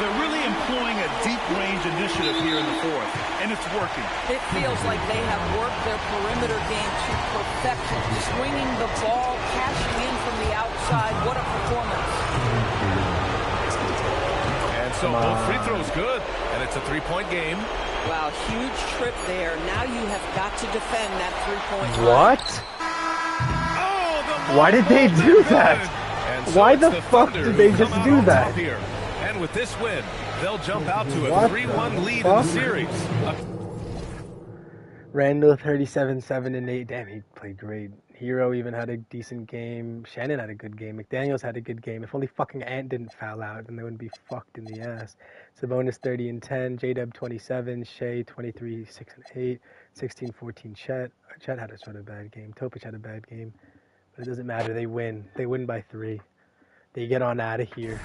H: They're really employing a deep-range initiative here in the fourth, and it's working.
I: It feels like they have worked their perimeter game to perfection. Swinging the ball, cashing in from the outside. What a performance.
F: And so both free throws good, and it's a 3-point game.
I: Wow, huge trip there. Now you have got to defend that 3-point line.
A: What? Why did they do that?
F: So
A: why the fuck did they just do that?
F: Here. And with this win, they'll jump out to a 3-1 lead in the series.
A: Randall 37, 7, and 8. Damn, he played great. Hero even had a decent game. Shannon had a good game. McDaniels had a good game. If only fucking Ant didn't foul out, then they wouldn't be fucked in the ass. Sabonis 30 and 10. J-Dub 27. Shea 23, 6 and 8. 16, 14. Chet had a sort of bad game. Topic had a bad game. But it doesn't matter. They win. They win by 3. They get on out of here.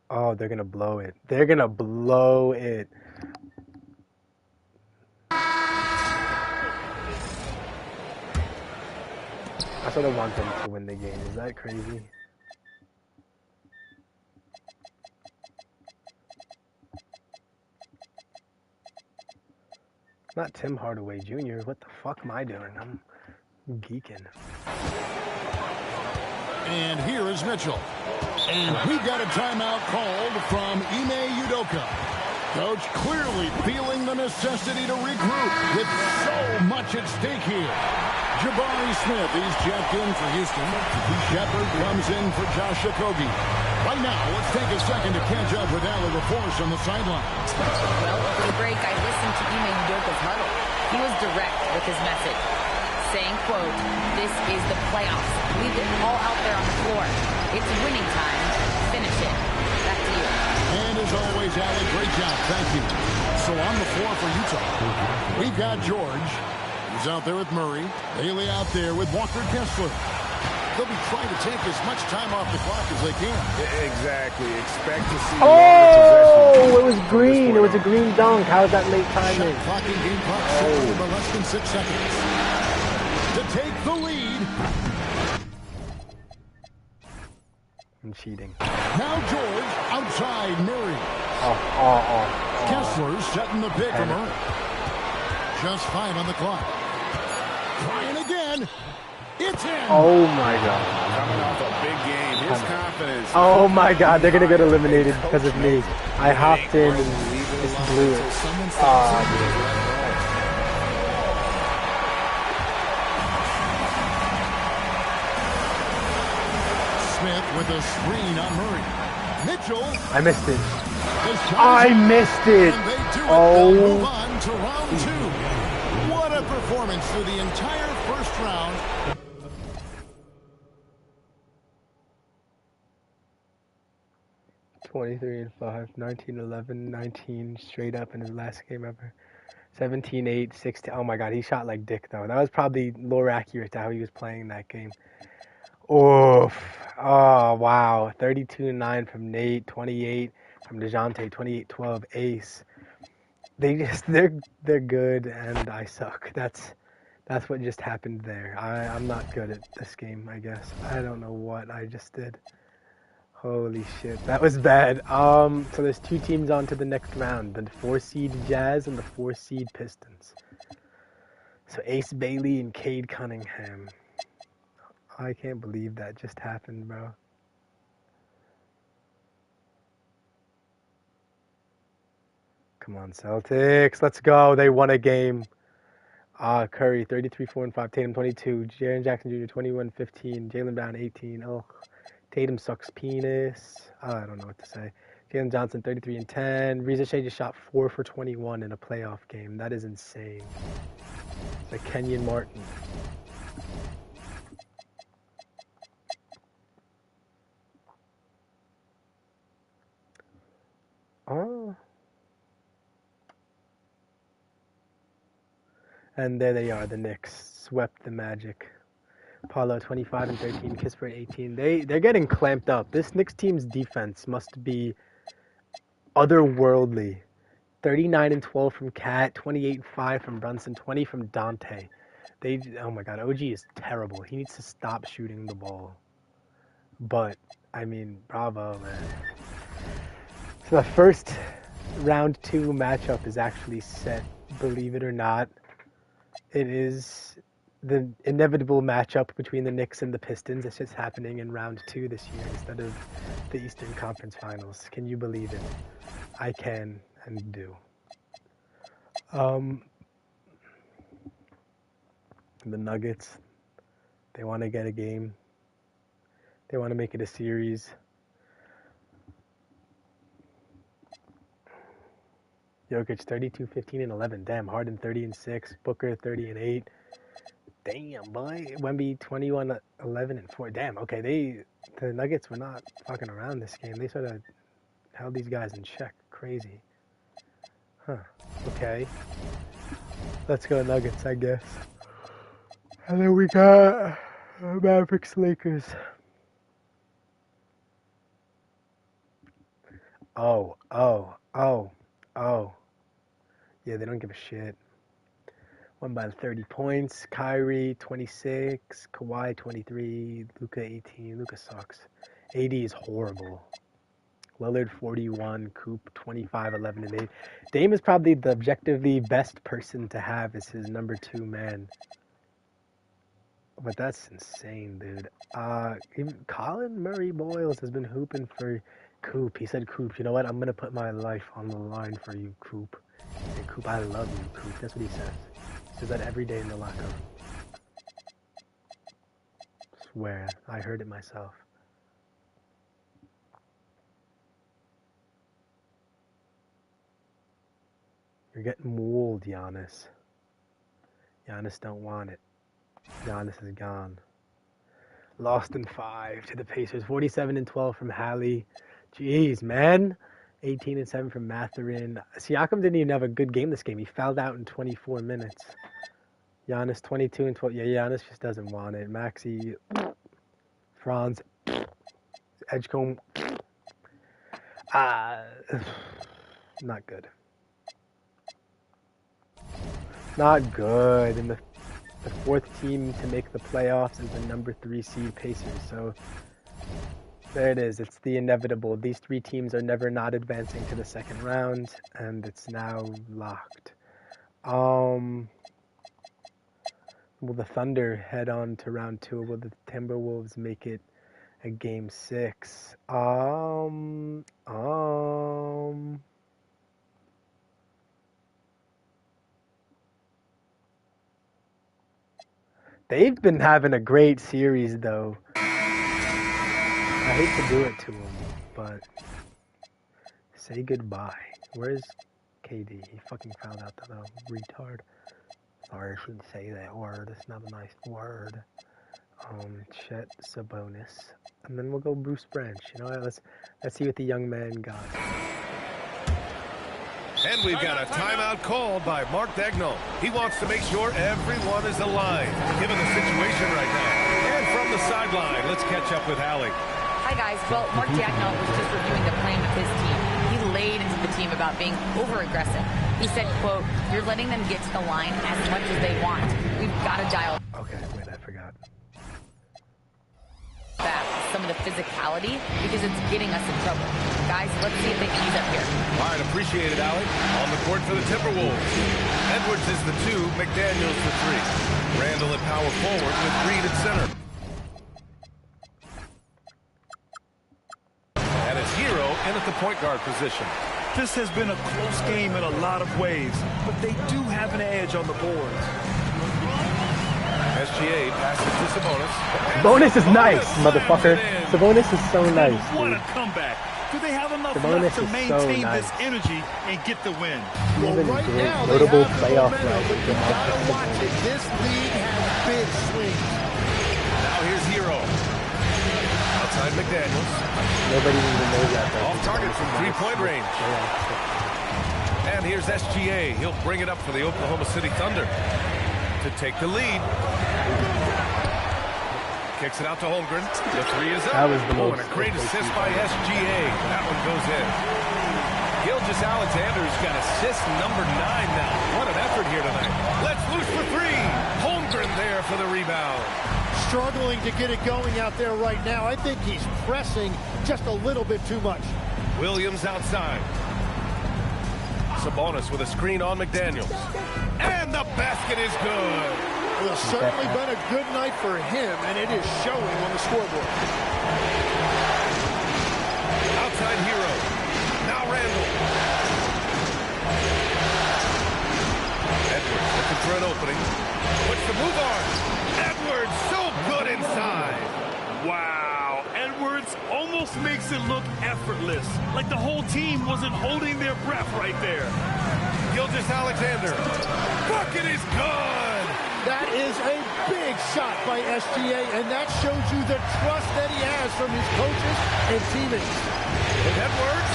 A: Oh, they're gonna blow it. They're gonna blow it. I sort of want them to win the game. Is that crazy? Not Tim Hardaway Jr. What the fuck am I doing? I'm geeking.
B: And here is Mitchell. And we've got a timeout called from Ime Udoka. Coach clearly feeling the necessity to regroup with so much at stake here. Jabari Smith, he's checked in for Houston. Shepard comes in for Josh Okogie. Right now, let's take a second to catch up with Allie LaForce on the sideline.
E: Well, over the break, I listened to Ime Udoka's huddle. He was direct with his message, saying, quote, "This is the playoffs. Leave it all out there on the floor. It's winning time. Finish it." Back to you.
B: And as always, Allie, great job. Thank you. So on the floor for Utah, we've got George. He's out there with Murray. Haley out there with Walker Kessler. They'll be trying to take as much time off the clock as they can.
D: Exactly. Expect to see
A: Oh, it was green. It was a green dunk. How is that late timing?
B: Shot clock and game clock shortened by less than 6 seconds. To take the lead.
A: I'm cheating.
B: Now George outside Murray.
A: Oh.
B: Kessler setting the pick from her. Just 5 on the clock. Trying again. It's in.
A: Oh my God.
D: Coming off a big game. His confidence.
A: Oh my God. They're gonna get eliminated because of me. I hopped in and just blew it.
B: Smith with a screen on Murray. Mitchell.
A: I missed it. I missed it.
B: Oh. Move on to round 2. What a performance through the entire first round.
A: $23 and 5, 19-11, 19 straight up in his last game ever. 17-8, 16. Oh my God, he shot like dick though. That was probably more accurate to how he was playing that game. Oof. Oh wow. 32-9 from Nate, 28 from DeJounte, 28-12 Ace. They're good and I suck. That's what just happened there. I'm not good at this game, I guess. I don't know what I just did. Holy shit, that was bad. So there's 2 teams on to the next round. The 4-seed Jazz and the 4-seed Pistons. So Ace Bailey and Cade Cunningham. I can't believe that just happened, bro. Come on, Celtics. Let's go. They won a game. Curry, 33, 4, and 5. Tatum, 22. Jaren Jackson Jr., 21, 15. Jaylen Brown, 18. Oh, Tatum sucks penis. I don't know what to say. Jalen Johnson, 33 and 10. Reza Shea just shot 4 for 21 in a playoff game. That is insane. It's like Kenyon Martin. Oh. And there they are, the Knicks. Swept the Magic. Paulo, 25 and 13. Kispert, 18. They're getting clamped up. This Knicks team's defense must be otherworldly. 39 and 12 from Cat. 28 and 5 from Brunson. 20 from Dante. Oh my God, OG is terrible. He needs to stop shooting the ball. But, I mean, bravo, man. So the first round 2 matchup is actually set, believe it or not. It is the inevitable matchup between the Knicks and the Pistons. It's just happening in round 2 this year instead of the Eastern Conference Finals. Can you believe it? I can and do. The Nuggets, they want to get a game. They want to make it a series. Jokic 32, 15, and 11. Damn, Harden 30 and 6. Booker 30 and 8. Damn, boy. Wemby 21, 11, and 4. Damn, okay. The Nuggets were not fucking around this game. They sort of held these guys in check. Crazy. Huh. Okay. Let's go Nuggets, I guess. And then we got Mavericks, Lakers. Oh. Yeah, they don't give a shit. Won by 30 points. Kyrie, 26. Kawhi, 23. Luka, 18. Luka sucks. AD is horrible. Lillard, 41. Coop, 25, 11, and 8. Dame is probably the objectively best person to have as his number 2 man. But that's insane, dude. Even Colin Murray Boyles has been hooping for Coop. He said, Coop, you know what? I'm going to put my life on the line for you, Coop. And Coop, I love you, Coop. That's what he says. He says that every day in the locker room. Swear, I heard it myself. You're getting mauled, Giannis. Giannis don't want it. Giannis is gone. Lost in 5 to the Pacers. 47 and 12 from Hallie. Jeez, man. 18 and 7 from Mathurin. Siakam didn't even have a good game this game. He fouled out in 24 minutes. Giannis 22 and 12. Yeah, Giannis just doesn't want it. Maxey, Franz, Edgecombe. Not good. Not good. And the 4th team to make the playoffs is the number 3 seed Pacers. So there it is. It's the inevitable. These 3 teams are never not advancing to the 2nd round, and it's now locked. Will the Thunder head on to round 2? Will the Timberwolves make it a game 6? They've been having a great series, though. I hate to do it to them, but say goodbye. Where's KD? He fucking found out that I'm a retard. Sorry, I shouldn't say that word. It's not a nice word. Chet Sabonis. And then we'll go Bruce Branch. You know what? Let's see what the young man got.
F: And we've got a timeout called by Mark Daigneault. He wants to make sure everyone is aligned, given the situation right now. And from the sideline, let's catch up with Hallie.
E: Hi, guys. Well, Mark Daigneault was just reviewing the plan with his team. He laid into the team about being over-aggressive. He said, quote, "You're letting them get to the line as much as they want. We've got to dial
A: Okay, wait, I forgot.
E: back some of the physicality because it's getting us in trouble. Guys, let's see if they can ease up here."
F: All right, appreciate it, Allie. On the court for the Timberwolves. Edwards is the 2, McDaniels the 3. Randall at power forward with Reed at center. And it's Hero in at the point guard position.
H: This has been a close game in a lot of ways, but they do have an edge on the boards.
F: SGA passes to Sabonis.
A: Sabonis is nice, motherfucker. Sabonis is so nice,
H: What a
A: dude.
H: comeback. Do they have enough
A: Sabonis
H: left to
A: is so
H: maintain
A: nice.
H: this energy and get the win?
J: Well,
A: Even
J: right
A: great,
J: now, they
A: notable
J: have the
A: playoff
J: momentum,
A: run.
J: but you gotta watch it. This league has big swings.
F: Now here's Hero. Outside McDaniels.
A: Nobody even knows that, though.
F: Off target from three-point range. And here's SGA. He'll bring it up for the Oklahoma City Thunder to take the lead. Kicks it out to Holmgren. The 3 is up.
A: That was the
F: Oh,
A: most
F: and a great assist by SGA. That one goes in. Gilgeous-Alexander's got assist number 9 now. What an effort here tonight. Let's loose for 3. Holmgren there for the rebound.
J: Struggling to get it going out there right now. I think he's pressing just a little bit too much.
F: Williams outside. Sabonis with a screen on McDaniels. And the basket is good.
J: Well, certainly been a good night for him, and it is showing on the scoreboard.
F: Outside Hero. Now Randall. Edwards looking for an opening. Puts the move on. Edwards so good inside.
H: Wow. Edwards almost makes it look effortless. Like the whole team wasn't holding their breath right there.
F: Gilgeous-Alexander. Bucket is good.
J: That is a big shot by SGA, and that shows you the trust that he has from his coaches and teammates.
F: And Edwards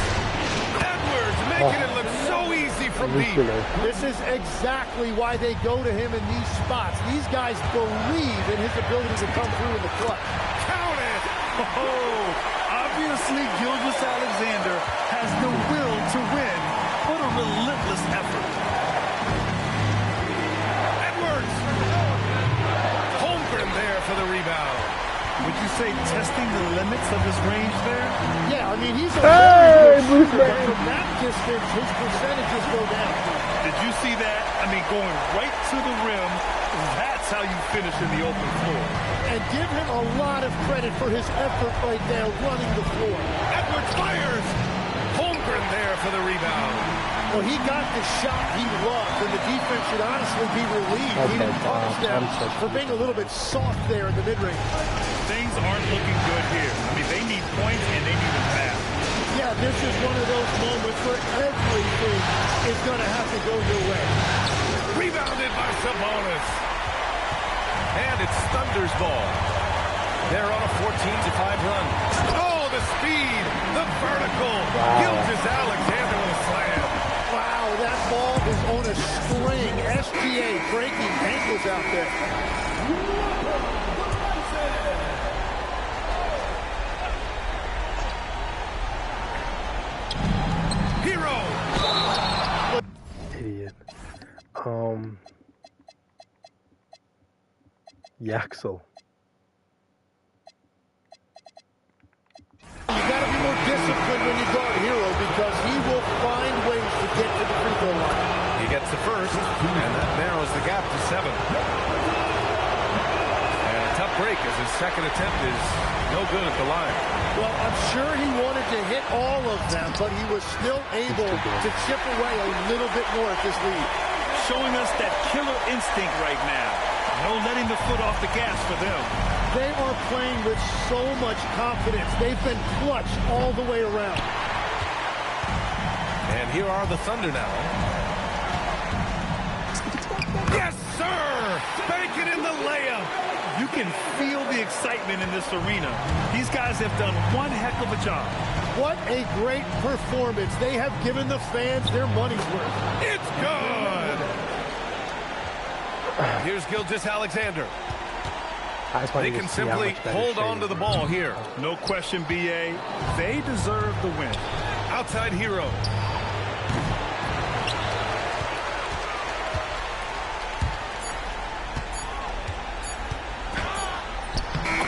F: making it look so easy from deep.
J: This is exactly why they go to him in these spots. These guys believe in his ability to come through in the clutch.
F: Count it!
H: Oh, obviously Gilgeous-Alexander has the will to win. What a relentless effort.
F: Edwards! Holmgren there for the rebound.
H: Would you say testing the limits of his range there?
J: Yeah, I mean, he's a very good shooter, but from that distance, his percentages go down.
H: Did you see that? I mean, going right to the rim, that's how you finish in the open floor.
J: And give him a lot of credit for his effort right there running the floor.
F: Edwards fires! Holmgren there for the rebound.
J: Well, he got the shot he loved, and the defense should honestly be relieved. He didn't punish them for being a little bit soft there in the mid-range.
H: Things aren't looking good here. I mean, they need points, and they need them fast.
J: Yeah, this is one of those moments where everything is going to have to go your way.
F: Rebounded by Sabonis. And it's Thunder's ball. They're on a 14-5 run. Oh, the speed, the vertical. Wow. Gilgeous-Alexander with a slam.
J: Wow, that ball is on a string. SGA breaking ankles out there.
F: Hero.
A: Idiot. Yaxel.
J: You got to be more disciplined when you guard Hero because he will find ways to get to the free throw line.
F: He gets the first, and that narrows the gap to 7. And a tough break as his second attempt is no good at the line.
J: Well, I'm sure he wanted to hit all of them, but he was still able to chip away a little bit more at this lead.
H: Showing us that killer instinct right now. No letting the foot off the gas for them.
J: They are playing with so much confidence. They've been clutch all the way around.
F: And here are the Thunder now. Yes, sir! Banking in the layup.
H: You can feel the excitement in this arena. These guys have done one heck of a job.
J: What a great performance. They have given the fans their money's worth.
F: It's good! Here's Gilgeous-Alexander. They can simply hold on to the ball here.
H: No question, BA. They deserve the win.
F: Outside Hero.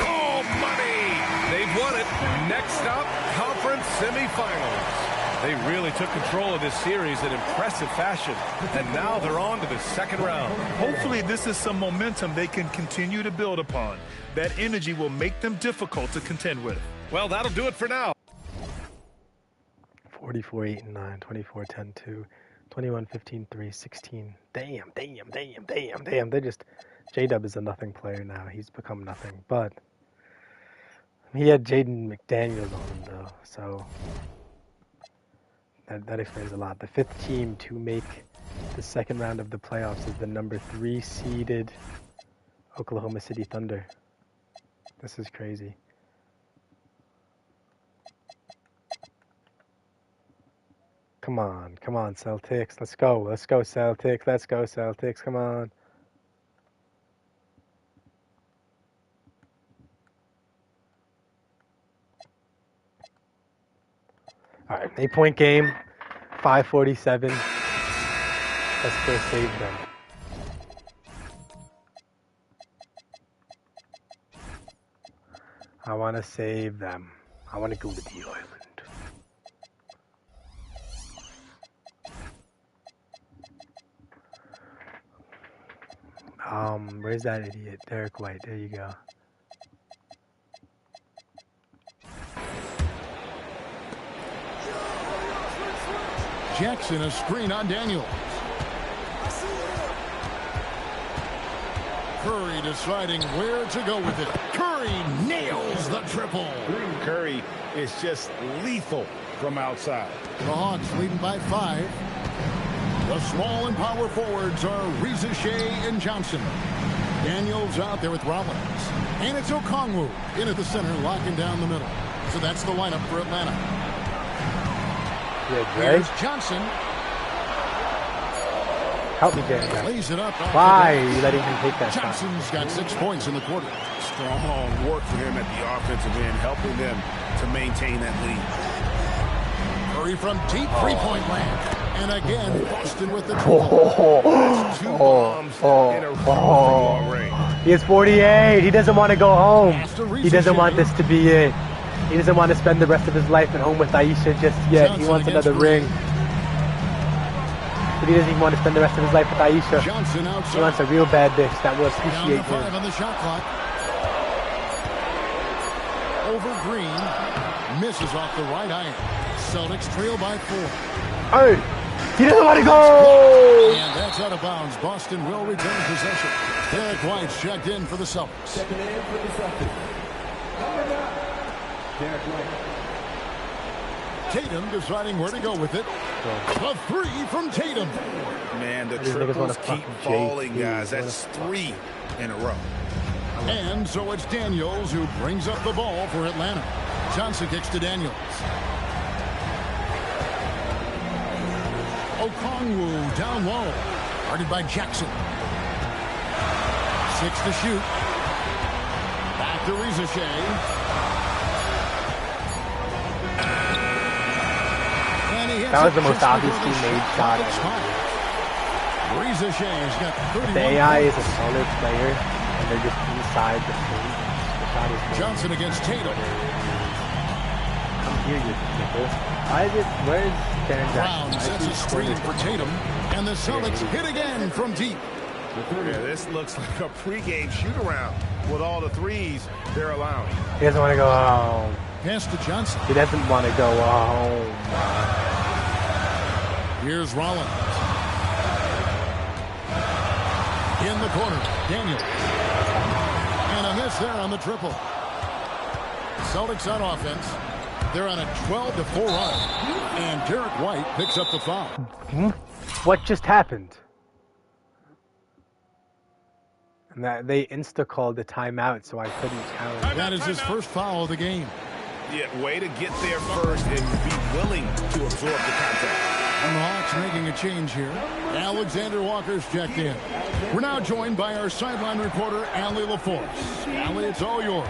F: Oh, money! They've won it. Next up, conference semifinals. They really took control of this series in impressive fashion, and now they're on to the second round.
H: Hopefully this is some momentum they can continue to build upon. That energy will make them difficult to contend with.
F: Well, that'll do it for now.
A: 44-8-9, 24-10-2, 21-15-3, 16. Damn. They're just... J-Dub is a nothing player now. He's become nothing, but he had Jaden McDaniels on him, though, so... That explains a lot. The 5th team to make the second round of the playoffs is the number 3 seeded Oklahoma City Thunder. This is crazy. Come on, Celtics. Let's go, Celtics. Come on. All right, 8-point game, 5:47. Let's go save them. I want to save them. I want to go to the island. Where's that idiot? Derek White. There you go.
B: Jackson, a screen on Daniels. Curry deciding where to go with it. Curry nails the triple.
D: Curry is just lethal from outside.
B: The Hawks leading by 5. The small and power forwards are Reza Shea and Johnson. Daniels out there with Rollins. And it's Okongwu in at the center, locking down the middle. So that's the lineup for Atlanta. Here's Johnson.
A: Help me, James.
B: Lays it up.
A: Why are you letting him take that shot?
B: Johnson's got 6 points in the quarter.
D: Strong work for him at the offensive end, helping them to maintain that lead.
B: Curry from deep three-point land. And again, Boston with the triple.
D: Two bombs in a row from long range.
A: He has 48. He doesn't want to go home. He doesn't want this to be it. He doesn't want to spend the rest of his life at home with Aisha just yet. He wants another ring. But he doesn't even want to spend the rest of his life with Aisha. He wants a real bad bitch that will appreciate him.
B: 5 on the shot clock. Over Green. Misses off the right iron. Celtics trail by 4.
A: Hey! He doesn't want to go!
B: And that's out of bounds. Boston will return possession. Derek White's checked in for the Celtics.
K: Checking in for the Celtics. Derek White.
B: Tatum deciding where to go with it. A 3 from Tatum.
D: Man, the triples keep falling, guys. That's 3 in a row.
B: And so it's Daniels who brings up the ball for Atlanta. Johnson kicks to Daniels. Okongwu down low. Guarded by Jackson. 6 to shoot. Back to Reza Shea.
A: That was the most obviously made shot ever.
B: Reza Shea's got 31.
A: The AI is a solid player, and they're just inside the paint. The shot is good.
B: Johnson against Tatum.
A: Come here, you people. Why is it? Where is Darren
B: Brown
A: Jackson?
B: sets a screen for Tatum, and the Celtics hit again from deep.
D: Yeah, this looks like a pregame shoot-around with all the threes they're allowing.
A: He doesn't want to go home.
B: Pass to Johnson.
A: He doesn't want to go home.
B: Here's Rollins. In the corner, Daniels. And a miss there on the triple. Celtics on offense. They're on a 12-4 run. And Derek White picks up the foul.
A: What just happened? And that they insta-called the timeout, so I couldn't count.
B: That is his first foul of the game.
D: Yeah, way to get there first and be willing to absorb the contact.
B: And the Hawks making a change here. Alexander Walker's checked in. We're now joined by our sideline reporter, Allie LaForce. Allie, it's all yours.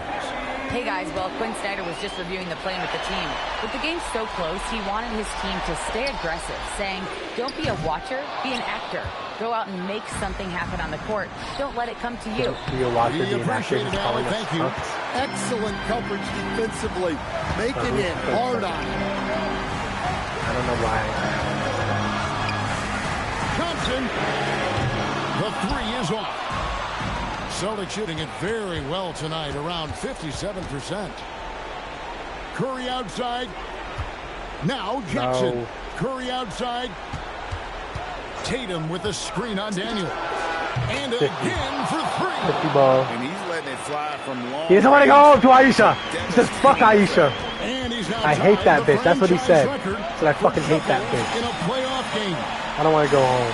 E: Hey guys, well, Quinn Snyder was just reviewing the plan with the team. With the game so close, he wanted his team to stay aggressive, saying, don't be a watcher, be an actor. Go out and make something happen on the court. Don't let it come to you.
A: Be a watcher, be an actor.
B: Thank you.
G: Excellent coverage defensively. Making it hard on him.
A: I don't know why.
B: Johnson. The 3 is off. Celtics shooting it very well tonight, around 57%. Curry outside. Now Jackson.
A: No.
B: Curry outside. Tatum with a screen on Daniel. And again for 3.
A: 50 ball.
D: And he's letting it fly from long.
A: He doesn't want to go home to Aisha. He says, fuck Aisha.
B: And he's now
A: I hate that
B: tied the
A: bitch. That's what he said.
B: franchise record
A: So I fucking hate that bitch.
B: in a playoff game.
A: I don't want to go home.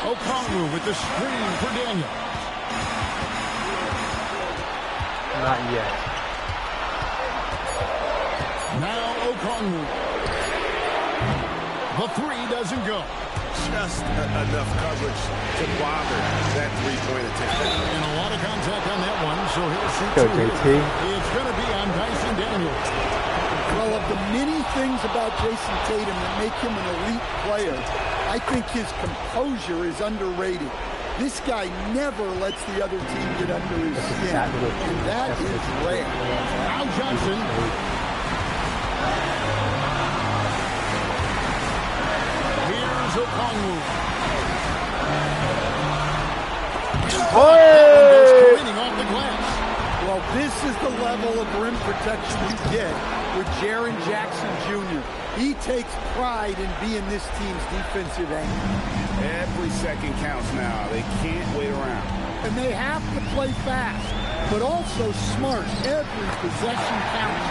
B: Okongwu with the screen for Daniel.
A: Not yet.
B: Now Okongwu. The 3 doesn't go.
D: Just enough coverage to bother that three-point attempt.
B: And a lot of contact on that one, so he'll shoot
A: Go,
B: 2.
A: JT.
B: It's going to be on Dyson Daniels.
G: Well, of the many things about Jason Tatum that make him an elite player, I think his composure is underrated. This guy never lets the other team get under his skin, and that is rare.
B: Now Johnson. Here's Okongwu. careening off the glass.
G: Well, this is the level of rim protection you get with Jaren Jackson Jr. He takes pride in being this team's defensive anchor.
D: Every second counts now. They can't wait around.
G: And they have to play fast, but also smart. Every possession counts.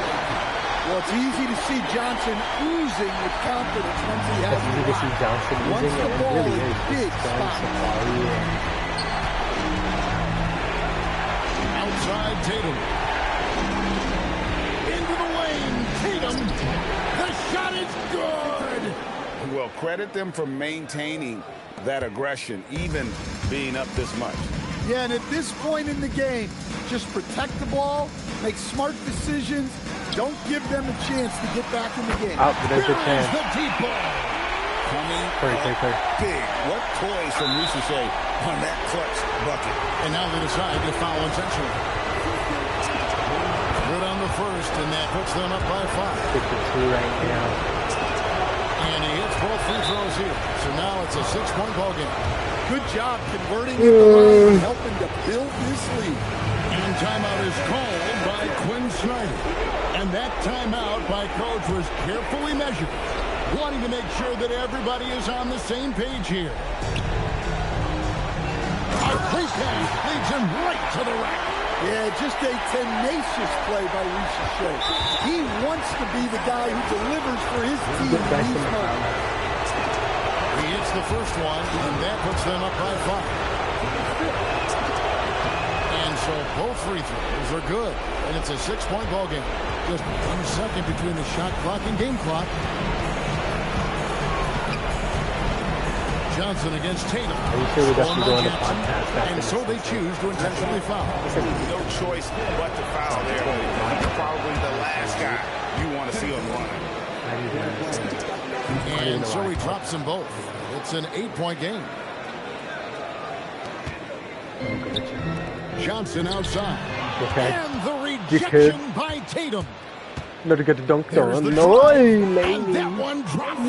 G: Well, it's easy to see Johnson oozing with confidence once he has
A: It's easy to see Johnson
G: once
A: oozing,
G: the
A: and it
G: ball
A: really
G: is
A: is
G: big
A: just throwing
G: spot.
B: Outside Tatum. Into the lane. Tatum. The shot is good.
D: Well, credit them for maintaining that aggression, even being up this much.
G: Yeah, and at this point in the game, just protect the ball, make smart decisions, don't give them a chance to get back in the game.
A: Oh, there's the chance.
B: The deep ball.
D: Coming big. What toys from Risacher on that clutch bucket.
B: And now they decide to foul intentionally. Good on the first, and that puts them up by 5.
A: 52 right now.
B: And he hits both free throws here. So now it's a 6-point ball game.
G: Good job converting at the line and helping to build this lead.
B: And timeout is called by Quinn Snyder. And that timeout by coach was carefully measured, wanting to make sure that everybody is on the same page here. Arquette leads him right to the rack.
G: Yeah, just a tenacious play by Risacher. He wants to be the guy who delivers for his team in these moments.
B: He hits the first one, and that puts them up by 5. And so both free throws are good, and it's a 6-point ball game. Just 1 second between the shot clock and game clock. Johnson against Tatum.
A: Are you sure we got to go on the podcast?
B: And so they choose to intentionally foul.
D: No choice but to foul there. He's probably the last guy you want to see on the line.
B: And so he drops them both. It's an 8-point game. Johnson outside.
A: Okay.
B: And the rejection by Tatum.
A: Not to get the dunk
B: There's
A: on.
B: the
A: No,
B: try.
A: lady.
B: And that one dropped.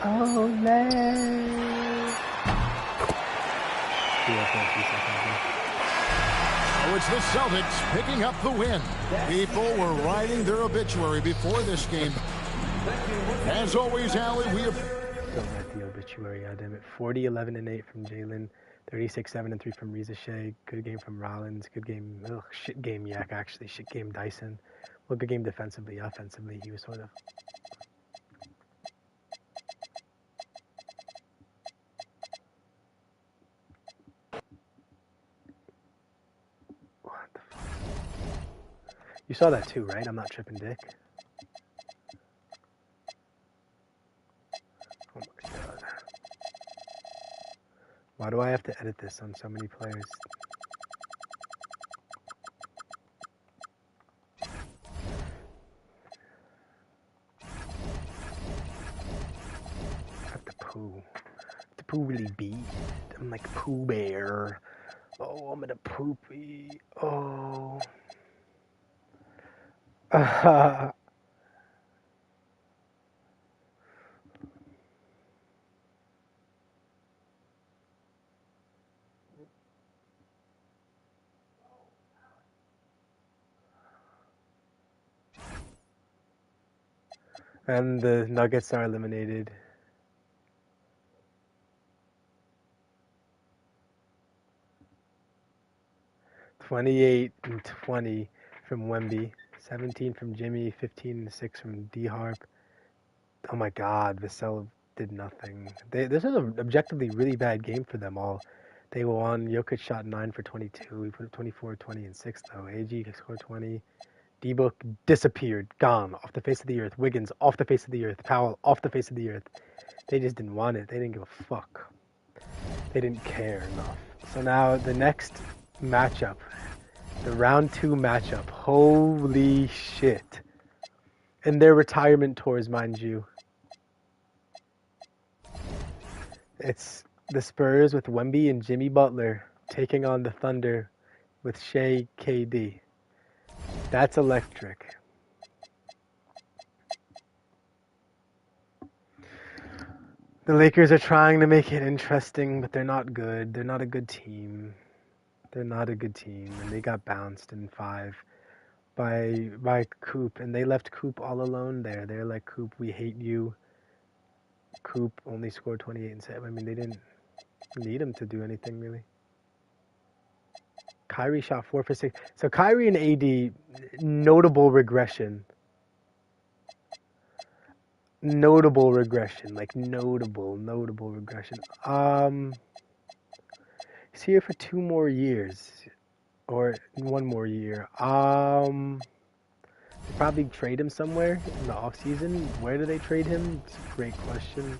A: Oh,
B: Oh, it's the Celtics picking up the win. People were writing their obituary before this game. As always, Allie, we have...
A: Don't write the obituary, goddammit. 40, 11, and 8 from Jalen. 36, 7, and 3 from Risacher. Good game from Rollins. Good game. Ugh, shit game Yak, actually. Shit game Dyson. Well, good game defensively. Offensively, he was sort of... What the fuck? You saw that too, right? I'm not tripping, Dick. Oh my god. Why do I have to edit this on so many players? Have to poo. The poo really be. I'm like Pooh Bear. Oh, I'm gonna poopy. Oh. And the Nuggets are eliminated. $28 and 20 from Wemby, 17 from Jimmy, 15 and 6 from D-Harp. Oh my God, Vassell did nothing. This is an objectively really bad game for them all. They won. Jokic shot 9 for 22. We put up 24, 20, and 6 though. AG scored 20. D-Book disappeared, gone, off the face of the earth. Wiggins off the face of the earth. Powell off the face of the earth. They just didn't want it. They didn't give a fuck. They didn't care enough. So now the next matchup, the round 2 matchup. Holy shit. And their retirement tours, mind you. It's the Spurs with Wemby and Jimmy Butler taking on the Thunder with Shea, KD. That's electric. The Lakers are trying to make it interesting, but they're not good. They're not a good team. They're not a good team, and they got bounced in 5 by Coop, and they left Coop all alone there. They're like, Coop, we hate you. Coop only scored 28 and 7. I mean, they didn't need him to do anything, really. Kyrie shot 4 for 6. So Kyrie and AD, notable regression. Notable regression. Like, notable regression. He's here for 2 more years. Or 1 more year. They probably trade him somewhere in the offseason. Where do they trade him? It's a great question.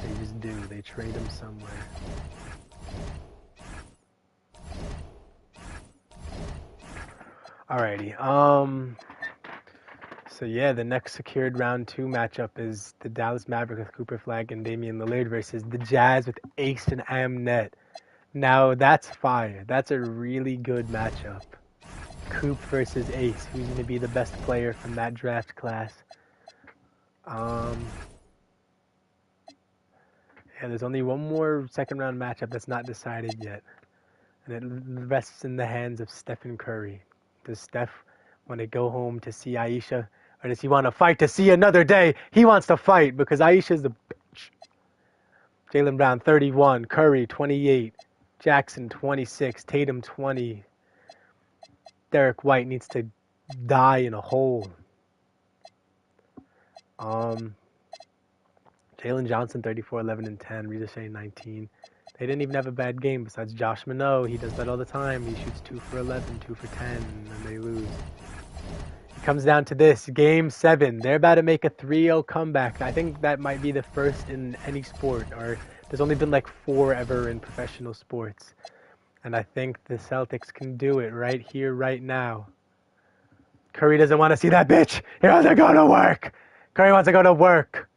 A: They just do. They trade him somewhere. Alrighty. So yeah, the next secured round 2 matchup is the Dallas Mavericks with Cooper Flag and Damian Lillard versus the Jazz with Ace and Amnet. Now that's fire. That's a really good matchup. Coop versus Ace. Who's going to be the best player from that draft class? Yeah, there's only one more second round matchup that's not decided yet. And it rests in the hands of Stephen Curry. Does Steph want to go home to see Aisha? Or does he want to fight to see another day? He wants to fight because Aisha's the bitch. Jaylen Brown, 31. Curry, 28. Jackson, 26. Tatum, 20. Derek White needs to die in a hole. Jalen Johnson, 34, 11, and 10. Reza Shea, 19. They didn't even have a bad game besides Josh Minot. He does that all the time. He shoots 2 for 11, 2 for 10, and they lose. It comes down to this. Game 7. They're about to make a 3-0 comeback. I think that might be the first in any sport, or there's only been like 4 ever in professional sports. And I think the Celtics can do it right here, right now. Curry doesn't want to see that bitch. He wants to go to work. Curry wants to go to work.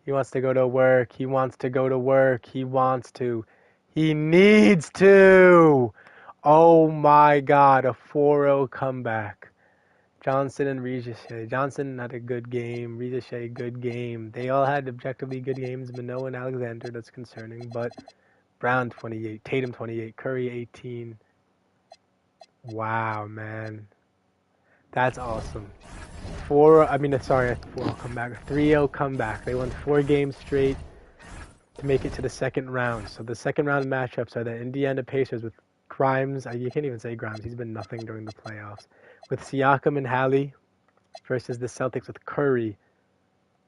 A: He wants to go to work. He wants to go to work. He wants to. He needs to. Oh my God, a 4-0 comeback. Johnson and Reza Shea. Johnson had a good game. Reza Shea, good game. They all had objectively good games. Minot and Alexander, that's concerning. But Brown, 28. Tatum, 28. Curry, 18. Wow, man. That's awesome. 4-0 comeback. 3-0 comeback. They won 4 games straight to make it to the second round. So the second round matchups are the Indiana Pacers with Grimes. You can't even say Grimes. He's been nothing during the playoffs. With Siakam and Hallie versus the Celtics with Curry,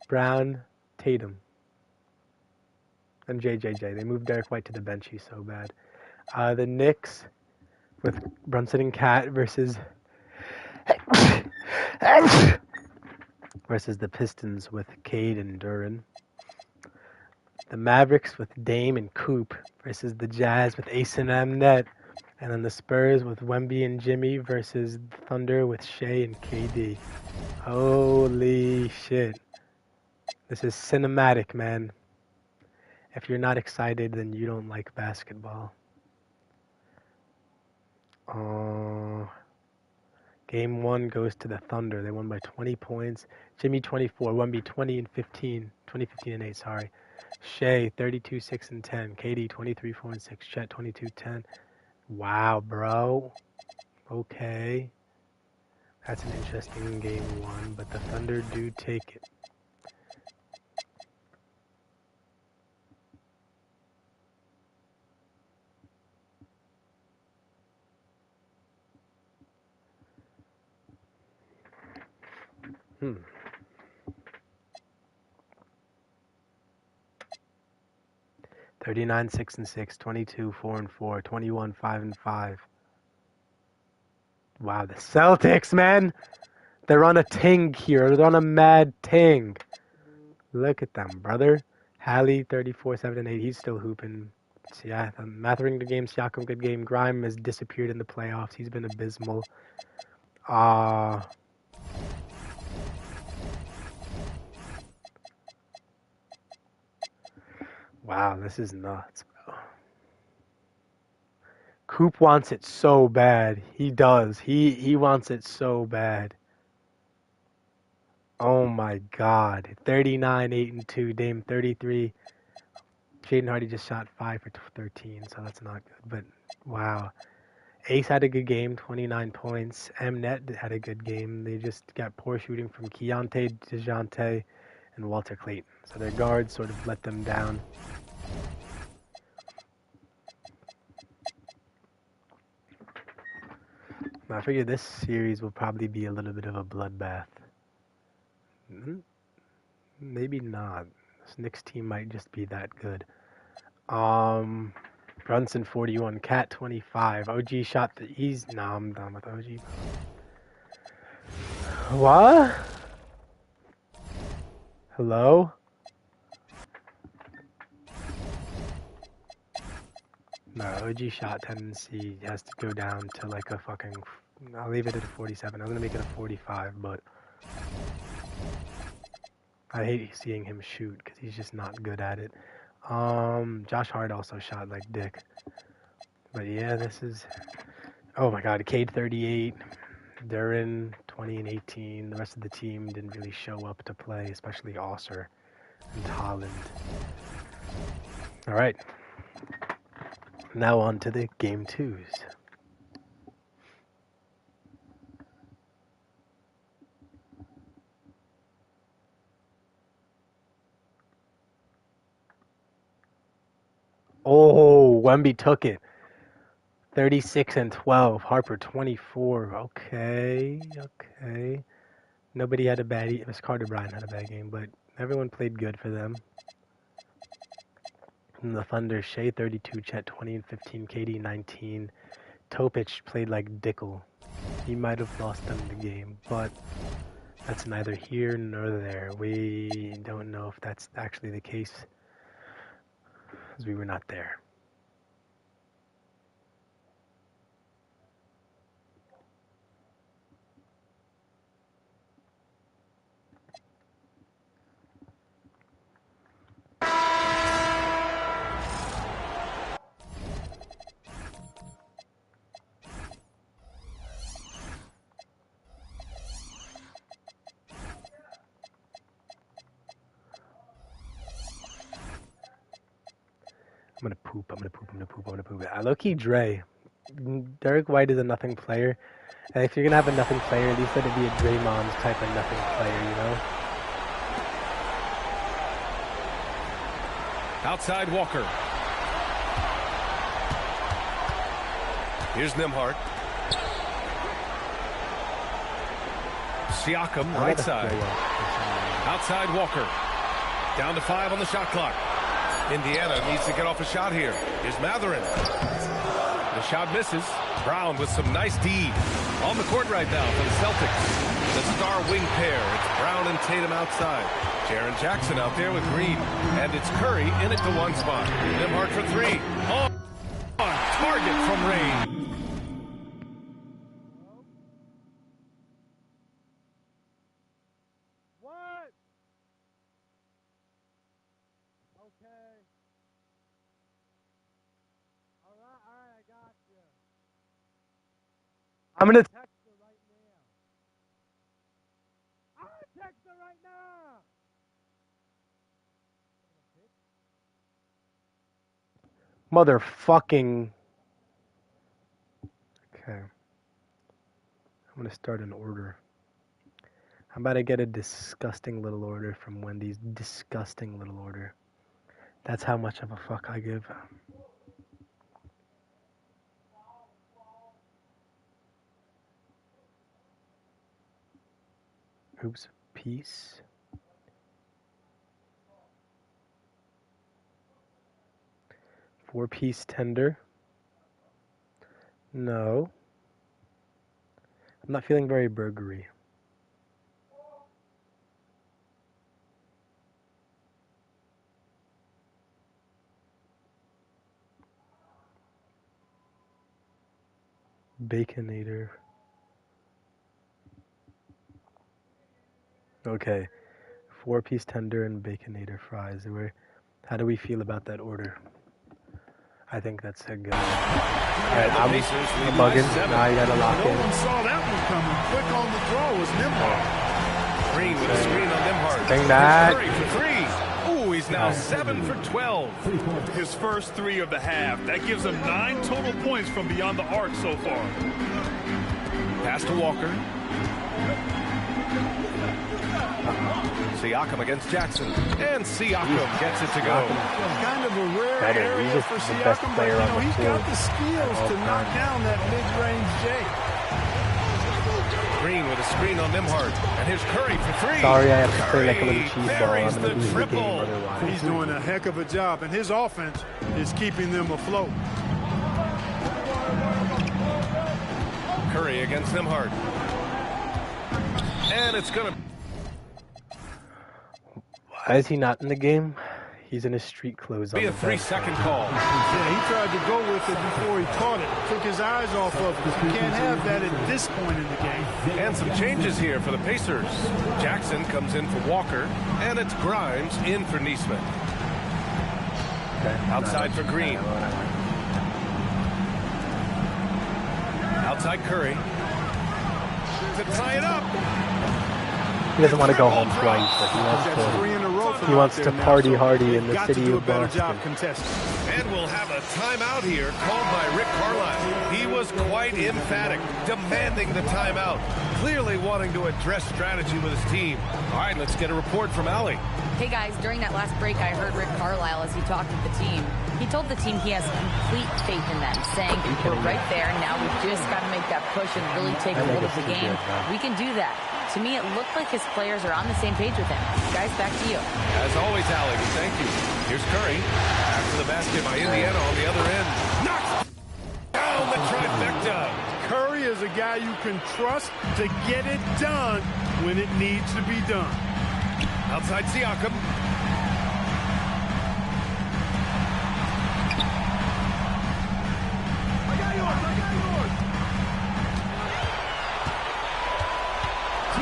A: Brown, Tatum, and JJJ. They moved Derek White to the bench. He's so bad. The Knicks with Brunson and Cat versus the Pistons with Cade and Duran. The Mavericks with Dame and Coop versus the Jazz with Ace and Amnet. And then the Spurs with Wemby and Jimmy versus the Thunder with Shea and KD. Holy shit. This is cinematic, man. If you're not excited, then you don't like basketball. Game 1 goes to the Thunder. They won by 20 points. Jimmy 24, Wemby 20 and 15. 20, 15 and 8, sorry. Shea 32, 6 and 10. KD 23, 4 and 6. Chet 22, 10. Wow, bro. Okay. That's an interesting game 1, but the Thunder do take it. Hmm. 39, 6 and 6, 22, 4 and 4, 21, 5 and 5. Wow, the Celtics, man. They're on a ting here. They're on a mad ting. Look at them, brother. Hallie, 34, 7 and 8. He's still hooping. Yeah, Mathering the game. Siakam, good game. Grime has disappeared in the playoffs. He's been abysmal. Wow, this is nuts, bro. Coop wants it so bad. He does. He wants it so bad. Oh my God. 39, 8 and 2. Dame 33. Jaden Hardy just shot 5 for 13, so that's not good. But wow. Ace had a good game, 29 points. Mnet had a good game. They just got poor shooting from Keontae, DeJounte, and Walter Clayton. So their guards sort of let them down. I figure this series will probably be a little bit of a bloodbath. Maybe not. This Knicks team might just be that good. Brunson 41, Cat 25. OG shot the. Nah, I'm done with OG. What? Hello? No, OG shot tendency has to go down to like a fucking. I'll leave it at a 47. I'm gonna make it a 45, but I hate seeing him shoot because he's just not good at it. Josh Hart also shot like dick. But yeah, this is. Oh my God, Cade 38, Duren 20 and 18. The rest of the team didn't really show up to play, especially Osser and Holland. All right. Now on to the game twos. Oh, Wemby took it. 36 and 12. Harper 24. Okay. Nobody had a bad. It was Carter Bryant had a bad game, but everyone played good for them. And the Thunder, Shea 32, Chet 20 and 15, KD 19. Topic played like Dickel. He might have lost them the game, but that's neither here nor there. We don't know if that's actually the case, because we were not there. I'm gonna poop. I low-key Dre. Derek White is a nothing player. And if you're gonna have a nothing player, at least let it be a Draymond type of nothing player, you know?
F: Outside Walker. Here's Nembhard. Siakam, right side. Outside Walker. Down to 5 on the shot clock. Indiana needs to get off a shot here. Here's Mathurin. The shot misses. Brown with some nice D. On the court right now for the Celtics. The star wing pair. It's Brown and Tatum outside. Jaren Jackson out there with Green. And it's Curry in at the 1 spot. Nembhard for 3. On target from Rain.
A: I'm gonna text her right now. I'm gonna text her right now. Motherfucking. Okay. I'm gonna start an order. I'm about to get a disgusting little order from Wendy's. Disgusting little order. That's how much of a fuck I give. Oops, piece. Four-piece tender. No. I'm not feeling very burgery. Baconator. Okay, 4-piece tender and Baconator fries. How do we feel about that order? I think that's a good. Alright, I'm bugging. Now I gotta lock in.
H: No one saw that one coming. Quick on the throw was Nembhard.
F: Green with a screen on Nembhard.
A: Bring that.
F: Curry for three. Ooh, he's now 7 for 12.
H: His first 3 of the half. That gives him 9 total points from beyond the arc so far.
F: Pass to Walker. Siakam against Jackson. And Siakam gets it to go.
J: Kind of a rare
A: Better. He's
J: area
A: just
J: for
A: the best
J: Siakam,
A: player
J: but
A: on the
J: he's
A: field
J: got the skills
A: at all
J: to knock
A: times.
J: down that mid-range J.
F: Green with a screen on Nembhard. And here's Curry for three.
A: Sorry, I have to play like a little
F: Curry
A: cheese ball. I'm
F: buries
A: going to
F: the
A: lose the
F: triple.
A: game otherwise.
G: He's doing a heck of a job, and his offense is keeping them afloat.
F: Curry against Nembhard. And it's going to...
A: Why is he not in the game? He's in his street clothes.
F: be a 3-second call.
G: Yeah, he tried to go with it before he caught it. Took his eyes off of it. You can't have that at this point in the game.
F: And some changes here for the Pacers. Jackson comes in for Walker, and it's Grimes in for Neesmith.
A: Okay.
F: Outside for Green. Outside Curry. To tie it up.
A: He doesn't want to go home twice, but he wants to party hardy in the city of Boston.
F: And we'll have a timeout here called by Rick Carlisle. He was quite emphatic, demanding the timeout, clearly wanting to address strategy with his team. All right, let's get a report from Allie.
E: Hey guys, during that last break, I heard Rick Carlisle as he talked with the team. He told the team he has complete faith in them, saying we're right there, now we've just got to make that push and really take a hold of the game. We can do that. To me, it looked like his players are on the same page with him. Guys, back to you.
F: As always, Allie, we thank you. Here's Curry. After the basket by Indiana on the other end. Knocks down the trifecta.
G: Curry is a guy you can trust to get it done when it needs to be done.
F: Outside Siakam.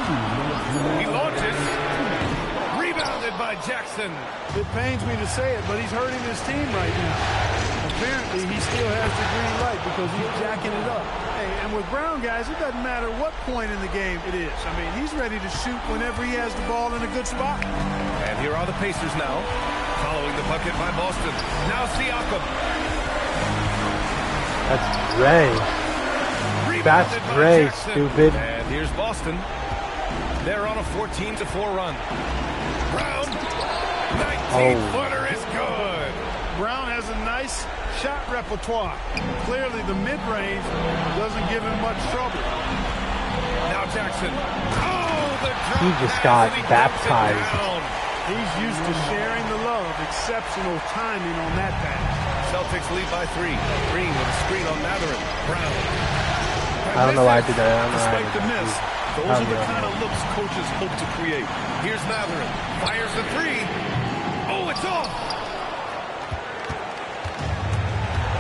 F: He launches. Rebounded by Jackson.
G: It pains me to say it, but he's hurting his team right now. Apparently, he still has the green light because he's jacking it up. Hey, and with Brown, guys, it doesn't matter what point in the game it is. I mean, he's ready to shoot whenever he has the ball in a good spot.
F: And here are the Pacers now, following the bucket by Boston. Now Siakam.
A: That's Ray. That's Ray, stupid.
F: And here's Boston. They're on a 14-4 run. Brown, 19-footer is good.
G: Brown has a nice shot repertoire. Clearly, the mid-range doesn't give him much trouble.
F: Now Jackson. Oh, the drop
A: He just got baptized.
G: He's used to sharing the love. Exceptional timing on that pass.
F: Celtics lead by 3. Green with a screen on Matherin. Brown.
A: I don't know why I did that. I don't know why I
H: Despite
A: did
H: the
A: that.
H: miss, those are the kind of looks coaches hope to create.
F: Here's Matherin. Fires the 3. Oh, it's off.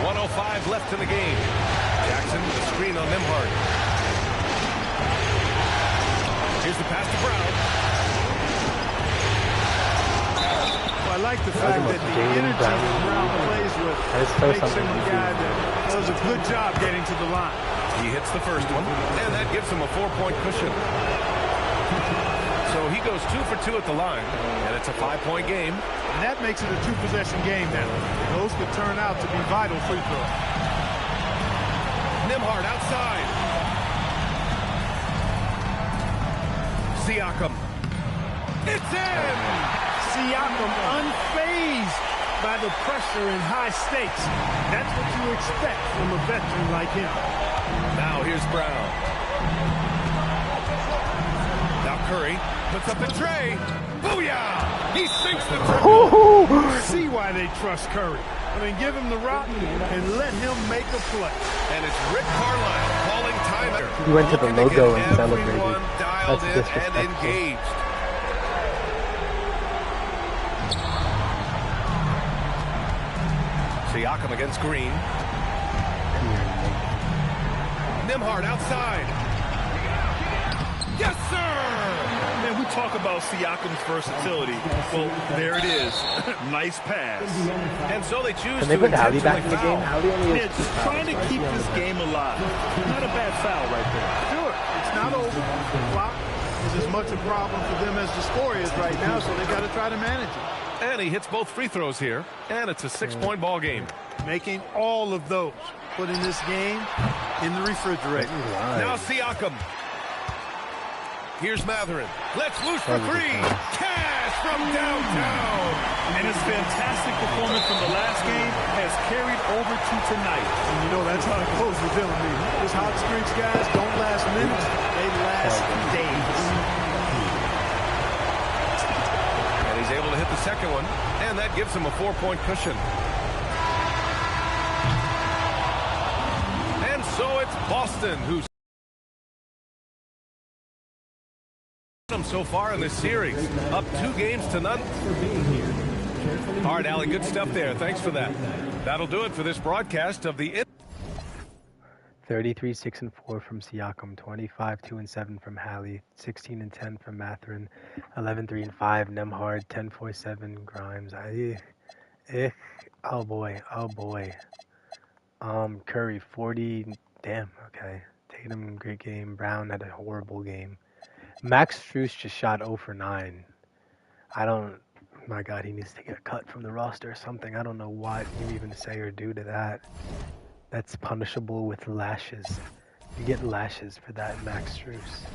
F: 1:05 left in the game. Jackson with a screen on Nembhard. Here's the pass to Brown.
G: Well, I like the fact that the energy that Brown plays with makes him a guy that does a good job getting to the line.
F: He hits the first one, and that gives him a 4-point cushion. So he goes 2 for 2 at the line, and it's a 5-point game.
G: And that makes it a 2-possession game now. Those could turn out to be vital free throws.
F: Nembhard outside. Siakam. It's in!
G: Siakam unfazed by the pressure and high stakes. That's what you expect from a veteran like him.
F: Now here's Brown. Now Curry puts up a tray. Booyah! He sinks the triple.
G: See why they trust Curry. I mean, give him the rock and let him make a play.
F: And it's Rick Carlisle calling timeout.
A: He went to the logo and celebrated.
F: Everyone dialed
A: That's
F: in
A: disrespectful.
F: and engaged. Siakam against Green. Nembhard outside. Yes, sir!
H: Man, we talk about Siakam's versatility. Well, there it is. Nice pass.
F: And so they choose
A: Can they
F: to
A: put Howdy back in
F: intentionally
A: the game?
F: foul.
A: Howdy only
H: Yeah,
A: is
H: just trying to keep this game alive. Not a bad foul right there.
G: Sure, it's not over. The clock is
H: as much a problem for them as the score is right now, so they got to try to manage it.
F: And he hits both free throws here, and it's a 6-point ball game.
H: Making all of those, putting this game in the refrigerator.
F: Now Siakam. Here's Mathurin. Let's loose for three. Cash from downtown.
H: And his fantastic performance from the last game has carried over to tonight. And you know that's how it goes with them. I mean, these hot streaks guys don't last minutes, they last days.
F: And he's able to hit the second one, and that gives him a 4-point cushion. And so it's Boston who's so far in this series, up 2-0. All right, Allie, good stuff there. Thanks for that. That'll do it for this broadcast of the
A: 33, 6-4 from Siakam, 25, 2-7 from Hallie, 16-10 from Mathurin, 11, 3-5 Nembhard, 10, 4, 7 Grimes. Oh boy. Curry, 40. Damn. Okay. Tatum, great game. Brown had a horrible game. Max Strus just shot 0 for 9. My God, he needs to get cut from the roster or something. I don't know what you even say or do to that. That's punishable with lashes. You get lashes for that, Max Strus.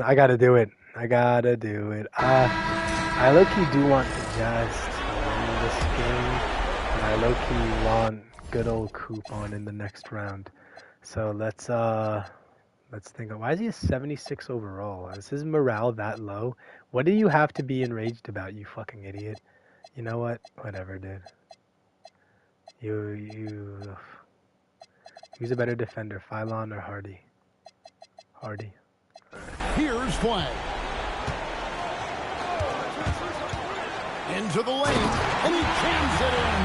A: I gotta do it. I low-key do want the Jazz to win this game, and I low-key want good old Coop on in the next round. So let's think of, why is he a 76 overall? Is his morale that low? What do you have to be enraged about, you fucking idiot? You know what? Whatever, dude. Who's a better defender, Phylon or Hardy? Hardy.
B: Here's play. Into the lane, and he jams it in.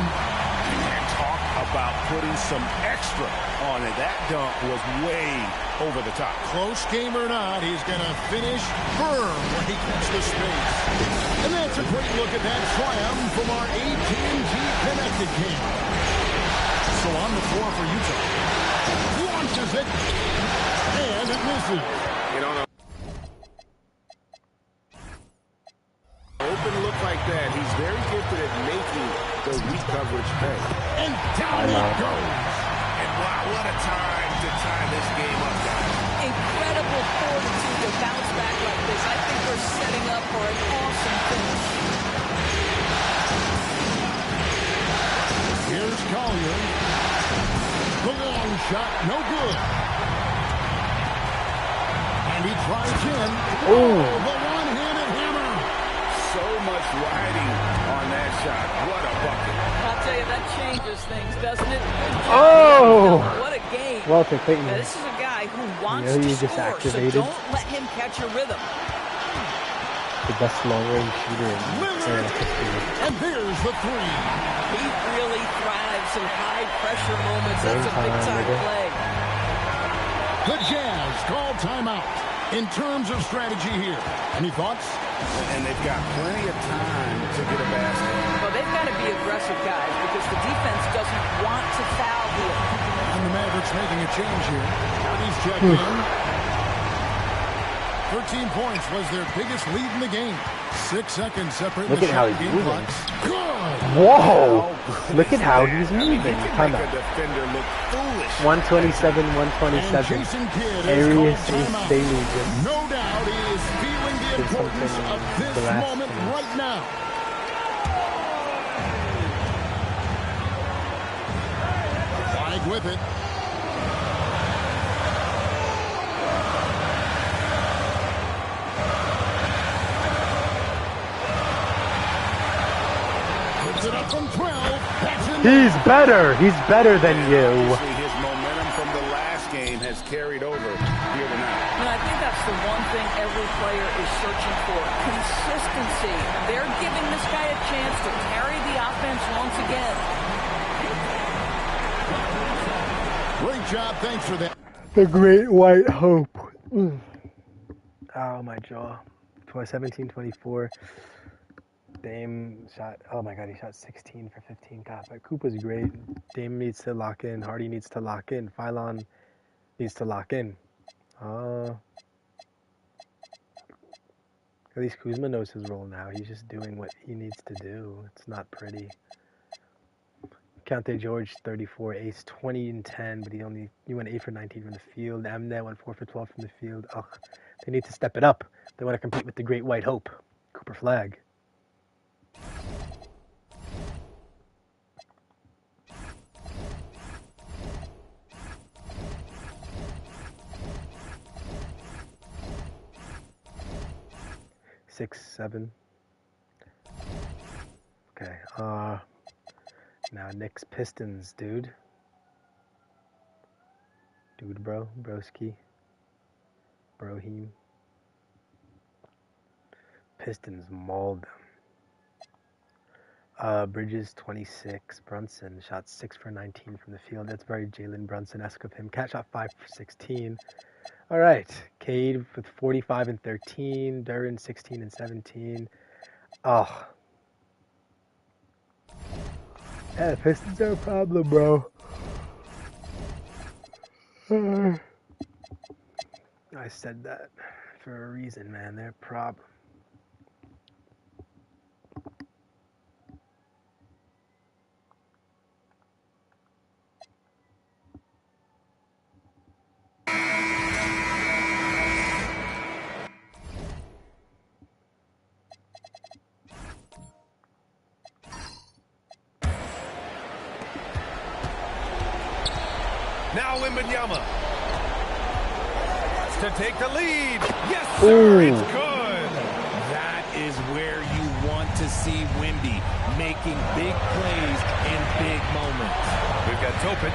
D: And talk about putting some extra on it. That dunk was way over the top.
B: Close game or not, he's going to finish firm when he gets the space. And that's a great look at that slam from our AT&T Connected Cam. So on the floor for Utah. Launches it, and it misses.
D: You don't know. Open look like that. He's very gifted at making the weak coverage pay.
B: And down it goes.
D: And wow, what a time to tie this game up, guys.
I: Incredible fortitude to bounce back like this. I think we're setting up for an awesome finish.
B: Here's Collier. The long shot, no good. And he drives in. Oh, the one-handed hammer.
D: So much riding on that shot. What a bucket.
I: I'll tell you, that changes things, doesn't it?
A: Oh!
I: What a game.
A: Walter Clayton.
I: Now, this is a guy who wants to score, so don't let him catch a rhythm.
A: The best long-range shooter in history.
B: And there's the three.
I: He really thrives in high-pressure moments. That's a big-time play.
B: The Jazz call timeout. In terms of strategy here, any thoughts?
D: And they've got plenty of time to get a basket.
I: Well, they've got to be aggressive, guys, because the defense doesn't want to foul here.
B: And the Mavericks making a change here. Hardy's checked in. 13 points was their biggest lead in the game. 6 seconds separate.
A: Look at how he's moving.
B: Good.
A: Whoa! Look at how he's moving.
D: Time out. Defender look foolish.
A: 127, 127. Arius Staley just.
B: No doubt he is feeling the importance of this moment right now. Flag with it.
A: He's better. He's better than you.
D: His momentum from the last game has carried over here tonight.
I: And I think that's the one thing every player is searching for. Consistency. They're giving this guy a chance to carry the offense once again.
B: Great job. Thanks for that.
A: The Great White Hope. Oh, my jaw. 17-24. Dame shot, oh my god, he shot 16 for 15. God, but Koopa's great. Dame needs to lock in. Hardy needs to lock in. Phylon needs to lock in. At least Kuzma knows his role now. He's just doing what he needs to do. It's not pretty. Kante George, 34, ace 20 and 10, but he went 8 for 19 from the field. Amnet went 4 for 12 from the field. Ugh, they need to step it up. They want to compete with the Great White Hope. Cooper Flag. Six, 7. Okay, now Knicks Pistons, dude. Dude, bro. Broski. Broheem. Pistons mauled them. Bridges, 26. Brunson shot 6 for 19 from the field. That's very Jalen Brunson-esque of him. Cat shot 5 for 16. All right. Cade with 45 and 13. Duran, 16 and 17. Oh. Yeah, the Pistons are a problem, bro. I said that for a reason, man. They're a problem.
F: Now Wembanyama to take the lead. Yes, sir, it's good.
C: That is where you want to see Wemby making big plays in big moments.
F: We've got Topic,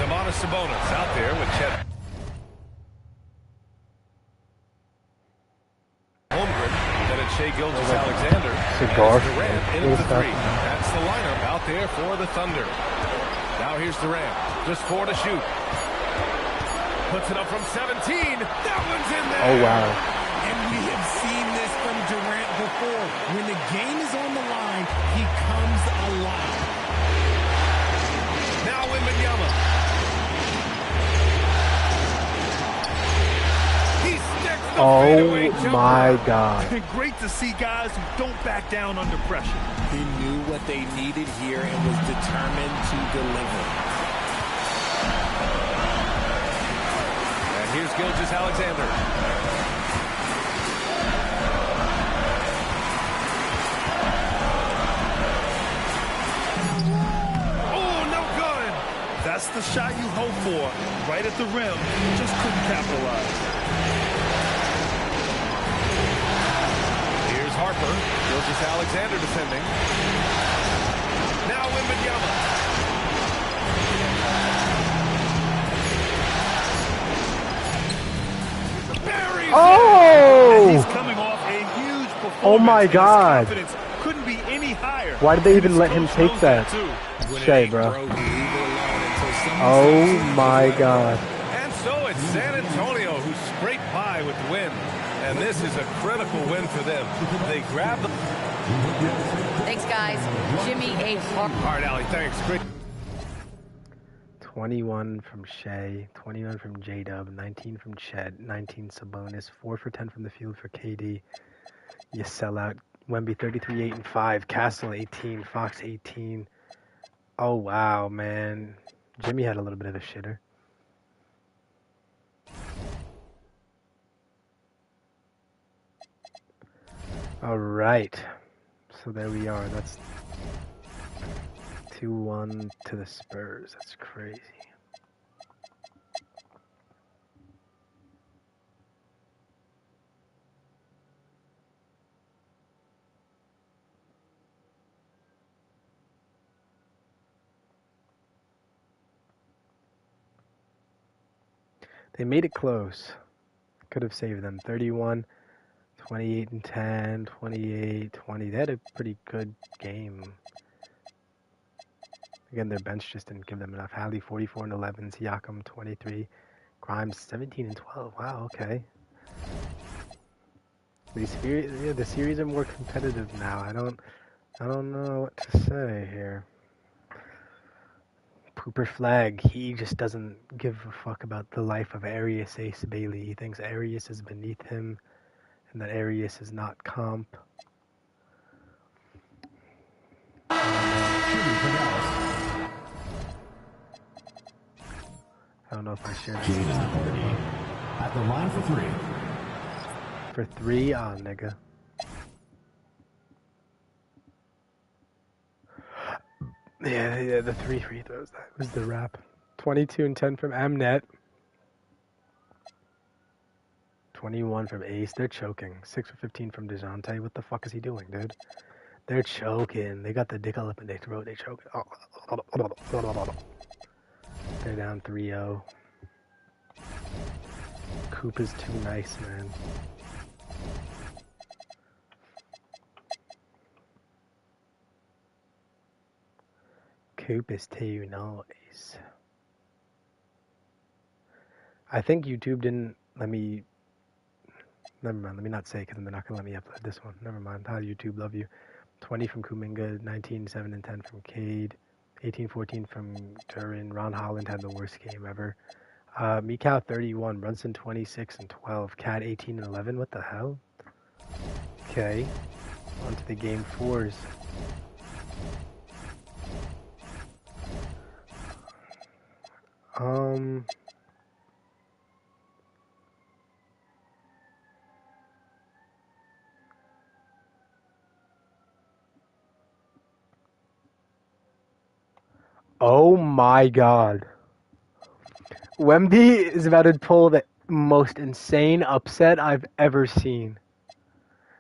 F: Domantas Sabonis out there with Chet Holmgren. Then it's Shai Gilgeous-Alexander.
A: Cigar.
F: Durant into the 3. That's the lineup out there for the Thunder. Now here's Durant. Just 4 to shoot. Puts it up from 17. That one's in there.
A: Oh, wow.
C: And we have seen this from Durant before. When the game is on the line, he comes alive.
F: Now Wembanyama. He sticks the fadeaway jumper.
A: Oh, my God.
H: Great to see guys who don't back down under pressure.
C: He knew what they needed here and was determined to deliver.
F: Here's Gilgeous-Alexander. Oh, no good.
H: That's the shot you hope for. Right at the rim. Just couldn't capitalize.
F: Here's Harper. Gilgeous-Alexander defending. Now Wembanyama.
A: Oh!
H: He's coming off a huge performance.
A: Oh my God!
H: Couldn't be any higher.
A: Why did they even let him take that? Shai, bro. Oh my God!
F: And so it's San Antonio who scraped by with the win, and this is a critical win for them. They grab the.
E: Thanks, guys. Jimmy A.
F: All right, Allie. Thanks. Great.
A: 21 from Shai, 21 from J-Dub, 19 from Chet, 19 Sabonis, 4 for 10 from the field for KD. You sell out. Wemby 33, 8 and 5, Castle 18, Fox 18. Oh wow, man. Jimmy had a little bit of a shitter. All right. So there we are. That's 2-1 to the Spurs. That's crazy. They made it close. Could have saved them. 31, 28 and 10, 28, 20. They had a pretty good game. Again, their bench just didn't give them enough. Halley 44 and 11, Siakam 23, Grimes 17 and 12. Wow, okay. The series are more competitive now. I don't know what to say here. Pooper Flag, he just doesn't give a fuck about the life of Arias Ace Bailey. He thinks Arias is beneath him and that Arias is not comp. I don't know if I shared this.
L: At the line for three.
A: For three? Oh, nigga. Yeah, the 3 free throws. That was the wrap. 22 and 10 from Mnet. 21 from Ace. They're choking. 6 for 15 from DeJounte. What the fuck is he doing, dude? They're choking. They got the dick all up in their throat. They choke. They're down 3-0. Coop is too nice, man. Coop is too nice. I think YouTube didn't let me... Never mind, let me not say it because they're not going to let me upload this one. Never mind. How YouTube love you. 20 from Kuminga, 19, 7, and 10 from Cade, 18, 14 from Duran. Ron Holland had the worst game ever. Mikal 31, Brunson 26 and 12, Cat 18 and 11. What the hell? Okay, on to the game 4s. Oh my god. Wemby is about to pull the most insane upset I've ever seen.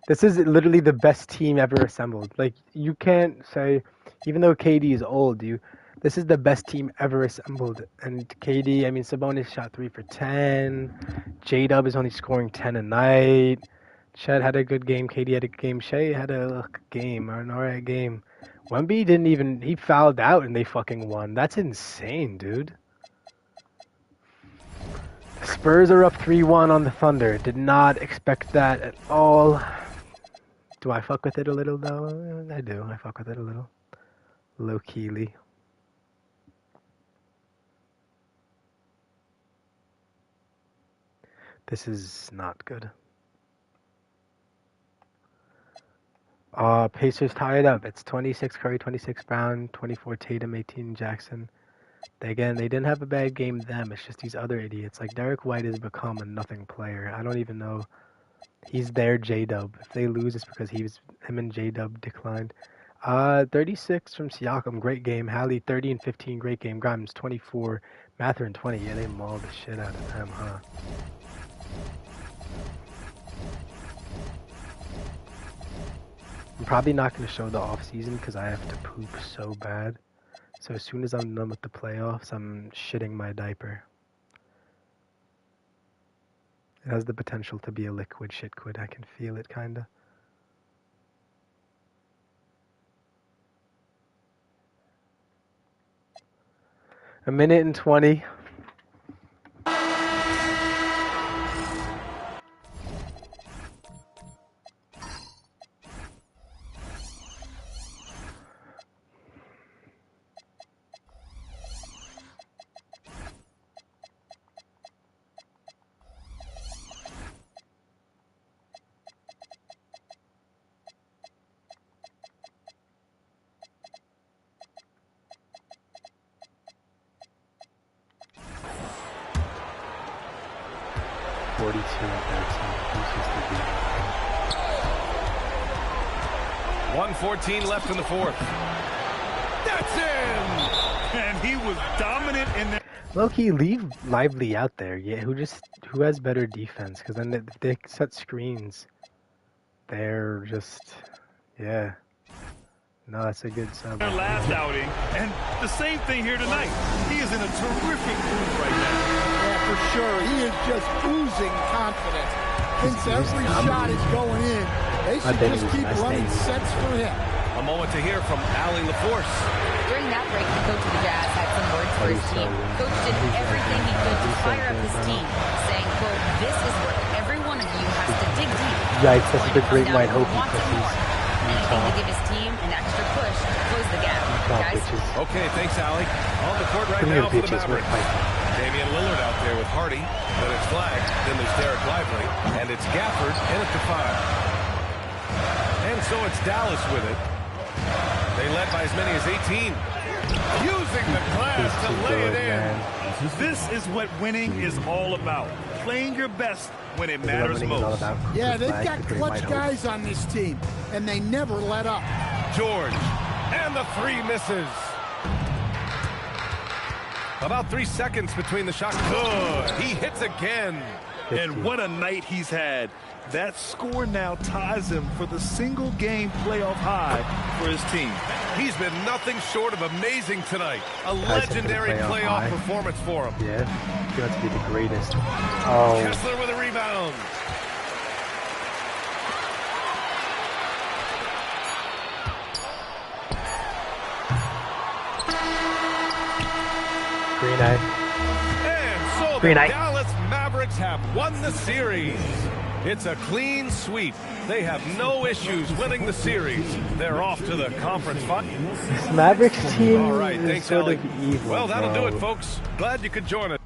A: This is literally the best team ever assembled. Like, you can't say, even though KD is old, this is the best team ever assembled. And KD, I mean, Sabonis shot 3 for 10. J-Dub is only scoring 10 a night. Chet had a good game. KD had a good game. Shea had a game, or an alright game. Wemby didn't even, he fouled out and they fucking won. That's insane, dude. Spurs are up 3-1 on the Thunder. Did not expect that at all. Do I fuck with it a little, though? I do. I fuck with it a little. Low-keyly. This is not good. Pacers tie it up. It's 26 Curry, 26 Brown, 24 Tatum, 18 Jackson. They didn't have a bad game them. It's just these other idiots. Like, Derek White has become a nothing player. I don't even know. He's their J-Dub. If they lose, it's because him and J-Dub declined. 36 from Siakam, great game. Halley, 30 and 15, great game. Grimes, 24. Mathurin, 20. Yeah, they mauled the shit out of them, huh? I'm probably not going to show the off-season because I have to poop so bad. So as soon as I'm done with the playoffs, I'm shitting my diaper. It has the potential to be a liquid shitquid. I can feel it, kinda. A minute and 20.
F: Left in the fourth. That's in!
H: And he was dominant in that.
A: Low-key, leave Lively out there. Yeah, who has better defense? Because then if they set screens, they're just, yeah. No, that's a good sub.
H: Their last outing, and the same thing here tonight. He is in a terrific mood right now.
G: Yeah, for sure. He is just oozing confidence. Thinks every shot is going in. They should just keep running sets for him.
F: A moment to hear from Allie LaForce.
E: During that break, the coach of the Jazz had some words for his team. Coach did everything he could to fire up his team, saying, quote, "This is where every one of you has to dig deep.
A: Yikes, that's the great white hope because he's
E: anything to give his team an extra push to close the gap." Guys.
F: Okay, thanks, Allie. On the court right now for the Mavericks. Damian Lillard out there with Hardy. Then it's Flagg. Then there's Derek Lively. And it's Gafford in at the 5. And so it's Dallas with it. They led by as many as 18.
H: Using the glass to lay it in. This is what winning is all about. Playing your best when it matters most.
G: Yeah, they've got clutch guys on this team, and they never let up.
F: George. And the 3 misses. About 3 seconds between the shots. Good. He hits again.
H: And what a night he's had. That score now ties him for the single game playoff high for his team.
F: He's been nothing short of amazing tonight. A legendary playoff performance for him.
A: Yeah, he wants to be the greatest. Oh.
F: Kessler with a rebound.
A: Green eye.
F: And so the Dallas Mavericks have won the series. It's a clean sweep. They have no issues winning the series. They're off to the conference finals.
A: This Mavericks team
F: All right,
A: is
F: thanks,
A: sort
F: Allie.
A: of evil,
F: Well, that'll
A: bro.
F: do it, folks. Glad you could join us.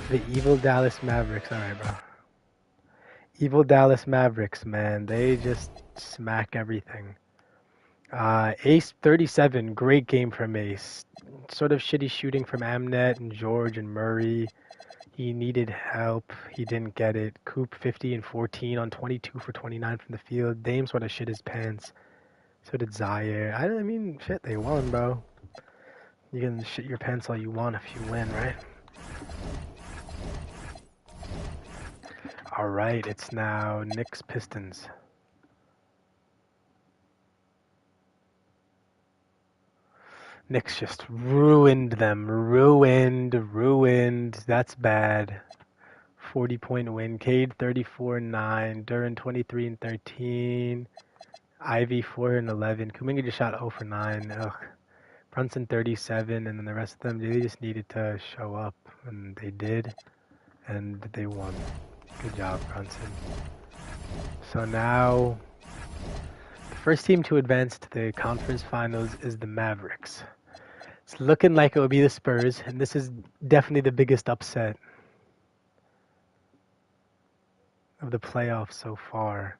A: The evil Dallas Mavericks. All right, bro. Evil Dallas Mavericks, man. They just smack everything. Ace 37, great game from Ace. Sort of shitty shooting from Amnet and George and Murray. He needed help. He didn't get it. Coop 50 and 14 on 22 for 29 from the field. Dame sort of shit his pants. So did Zaire. I mean, shit, they won, bro. You can shit your pants all you want if you win, right? All right, it's now Knicks Pistons. Knicks just ruined them. Ruined. That's bad. 40-point win. Cade 34-9. Duran 23-13. Ivy 4-11. Kuminga just shot 0 for 9. Ugh. Brunson 37, and then the rest of them, they just needed to show up, and they did, and they won. Good job, Brunson. So now, the first team to advance to the conference finals is the Mavericks. It's looking like it will be the Spurs, and this is definitely the biggest upset of the playoffs so far.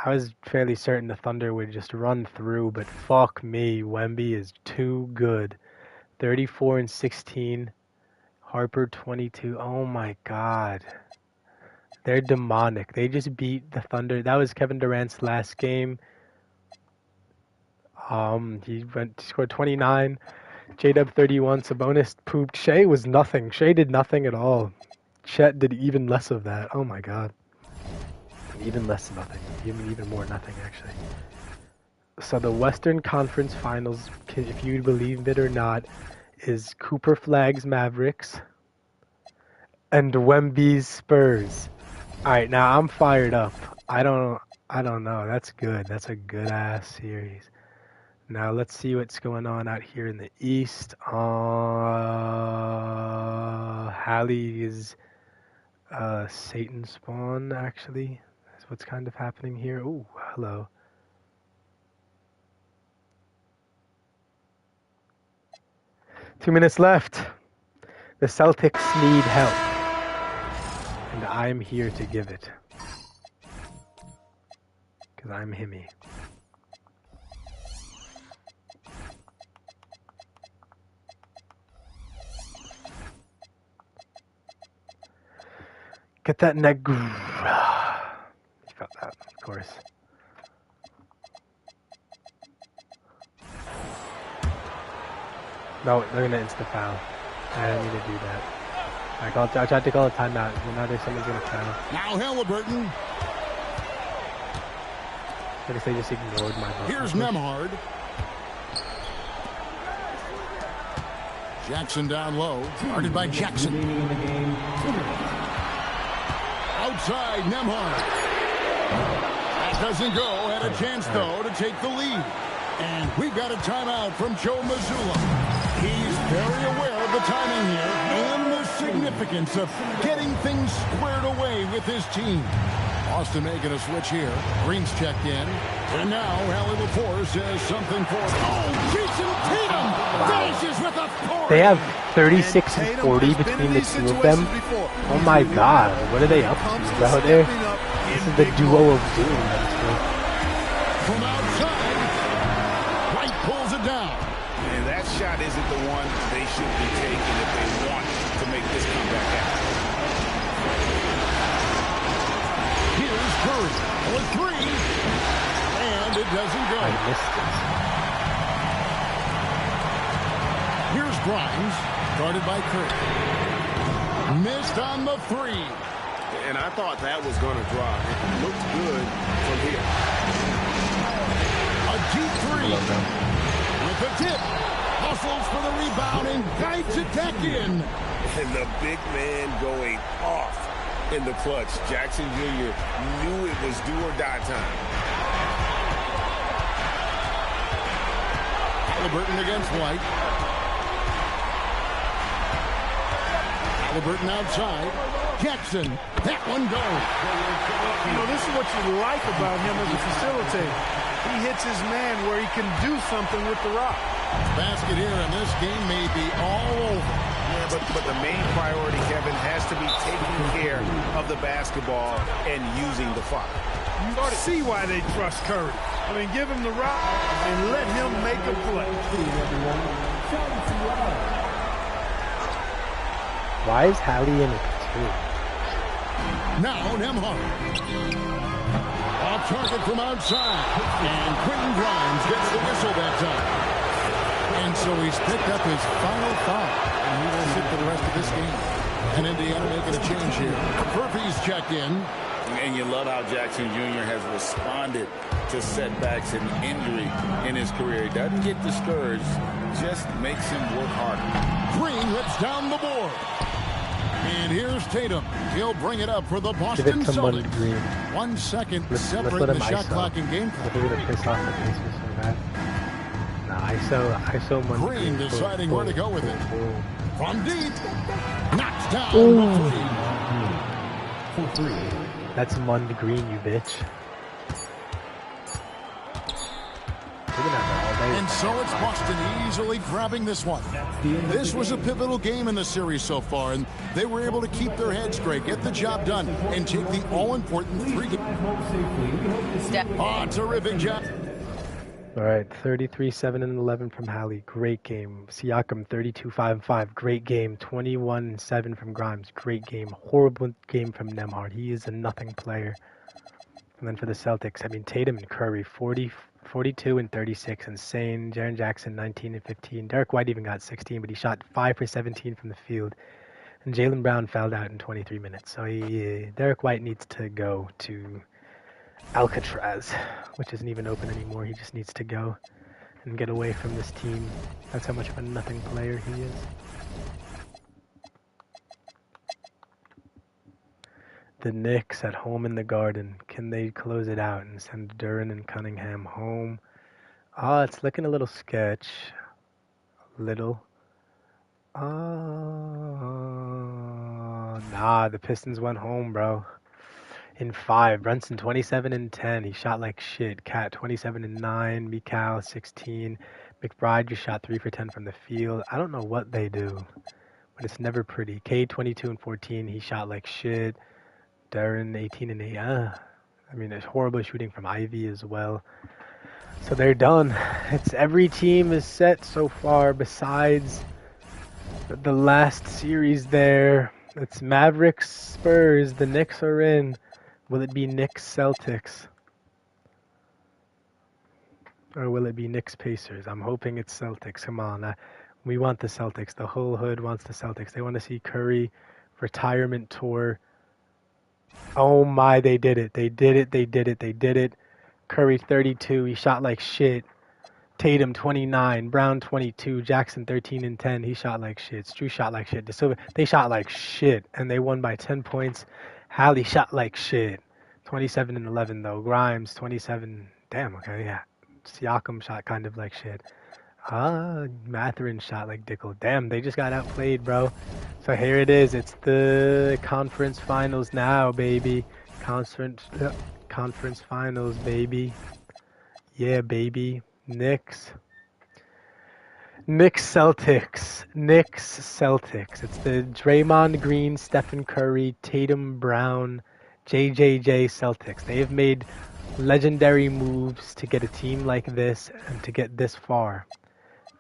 A: I was fairly certain the Thunder would just run through, but fuck me, Wemby is too good. 34 and 16, Harper 22. Oh my God, they're demonic. They just beat the Thunder. That was Kevin Durant's last game. He scored 29. J-Dub 31. Sabonis pooped. Shea was nothing. Shea did nothing at all. Chet did even less of that. Oh my God. Even less nothing. Even more nothing, actually. So the Western Conference Finals, if you believe it or not, is Cooper Flagg's Mavericks and Wemby's Spurs. All right, now I'm fired up. I don't know. That's good. That's a good ass series. Now let's see what's going on out here in the East. Hallie is Satan spawn, actually. That's what's kind of happening here. Ooh, hello. Two minutes left. The Celtics need help, and I'm here to give it. Because I'm Himmy. Get that neck. You felt that, of course. No, they're gonna insta foul. I don't need to do that. I tried to call a timeout, but now there's someone's gonna foul.
B: Now Halliburton.
A: I guess they just ignored my vote.
B: Here's Nembhard. Jackson down low. Guarded by Jackson. Outside, Nembhard. That doesn't go. Had a chance, though, to take the lead. And we've got a timeout from Joe Mazzulla. He's very aware of the timing here and the significance of getting things squared away with his team. Austin making a switch here. Green's checked in. And now Allie LaForce says something for... Oh, Jason Tatum finishes with a...
A: They have 36 and 40 between the two of them. Oh my God, what are they up to out there? This is the duo of doom.
B: From outside, White pulls it down.
D: And that shot isn't the one they should be taking if they want to make this comeback happen.
B: Here's Curry for three. And it doesn't go.
A: I missed it.
B: Here's Grimes, guarded by Curry. Missed on the three.
D: And I thought that was going to drop. It looked good from here.
B: A deep three. With the tip. Hustles for the rebound and guides it back in.
D: And the big man going off in the clutch. Jackson Jr. knew it was do or die time.
B: Halliburton against White. Halliburton outside. Jackson, that one goes.
J: You know, this is what you like about him as a facilitator. He hits his man where he can do something with the rock.
B: Basket here, and this game may be all over.
D: Yeah, but the main priority, Kevin, has to be taking care of the basketball and using the foul.
J: You ought to see why they trust Curry. I mean, give him the rock and let him make a play.
A: Why is Hallie in it too?
B: Now Nembhard. Off target from outside. And Quentin Grimes gets the whistle that time. And so he's picked up his final foul. And he will sit for the rest of this game. And Indiana making a change here. Murphy's checked in.
D: And you love how Jackson Jr. has responded to setbacks and injury in his career. He doesn't get discouraged, just makes him work harder.
B: Green rips down the board. And here's Tatum. He'll bring it up for the Boston Celtics.
A: Green.
B: 1 second
A: Let's
B: separate
A: let him
B: the shot
A: ISO.
B: clock and game clock.
A: They're gonna piss off the Pacers so bad. Nah, ISO Monday
B: Green
A: Green.
B: deciding where to go with it. From deep. Knocks down
A: Ooh.
B: the three.
A: That's Monday Green, you bitch.
B: And so it's Boston easily grabbing this one. This was a pivotal game in the series so far, and they were able to keep their heads straight, get the job done, and take the all-important 3 games. Oh, terrific job.
A: All right, 33, 7, and 11 from Hallie. Great game. Siakam, 32, 5, and 5. Great game. 21, and 7 from Grimes. Great game. Horrible game from Nembhard. He is a nothing player. And then for the Celtics, I mean, Tatum and Curry, 42 and 36. Insane. Jaren Jackson, 19 and 15. Derek White even got 16, but he shot 5 for 17 from the field. And Jaylen Brown fouled out in 23 minutes. So Derek White needs to go to Alcatraz, which isn't even open anymore. He just needs to go and get away from this team. That's how much of a nothing player he is. The Knicks at home in the Garden. Can they close it out and send Duren and Cunningham home? Ah, it's looking a little sketch. Nah, the Pistons went home, bro. In 5. Brunson 27 and 10. He shot like shit. Cat 27 and 9. Mikal 16. McBride just shot 3 for 10 from the field. I don't know what they do, but it's never pretty. Cade 22 and 14. He shot like shit. Darren 18 and 8. I mean, there's horrible shooting from Ivy as well. So they're done. It's every team is set so far besides the last series there. It's Mavericks, Spurs. The Knicks are in. Will it be Knicks, Celtics? Or will it be Knicks, Pacers? I'm hoping it's Celtics. Come on. We want the Celtics. The whole hood wants the Celtics. They want to see Curry retirement tour. Oh my, they did it. They did it. Curry 32. He shot like shit. Tatum 29. Brown 22. Jackson 13 and 10. He shot like shit. Stu shot like shit. De Silva, they shot like shit. And they won by 10 points. Hallie shot like shit. 27 and 11 though. Grimes 27. Damn, okay, yeah. Siakam shot kind of like shit. Mathurin shot like Dickel. Damn, they just got outplayed, bro. So here it is. It's the conference finals now, baby. Conference finals, baby. Yeah, baby. Knicks Celtics. It's the Draymond Green, Stephen Curry, Tatum Brown, JJJ Celtics. They have made legendary moves to get a team like this and to get this far.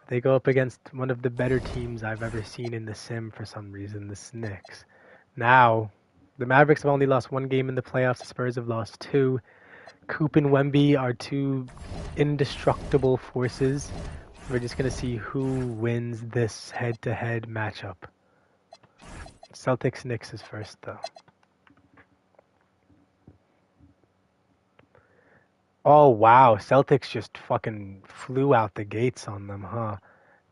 A: They go up against one of the better teams I've ever seen in the sim for some reason, the Knicks. Now, the Mavericks have only lost one game in the playoffs. The Spurs have lost 2. Coop and Wemby are 2 indestructible forces. We're just going to see who wins this head-to-head matchup. Celtics-Knicks is first, though. Oh, wow. Celtics just fucking flew out the gates on them, huh?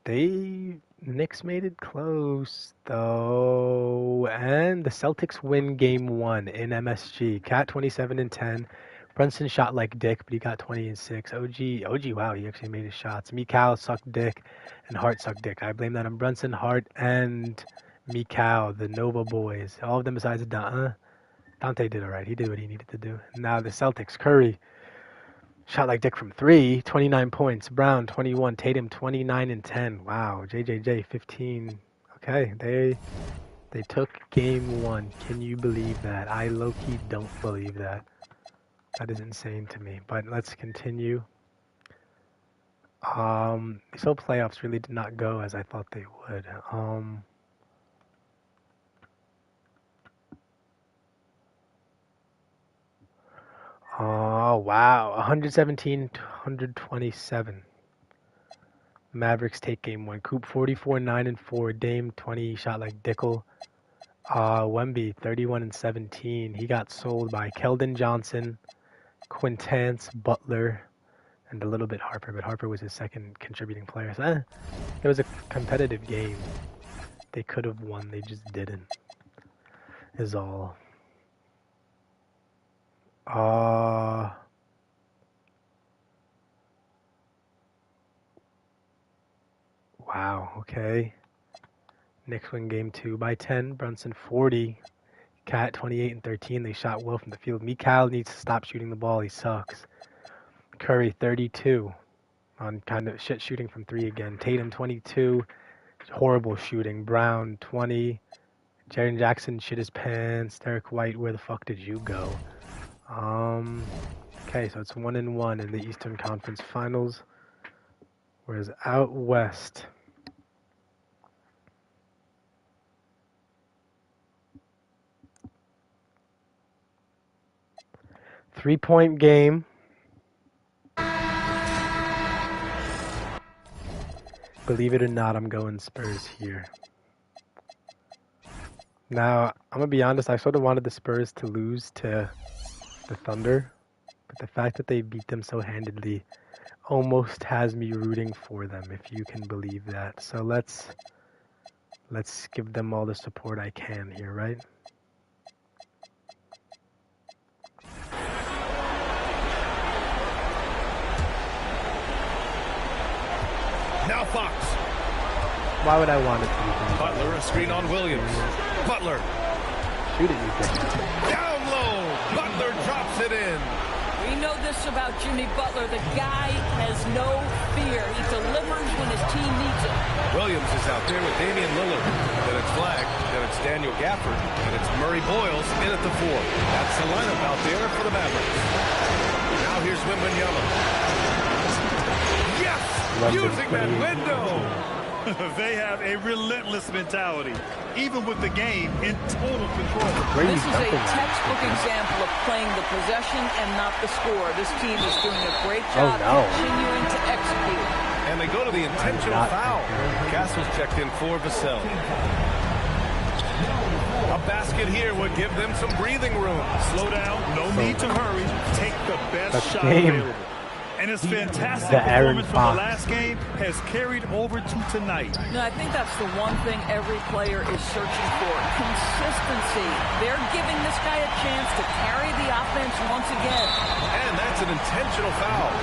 A: Knicks made it close, though. And the Celtics win game 1 in MSG. Cat 27-10. Brunson shot like dick, but he got 20 and 6. OG, wow, he actually made his shots. Mikal sucked dick, and Hart sucked dick. I blame that on Brunson, Hart, and Mikal, the Nova boys. All of them besides Dante did all right. He did what he needed to do. Now the Celtics, Curry shot like dick from 3, 29 points. Brown, 21. Tatum, 29 and 10. Wow, JJJ, 15. Okay, they took game 1. Can you believe that? I low-key don't believe that. That is insane to me, but let's continue. These whole playoffs really did not go as I thought they would. Oh, wow. 117-127. Mavericks take game 1. Coop 44, 9 and 4. Dame 20 shot like Dickel. Wemby 31 and 17. He got sold by Keldon Johnson, Quintance, Butler, and a little bit Harper, but Harper was his second contributing player. So, it was a competitive game. They could have won, they just didn't. Is all. Wow, okay. Knicks win game 2 by 10. Brunson 40. Cat 28 and 13. They shot well from the field. Mikal needs to stop shooting the ball. He sucks. Curry 32 on kind of shit shooting from 3 again. Tatum 22. Horrible shooting. Brown 20. Jaren Jackson shit his pants. Derek White, where the fuck did you go? Okay, so it's 1-1 in the Eastern Conference Finals. Whereas out west, three-point game. Believe it or not, I'm going Spurs here. Now, I'm going to be honest, I sort of wanted the Spurs to lose to the Thunder, but the fact that they beat them so handedly almost has me rooting for them, if you can believe that. So let's give them all the support I can here, right?
F: Now Fox.
A: Why would I want it to be them?
F: Butler, a screen on Williams. Butler.
A: Shoot it, you think.
F: Down low. Butler drops it in.
I: We know this about Jimmy Butler. The guy has no fear. He delivers when his team needs it.
F: Williams is out there with Damian Lillard. Then it's Flagg. Then it's Daniel Gafford. And it's Murray Boyles in at the 4. That's the lineup out there for the Mavericks. Now here's Wembanyama. Yes! Using that window!
H: They have a relentless mentality, even with the game in total control.
I: This is a textbook example of playing the possession and not the score. This team is doing a great job continuing to execute.
F: And they go to the intentional foul. Castle's checked in for Vassell. A basket here would give them some breathing room.
H: Slow down, no need to hurry. Take the best shot available. And his fantastic performance from the last game has carried over to tonight.
I: No, I think that's the one thing every player is searching for. Consistency. They're giving this guy a chance to carry the offense once again.
F: And that's an intentional foul.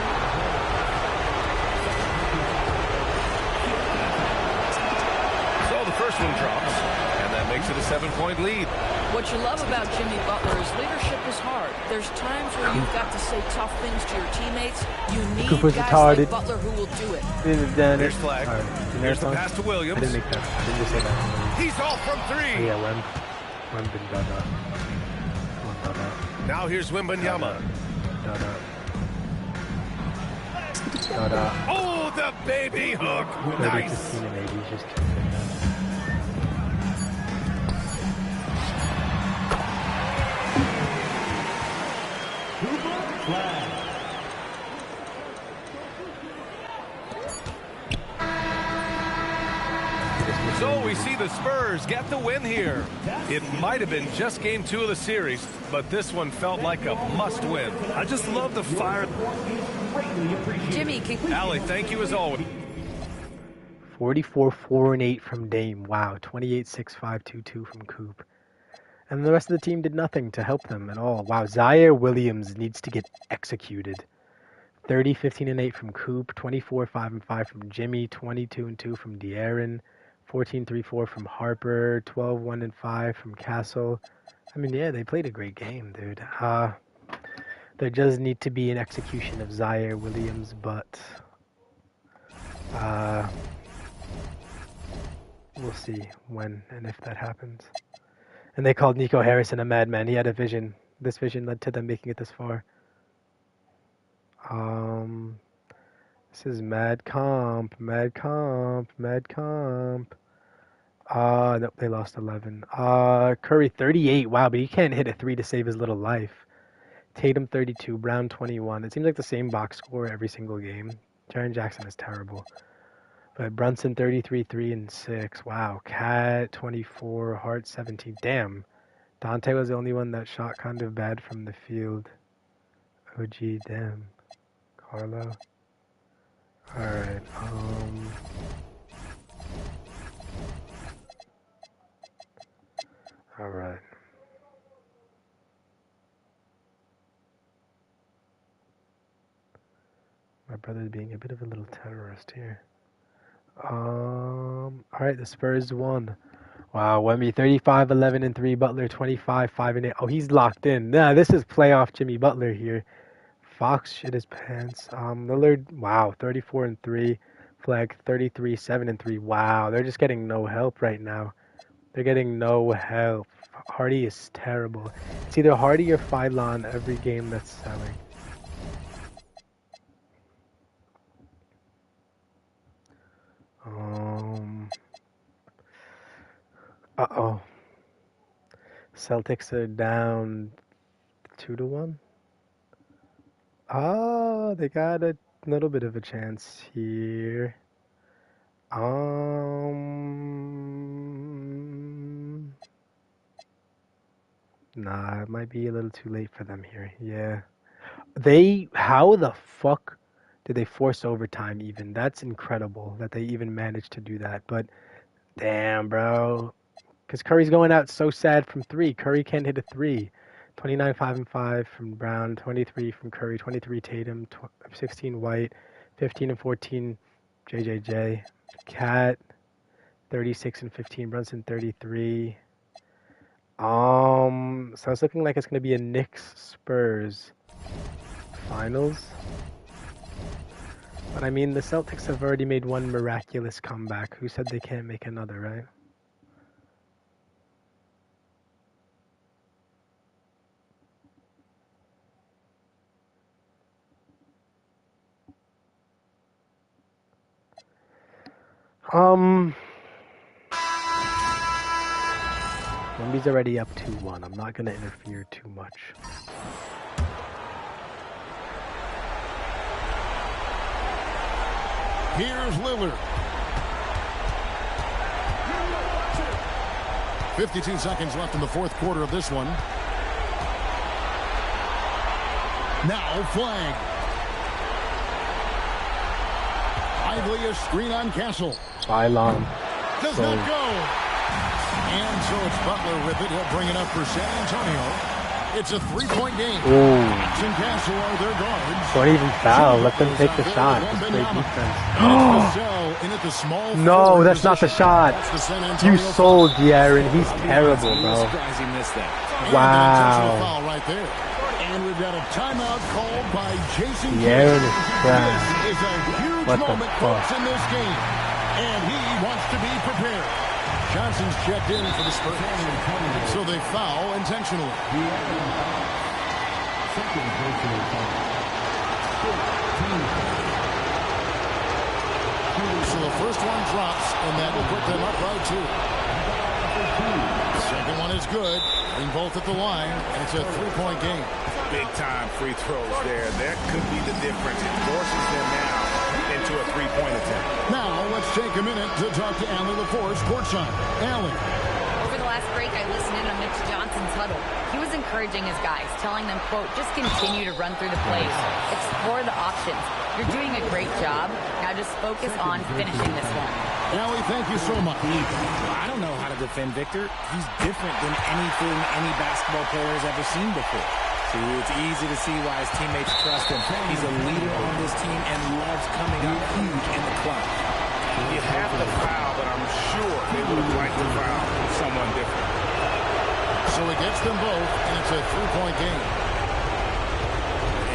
F: one drops, and that makes it a 7-point lead.
I: What you love about Jimmy Butler is leadership is hard. There's times where you've got to say tough things to your teammates. You need guys like Butler who will do it.
F: There's flag. There's the pass to Williams.
A: I didn't make that. I didn't just say that.
F: He's off from 3.
A: Oh, yeah, Wembanyama.
F: Now here's Wembanyama. Oh, the baby hook. Nice.
A: 15 and 8. He's just
F: So we see the Spurs get the win here. It might have been just game 2 of the series, but this one felt like a must-win.
H: I just love the fire.
E: Jimmy,
F: Allie, thank you as always.
A: 44, 4 and 8 from Dame. Wow, 28, 6, 5, 2, 2 from Coop. And the rest of the team did nothing to help them at all. Wow, Zaire Williams needs to get executed. 30, 15 and 8 from Coop. 24, 5 and 5 from Jimmy. 22 and 2 from De'Aaron. 14, 3, 4 from Harper. 12, 1 and 5 from Castle. I mean, yeah, they played a great game, dude. There does need to be an execution of Zaire Williams, but we'll see when and if that happens. And they called Nico Harrison a madman. He had a vision. This vision led to them making it this far. This is Mad Comp. Nope, they lost 11. Curry 38. Wow, but he can't hit a 3 to save his little life. Tatum 32, Brown 21. It seems like the same box score every single game. Jaren Jackson is terrible. But Brunson 33, 3 and 6. Wow. Cat 24, Hart 17. Damn. Dante was the only one that shot kind of bad from the field. OG, damn. Carlo. Alright, Alright. My brother's being a bit of a little terrorist here. Alright, the Spurs won. Wow, Wemby 35, 11 and 3. Butler 25, 5 and 8. Oh, he's locked in. Nah, this is playoff Jimmy Butler here. Fox shit his pants. Lillard, wow, 34 and 3. Flag 33, 7 and 3. Wow, they're just getting no help right now. They're getting no help. Hardy is terrible. It's either Hardy or Phylon every game that's selling. Uh-oh. Celtics are down 2-1. Oh, they got a little bit of a chance here. Nah, it might be a little too late for them here. Yeah. How the fuck did they force overtime even? That's incredible that they even managed to do that. But, damn, bro. Because Curry's going out so sad from 3. Curry can't hit a 3. 29, 5 and 5 from Brown. 23 from Curry. 23 Tatum. 16 White. 15 and 14 JJJ. Cat. 36 and 15. Brunson 33. So it's looking like it's going to be a Knicks Spurs finals. But I mean, the Celtics have already made one miraculous comeback. Who said they can't make another, right? Wemby's already up 2-1. I'm not going to interfere too much.
B: Here's Lillard. 52 seconds left in the fourth quarter of this one. Now flag. Lively a screen on Castle.
A: Phylon.
B: Does not go. And so it's Butler with it. He'll bring it up for San Antonio. It's a three-point game.
A: Ooh.
B: Castle are their guards.
A: Don't even foul. Let them take the shot. It's great defense. No, that's not the shot. You sold De'Aaron. He's terrible, bro. Wow.
B: Right there. And we've got a timeout called by Jason.
A: De'Aaron is trash.
B: This is a huge moment for us in this game. And he wants to be prepared. Johnson's checked in for the Spurs. So they foul intentionally. So the first one drops, and that will put them up by 2. The second one is good. Bring both at the line, and it's a three-point game.
D: Big-time free throws there. That could be the difference. It forces them now into a three-point attempt.
B: Now, let's take a minute to talk to Allie LaForce courtside. Allie.
E: Over the last break, I listened in on Mitch Johnson's huddle. He was encouraging his guys, telling them, quote, just continue to run through the plays. Explore the options. You're doing a great job. Now just focus on finishing this one.
B: Allie, thank you so much.
C: I don't know how to defend Victor. He's different than anything any basketball player has ever seen before. So it's easy to see why his teammates trust him. He's a leader on this team and loves coming up huge in the clutch.
D: You have to foul, but I'm sure they would have liked to foul someone different.
B: So it gets them both, and it's a three-point game.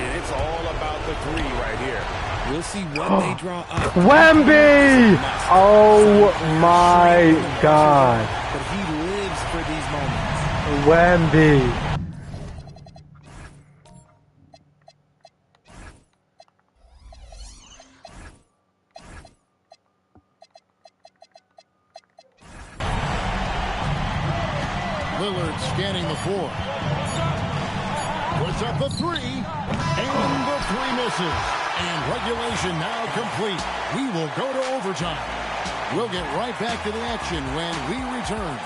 D: And it's all about the three right here.
C: We'll see what they draw up.
A: Wemby! Oh my God.
C: But he lives for these moments.
A: Wemby.
B: Lillard scanning the floor. Puts up the three, and the three misses. And regulation now complete. We will go to overtime. We'll get right back to the action when we return.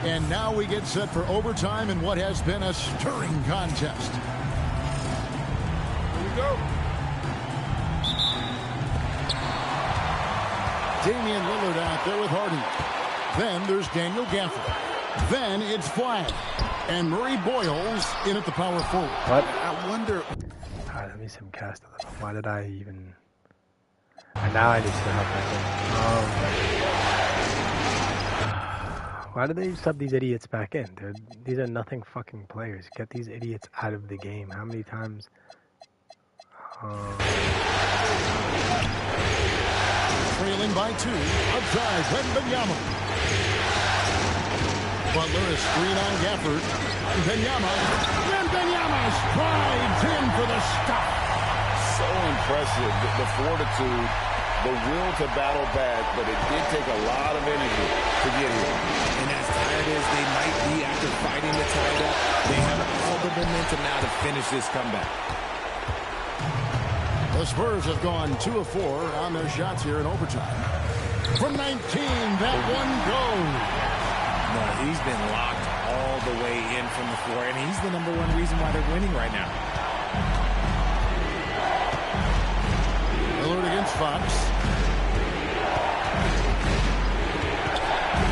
B: And now we get set for overtime in what has been a stirring contest. Here we go. Damian Lillard out there with Harden. Then there's Daniel Gafford. Then it's Flag. And Murray Boyles in at the power forward.
A: What?
B: I wonder.
A: All right, let me simcast a little. Why did I even... And now I need to help Why did they sub these idiots back in? These are nothing fucking players. Get these idiots out of the game. How many times...
B: Trailing by 2. Outside, Wembanyama. Butler is screen on Gafford. Wembanyama strides in for the stop.
D: So impressive. The fortitude, the will to battle back, but it did take a lot of energy to get here.
C: And as tired as they might be after fighting the tie up, they have all the momentum now to finish this comeback.
B: The Spurs have gone 2 of 4 on their shots here in overtime. From 19, that one goes.
C: No, he's been locked all the way in from the floor, and he's the #1 reason why they're winning right now.
B: Lillard against Fox.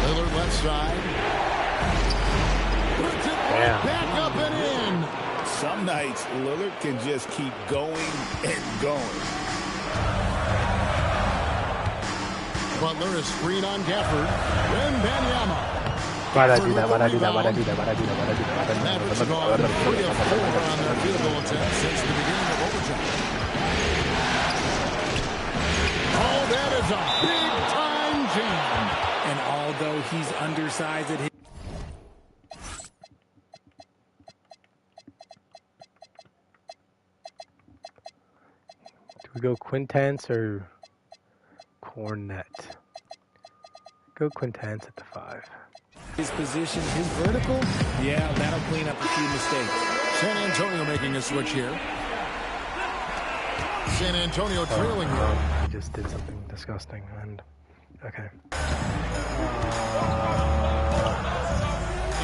B: Lillard left side. Puts it back up and in.
D: Some nights, Lillard can just keep going and going.
B: Butler is screen on Gafford. Wembanyama.
A: Why'd I do that? Why'd I do that? Why'd I do that? Why'd I do that? Why'd I do that?
B: Mavericks have gone 3 of 4 on their field goal attempts since the beginning of overtime. Oh, that is a big-time jam.
C: And although he's undersized at his...
A: Do we go Quintance or Cornet? Go Quintance at the 5.
C: His position, his vertical, yeah, that'll clean up a few mistakes.
B: San Antonio making a switch here. San Antonio trailing here.
A: He just did something disgusting, and okay.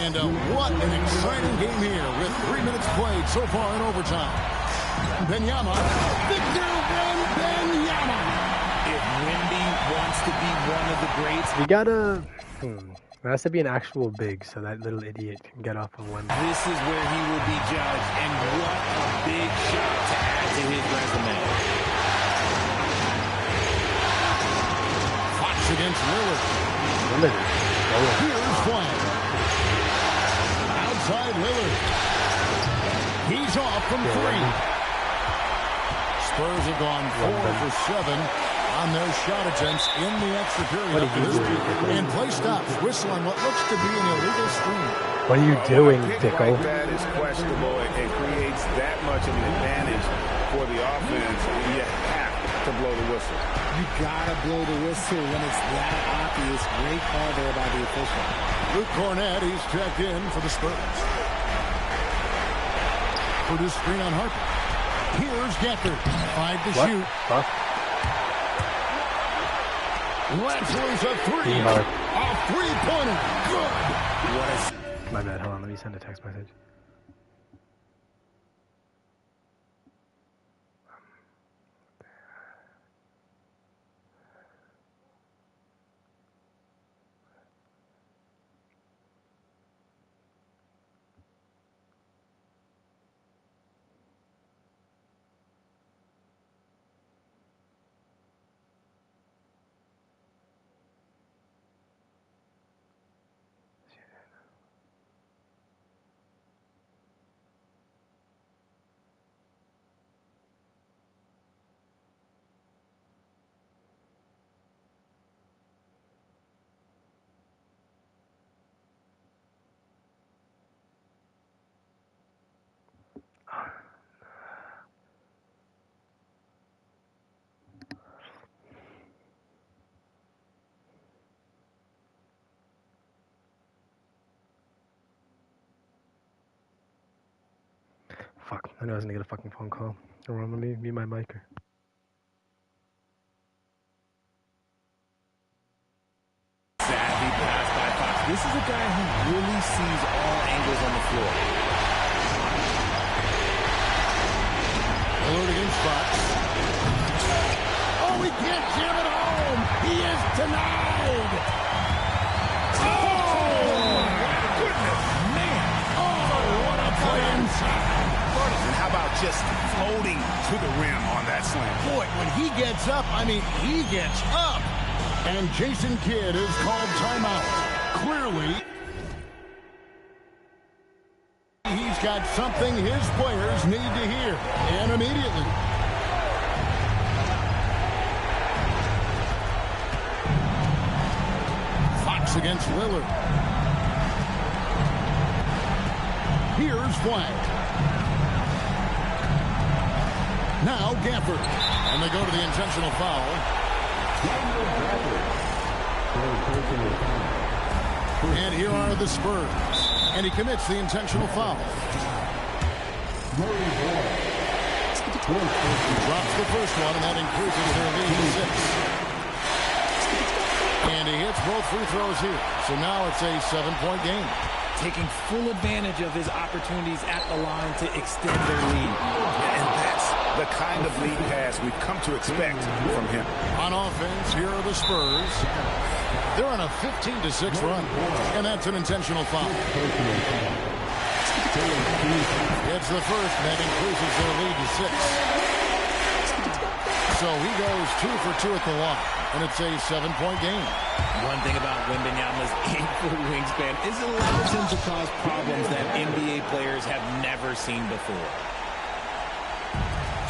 B: And what an exciting game here with 3 minutes played so far in overtime. Wembanyama, Victor Wembanyama.
C: If Wemby wants to be one of the greats.
A: We gotta... There has to be an actual big so that little idiot can get off of one.
C: This is where he will be judged, and what a big shot to add to his resume.
B: Fox against Lillard. Here's Flag. Outside Lillard. He's off from 3. Spurs have gone 4 for 7 on their shot attempts in the extra period after this period. And play stops. Whistle on what looks to be an illegal screen.
A: What are you doing, Dicko?
D: Like that is questionable and creates that much of an advantage for the offense. You have to blow the whistle.
C: You gotta blow the whistle when it's that obvious. Great call there by the official.
B: Luke Cornett, he's checked in for the Spurs. For this screen on Harper. Here's Gethard. 5 to shoot.
A: Huh?
B: Let's lose a 3. A 3-pointer. Good.
A: My bad. Hold on. Let me send a text message. Fuck, I knew I was gonna get a fucking phone call. Let me mute my mic.
C: Savvy pass by Fox. This is a guy who really sees all angles on the floor.
B: Lillard against Fox. Oh, he can't jam it home. He is denied. Oh, goodness, man. Oh, what a play inside.
D: And how about just floating to the rim on that slam?
B: Boy, when he gets up, I mean, he gets up. And Jason Kidd is called timeout. Clearly, he's got something his players need to hear, and immediately. Fox against Lillard. Here's White. Now Gafford. And they go to the intentional foul. And here are the Spurs. And he commits the intentional foul. He drops the first one, and that increases their lead to 6. And he hits both free throws here. So now it's a 7-point game.
C: Taking full advantage of his opportunities at the line to extend their lead.
D: And that's the kind of lead pass we've come to expect from him.
B: On offense, here are the Spurs. They're on a 15-6 run, and that's an intentional foul. It's the first, and that increases their lead to 6. So he goes 2 for 2 at the line, and it's a 7-point game.
C: One thing about Wembanyama's 8-foot wingspan is it allows him to cause problems that NBA players have never seen before.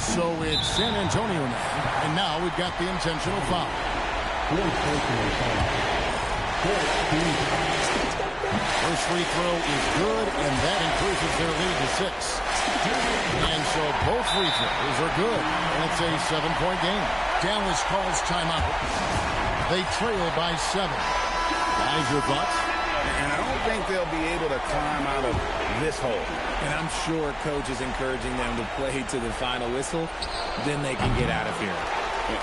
B: So it's San Antonio now, and now we've got the intentional foul. First free throw is good, and that increases their lead to 6. And so both free throws are good, and it's a 7-point game. Dallas calls timeout. They trail by 7. Guys, your thoughts?
D: And I don't think they'll be able to climb out of this hole.
C: And I'm sure coach is encouraging them to play to the final whistle. Then they can get out of here.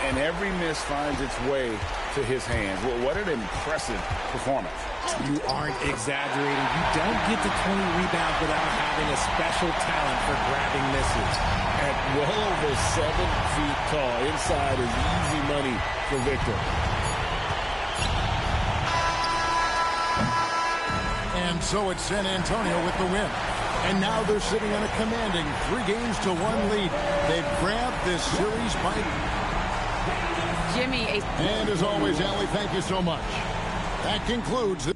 D: And every miss finds its way to his hands. Well, what an impressive performance.
C: You aren't exaggerating. You don't get to 20 rebounds without having a special talent for grabbing misses.
D: At well over 7 feet tall, inside is easy money for Victor.
B: And so it's San Antonio with the win. And now they're sitting on a commanding 3-1 lead. They've grabbed this series by...
E: Jimmy.
B: And as always, Allie, thank you so much. That concludes...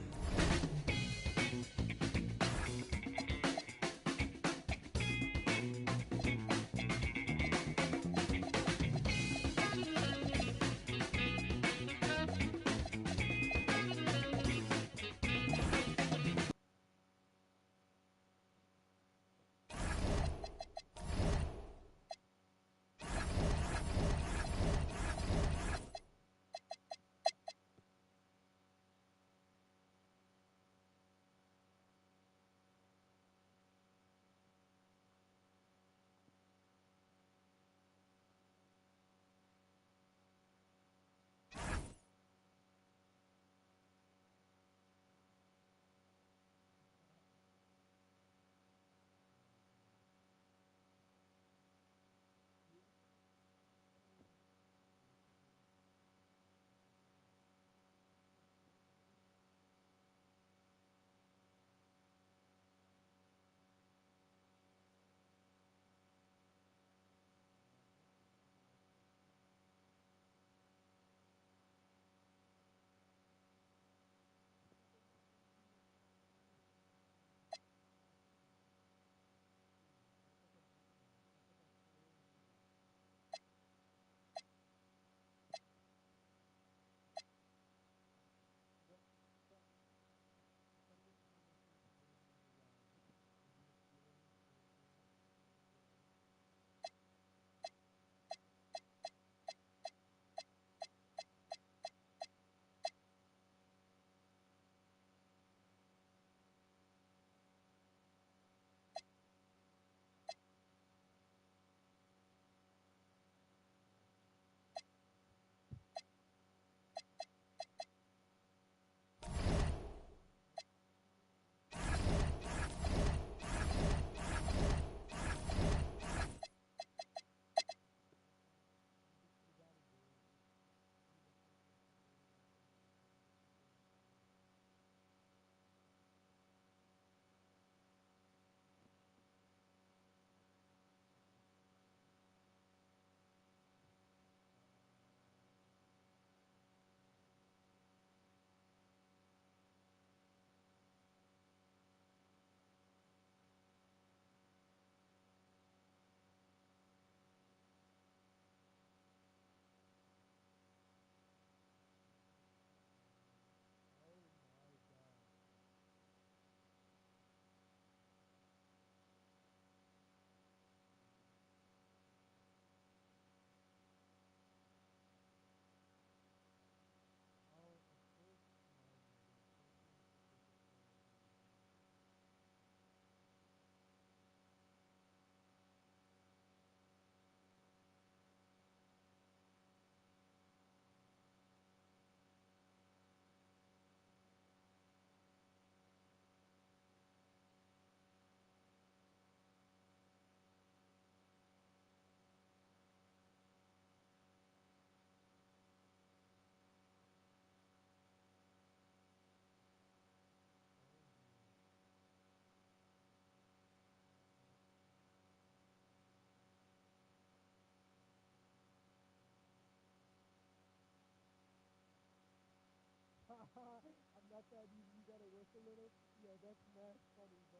M: I'm not that easy. You gotta work a little. Yo, that's mad funny, bro.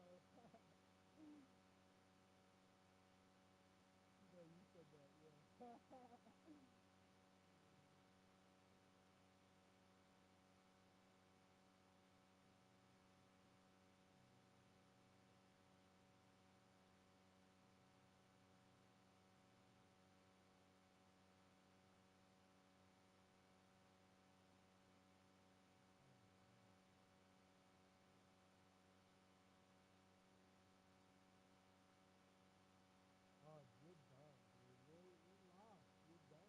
M: No, you said that, yeah. Oh, you're done, dude. You're lost. You're done.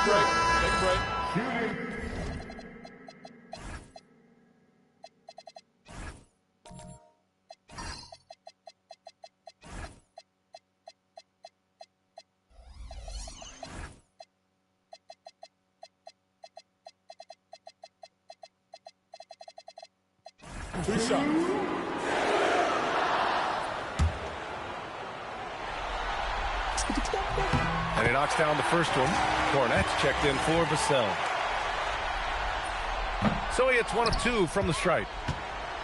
B: break. Take a break. Two shots.
F: And he knocks down the first one. Cornette's checked in for Vassell. So he hits 1 of 2 from the stripe.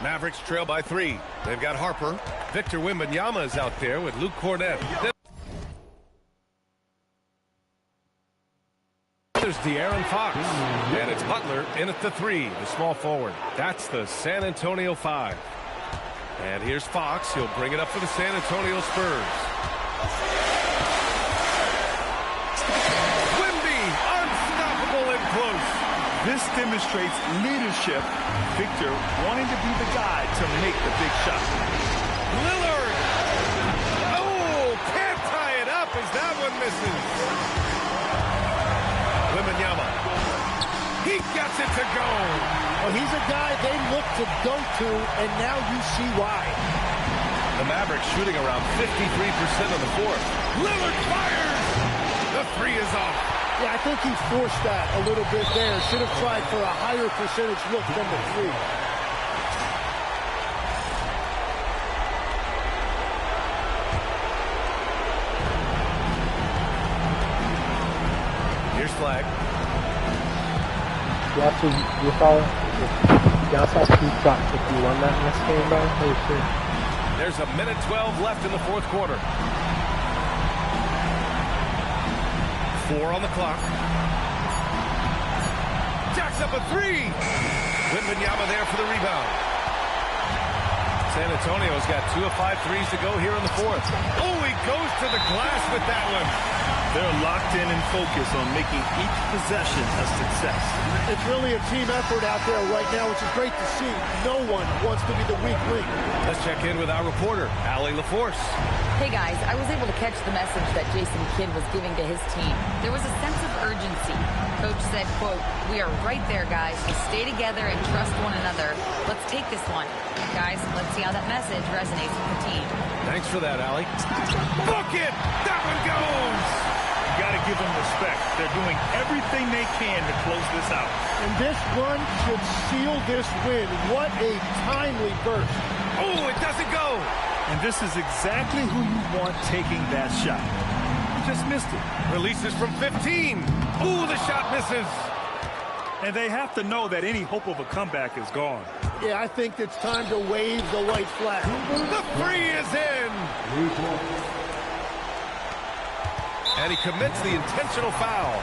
F: Mavericks trail by 3. They've got Harper. Victor Wembanyama is out there with Luke Cornette. There's De'Aaron Fox. And it's Butler in at the 3, the small forward. That's the San Antonio 5. And here's Fox. He'll bring it up for the San Antonio Spurs. Wemby, unstoppable and close.
H: This demonstrates leadership. Victor wanting to be the guy to make the big shot.
F: Lillard. Oh, can't tie it up as that one misses. Wembanyama. He gets it to go.
J: Well, he's a guy they look to go to, and now you see why.
F: The Mavericks shooting around 53% on the fourth. Lillard fires. The 3 is off.
J: Yeah, I think he forced that a little bit there. Should have tried for a higher percentage look from the 3.
F: Here's Flag.
A: You saw 2 shots if you won that next game, bro. Holy shit.
F: There's a minute 12 left in the fourth quarter. 4 on the clock. Jacks up a 3. Wembanyama there for the rebound. San Antonio's got 2 of 5 threes to go here in the fourth. Oh, he goes to the glass with that one.
H: They're locked in and focused on making each possession a success.
J: It's really a team effort out there right now, which is great to see. No one wants to be the weak link.
F: Let's check in with our reporter, Allie LaForce.
E: Hey guys, I was able to catch the message that Jason Kidd was giving to his team. There was a sense of urgency. Coach said, quote, "We are right there, guys. So stay together and trust one another. Let's take this one." Guys, let's see how that message resonates with the team.
F: Thanks for that, Allie. Book it! That one goes!
H: You got to give them respect. They're doing everything they can to close this out.
J: And this run should seal this win. What a timely burst.
F: Oh, it doesn't go!
H: And this is exactly who you want taking that shot. You just missed it.
F: Releases from 15. Ooh, the shot misses.
H: And they have to know that any hope of a comeback is gone.
J: Yeah, I think it's time to wave the white flag.
F: The 3 is in. And he commits the intentional foul.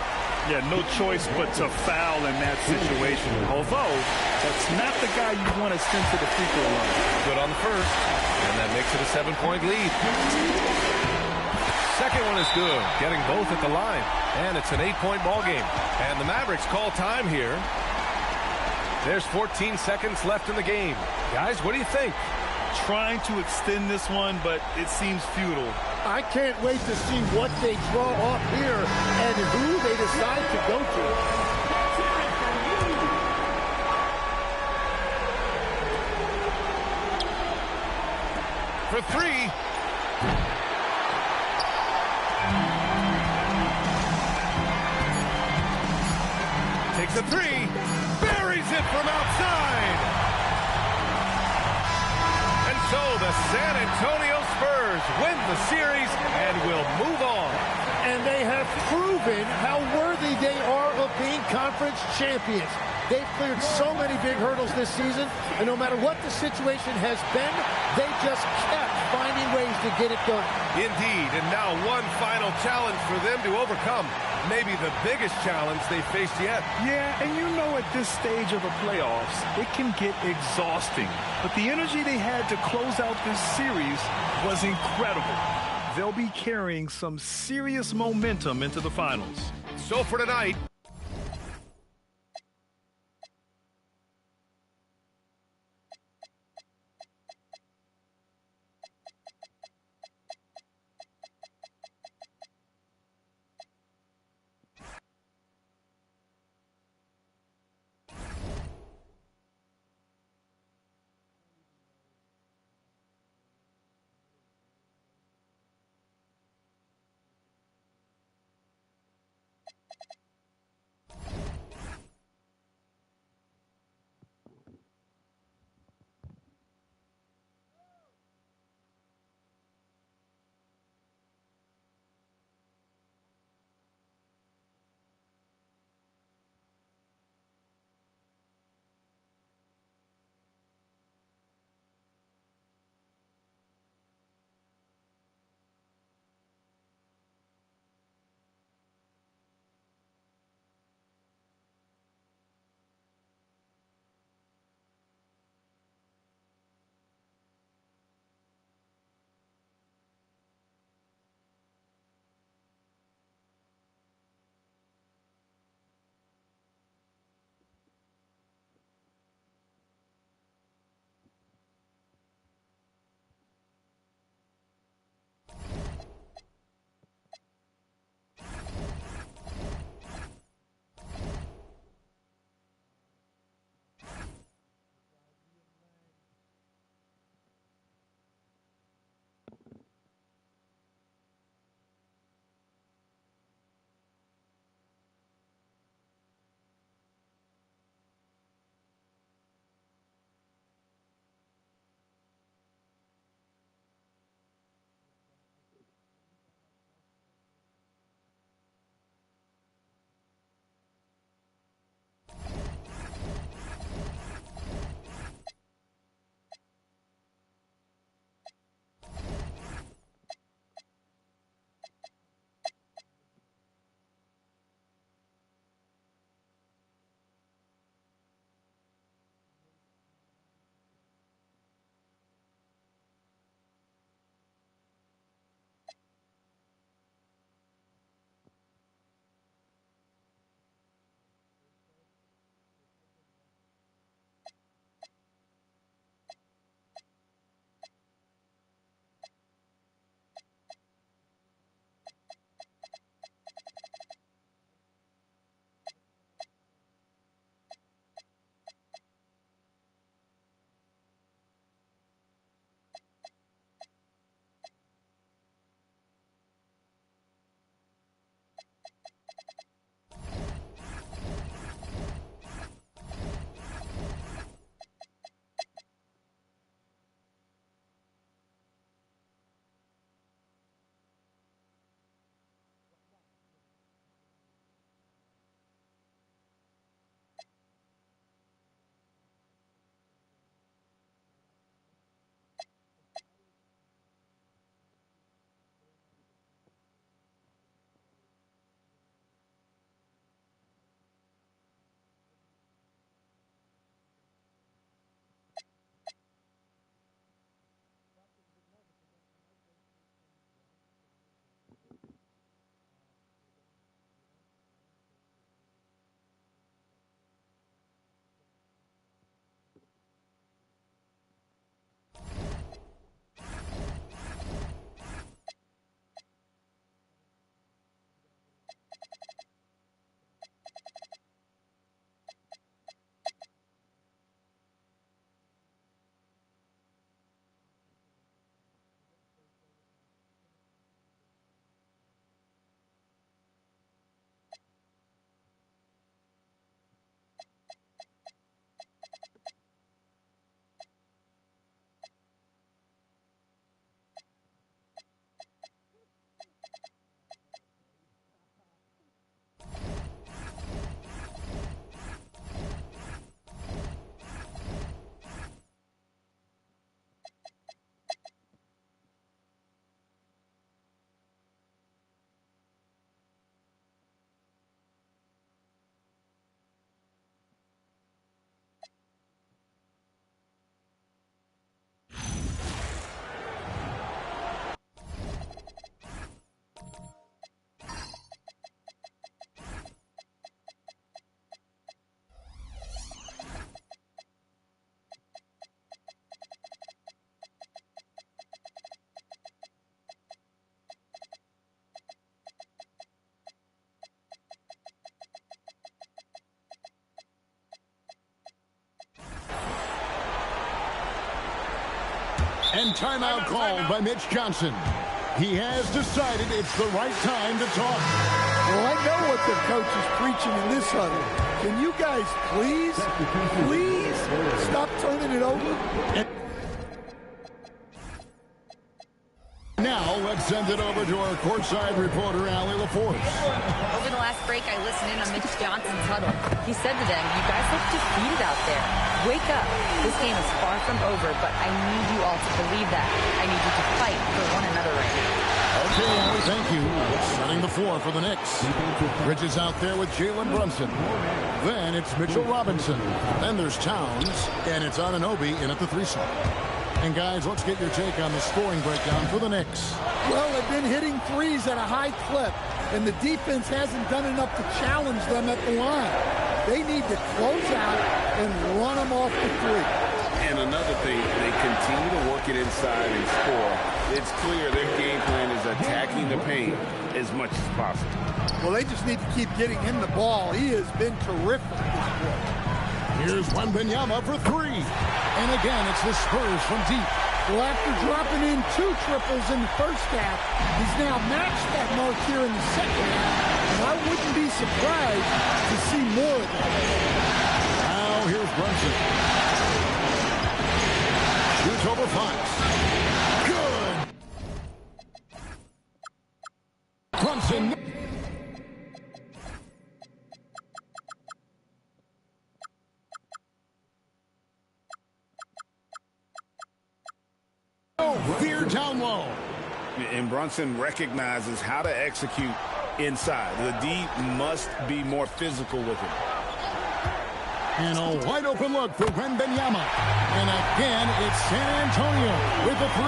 H: Yeah, no choice but to foul in that situation. Although, that's not the guy you want to send to the free throw line.
F: Good on the first. And that makes it a 7-point lead. Second one is good, getting both at the line. And it's an 8-point ball game. And the Mavericks call time here. There's 14 seconds left in the game. Guys, what do you think?
H: Trying to extend this one, but it seems futile.
J: I can't wait to see what they draw up here and who they decide to go to.
F: For 3. Takes a 3. Buries it from outside. And so the San Antonio Spurs win the series and will move on.
J: And they have proven how worthy they are of being conference champions. They've cleared so many big hurdles this season, and no matter what the situation has been, they just kept finding ways to get it done.
F: Indeed, and now one final challenge for them to overcome. Maybe the biggest challenge they faced yet.
H: Yeah, and you know at this stage of the playoffs, it can get exhausting. But the energy they had to close out this series was incredible. They'll be carrying some serious momentum into the finals.
F: So for tonight,
B: And timeout called by Mitch Johnson. He has decided it's the right time to talk.
G: Well, I know what the coach is preaching in this huddle. Can you guys please stop turning it over?
B: Now, let's send it over to our courtside reporter, Allie LaForce.
E: Over the last break, I listened in on Mitch Johnson's huddle. He said to them, you guys look defeated out there. Wake up. This game is far from over, but I need you all to believe that. I need you to fight for one another right now.
B: Okay, Allie, thank you. Setting the floor for the Knicks. Bridges out there with Jalen Brunson. Then it's Mitchell Robinson. Then there's Towns, and it's Anunoby in at the 3 slot. And guys, let's get your take on the scoring breakdown for the Knicks.
G: Well, they've been hitting threes at a high clip, and the defense hasn't done enough to challenge them at the line. They need to close out and run them off the three.
D: And another thing, they continue to work it inside and score. It's clear their game plan is attacking the paint as much as possible.
G: Well, they just need to keep getting him the ball. He has been terrific this quarter.
B: Here's Wembanyama for 3. And again, it's the Spurs from deep.
G: Well, after dropping in 2 triples in the first half, he's now matched that mark here in the second half. And I wouldn't be surprised to see more of that.
B: Now here's Brunson. Shoots over Fox. Good. Brunson. Fear down low.
D: And Brunson recognizes how to execute inside. The D must be more physical with him.
B: And a wide open look for Wembanyama. And again, it's San Antonio with the 3.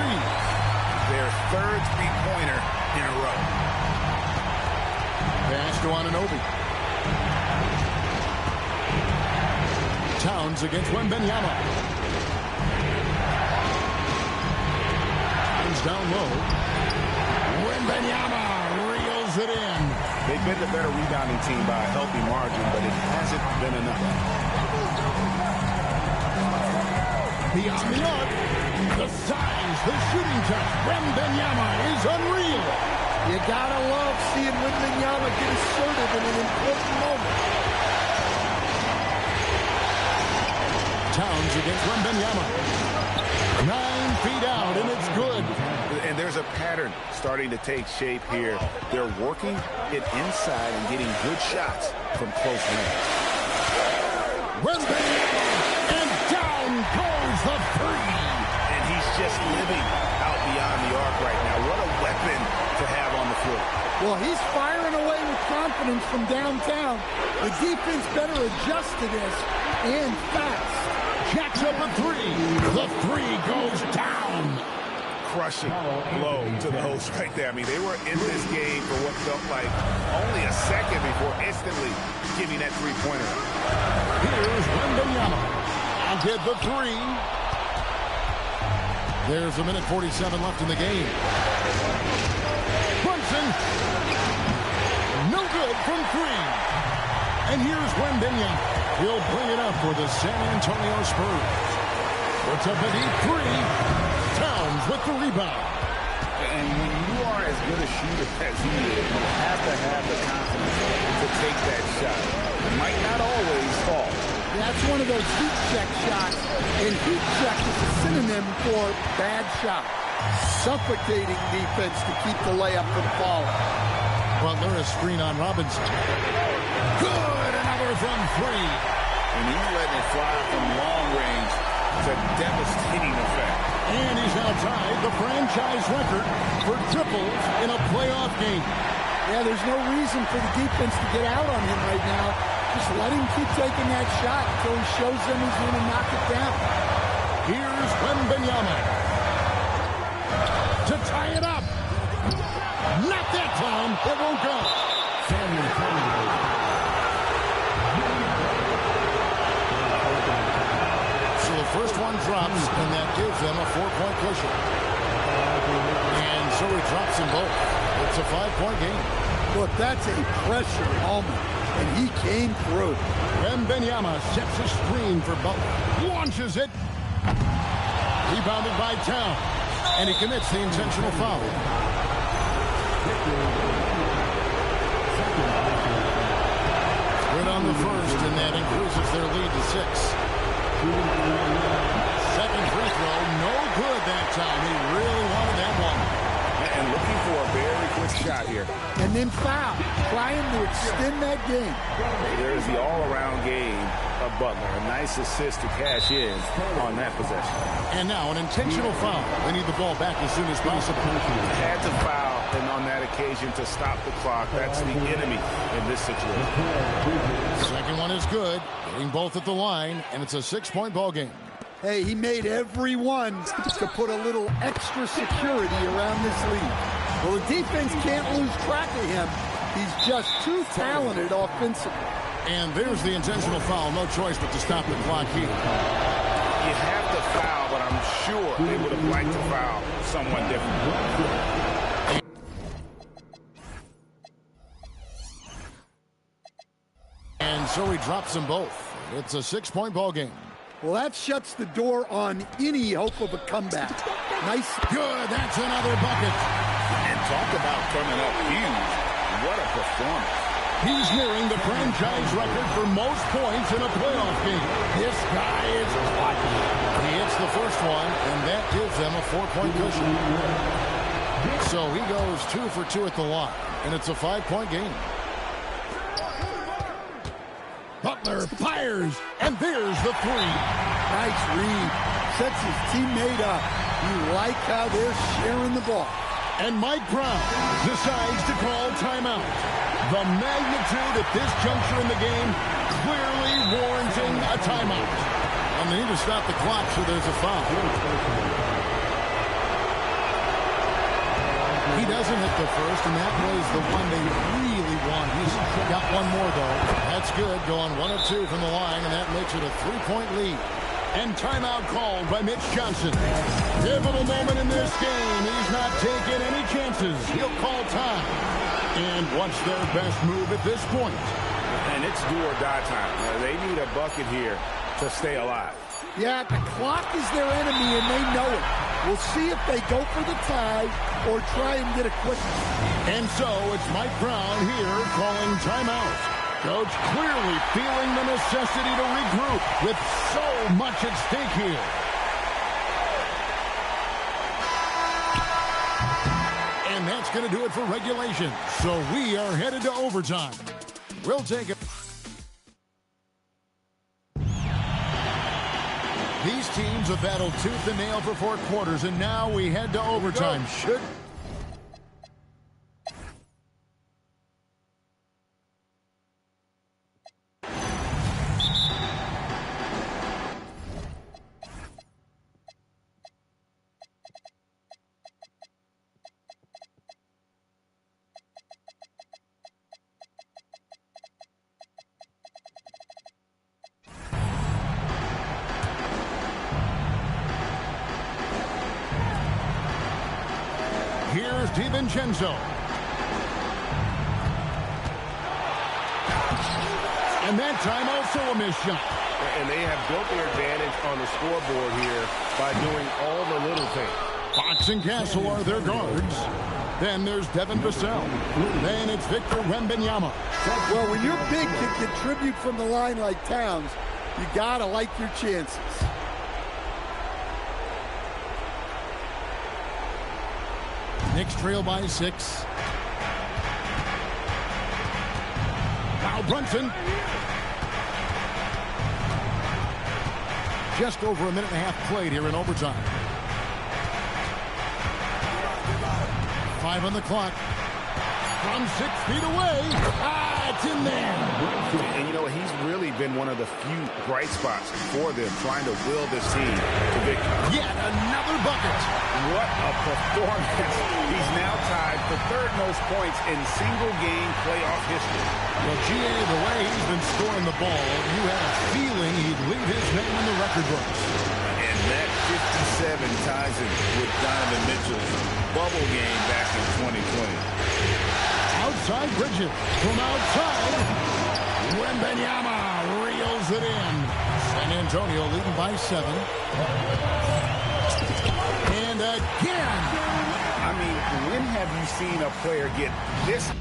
D: Their third three-pointer in a row.
B: Pass to Anunoby. Towns against Wembanyama. Down low. Wembanyama reels it in.
D: They've been the better rebounding team by a healthy margin, but it hasn't been enough.
B: Beyond the arc, the size, the shooting touch. Wembanyama is unreal.
G: You gotta love seeing Wembanyama get assertive in an important moment.
B: Towns against Wembanyama. 9 feet out, and it's good.
D: And there's a pattern starting to take shape here. They're working it inside and getting good shots from close range.
B: Wembanyama, and down goes the 3.
D: And he's just living out beyond the arc right now. What a weapon to have on the floor.
G: Well, he's firing away with confidence from downtown. The defense better adjust to this, and fast.
B: Jacks up a 3. The 3 goes down.
D: Crushing blow to the host right there. I mean, they were in this game for what felt like only a second before instantly giving that three-pointer.
B: Here's Wembanyama. I'll get the 3. There's a minute 47 left in the game. Brunson. No good from 3. And here's Wembanyama. He'll bring it up for the San Antonio Spurs. Puts up a deep 3. Towns with the rebound.
D: And when you are as good a shooter as he is, you have to have the confidence to take that shot. It might not always fall.
G: That's one of those heat check shots, and heat check is a synonym for bad shot. Suffocating defense to keep the layup from falling.
B: Butler a screen on Robinson. Good, another from 3.
D: And he's letting it fly from long range. It's a devastating effect.
B: And he's now tied the franchise record for triples in a playoff game.
G: Yeah, there's no reason for the defense to get out on him right now. Just let him keep taking that shot until he shows them he's going to knock it down.
B: Here's Wembanyama to tie it up. Not that time. It won't go. So the first one drops, and that gives them a 4-point cushion. And so he drops them both. It's a 5-point game.
G: Look, that's a pressure moment, and he came through.
B: Wembanyama sets a screen for Butler. Launches it. Rebounded by Town. And he commits the intentional foul. Good on the first, and that increases their lead to 6. Second free throw, no good that time. He really wanted that one.
D: And looking for a very quick shot here.
G: And then foul, trying to extend that game.
D: There's the all-around game of Butler. A nice assist to cash in on that possession.
B: And now an intentional foul. They need the ball back as soon as possible.
D: Had to foul, and on that occasion to stop the clock. That's the enemy in this situation.
B: Second one is good. Getting both at the line, and it's a 6-point ball game.
G: Hey, he made every one to put a little extra security around this lead. Well, the defense can't lose track of him. He's just too talented offensively.
B: And there's the intentional foul. No choice but to stop the clock here.
D: You have to foul, but I'm sure they would have liked to foul someone different.
B: And so he drops them both. It's a 6-point ball game.
G: Well, that shuts the door on any hope of a comeback. Nice.
B: Good. That's another bucket.
D: And talk about coming up huge. What a performance.
B: He's nearing the franchise record for most points in a playoff game. This guy is clutch. He hits the first one, and that gives them a 4-point cushion. So he goes 2 for 2 at the line, and it's a 5-point game. Butler fires, and there's the 3.
G: Nice read. Sets his teammate up. You like how they're sharing the ball.
B: And Mike Brown decides to call timeout. The magnitude at this juncture in the game clearly warranting a timeout. And they need to stop the clock, so there's a foul. He doesn't hit the first, and that was the one they really want. He's got one more, though. That's good. Going 1 of 2 from the line, and that makes it a 3-point lead. And timeout called by Mitch Johnson. Pivotal moment in this game. He's not taking any chances. He'll call time. And what's their best move at this point?
D: And it's do or die time. They need a bucket here to stay alive.
G: Yeah, the clock is their enemy, and they know it. We'll see if they go for the tie or try and get a quick one.
B: And so it's Mike Brown here calling timeout. Coach clearly feeling the necessity to regroup with so much at stake here. And that's going to do it for regulation. So we are headed to overtime. We'll take it. These teams have battled tooth and nail for 4 quarters, and now we head to overtime. Here's DiVincenzo. And that time also a missed shot.
D: And they have built their advantage on the scoreboard here by doing all the little things.
B: Fox and Castle are their guards. Then there's Devin Vassell. Then it's Victor Wembanyama.
G: Well, when you're big to contribute from the line like Towns, you gotta like your chances.
B: Knicks trail by 6. Now Brunson. Just over a minute and a half played here in overtime. 5 on the clock. From 6 feet away. It's in there.
D: And you know, he's really been one of the few bright spots for them, trying to will this team to victory.
B: Yet another bucket.
D: What a performance. He's now tied for 3rd most points in single-game playoff history.
B: Well, G.A., the way he's been scoring the ball, you had a feeling he'd leave his name in the record books.
D: And that 57 ties him with Donovan Mitchell's bubble game back in 2020.
B: Outside Bridges. From outside, Wembanyama reels it in. San Antonio leading by 7. again.
D: I mean, when have you seen a player get this?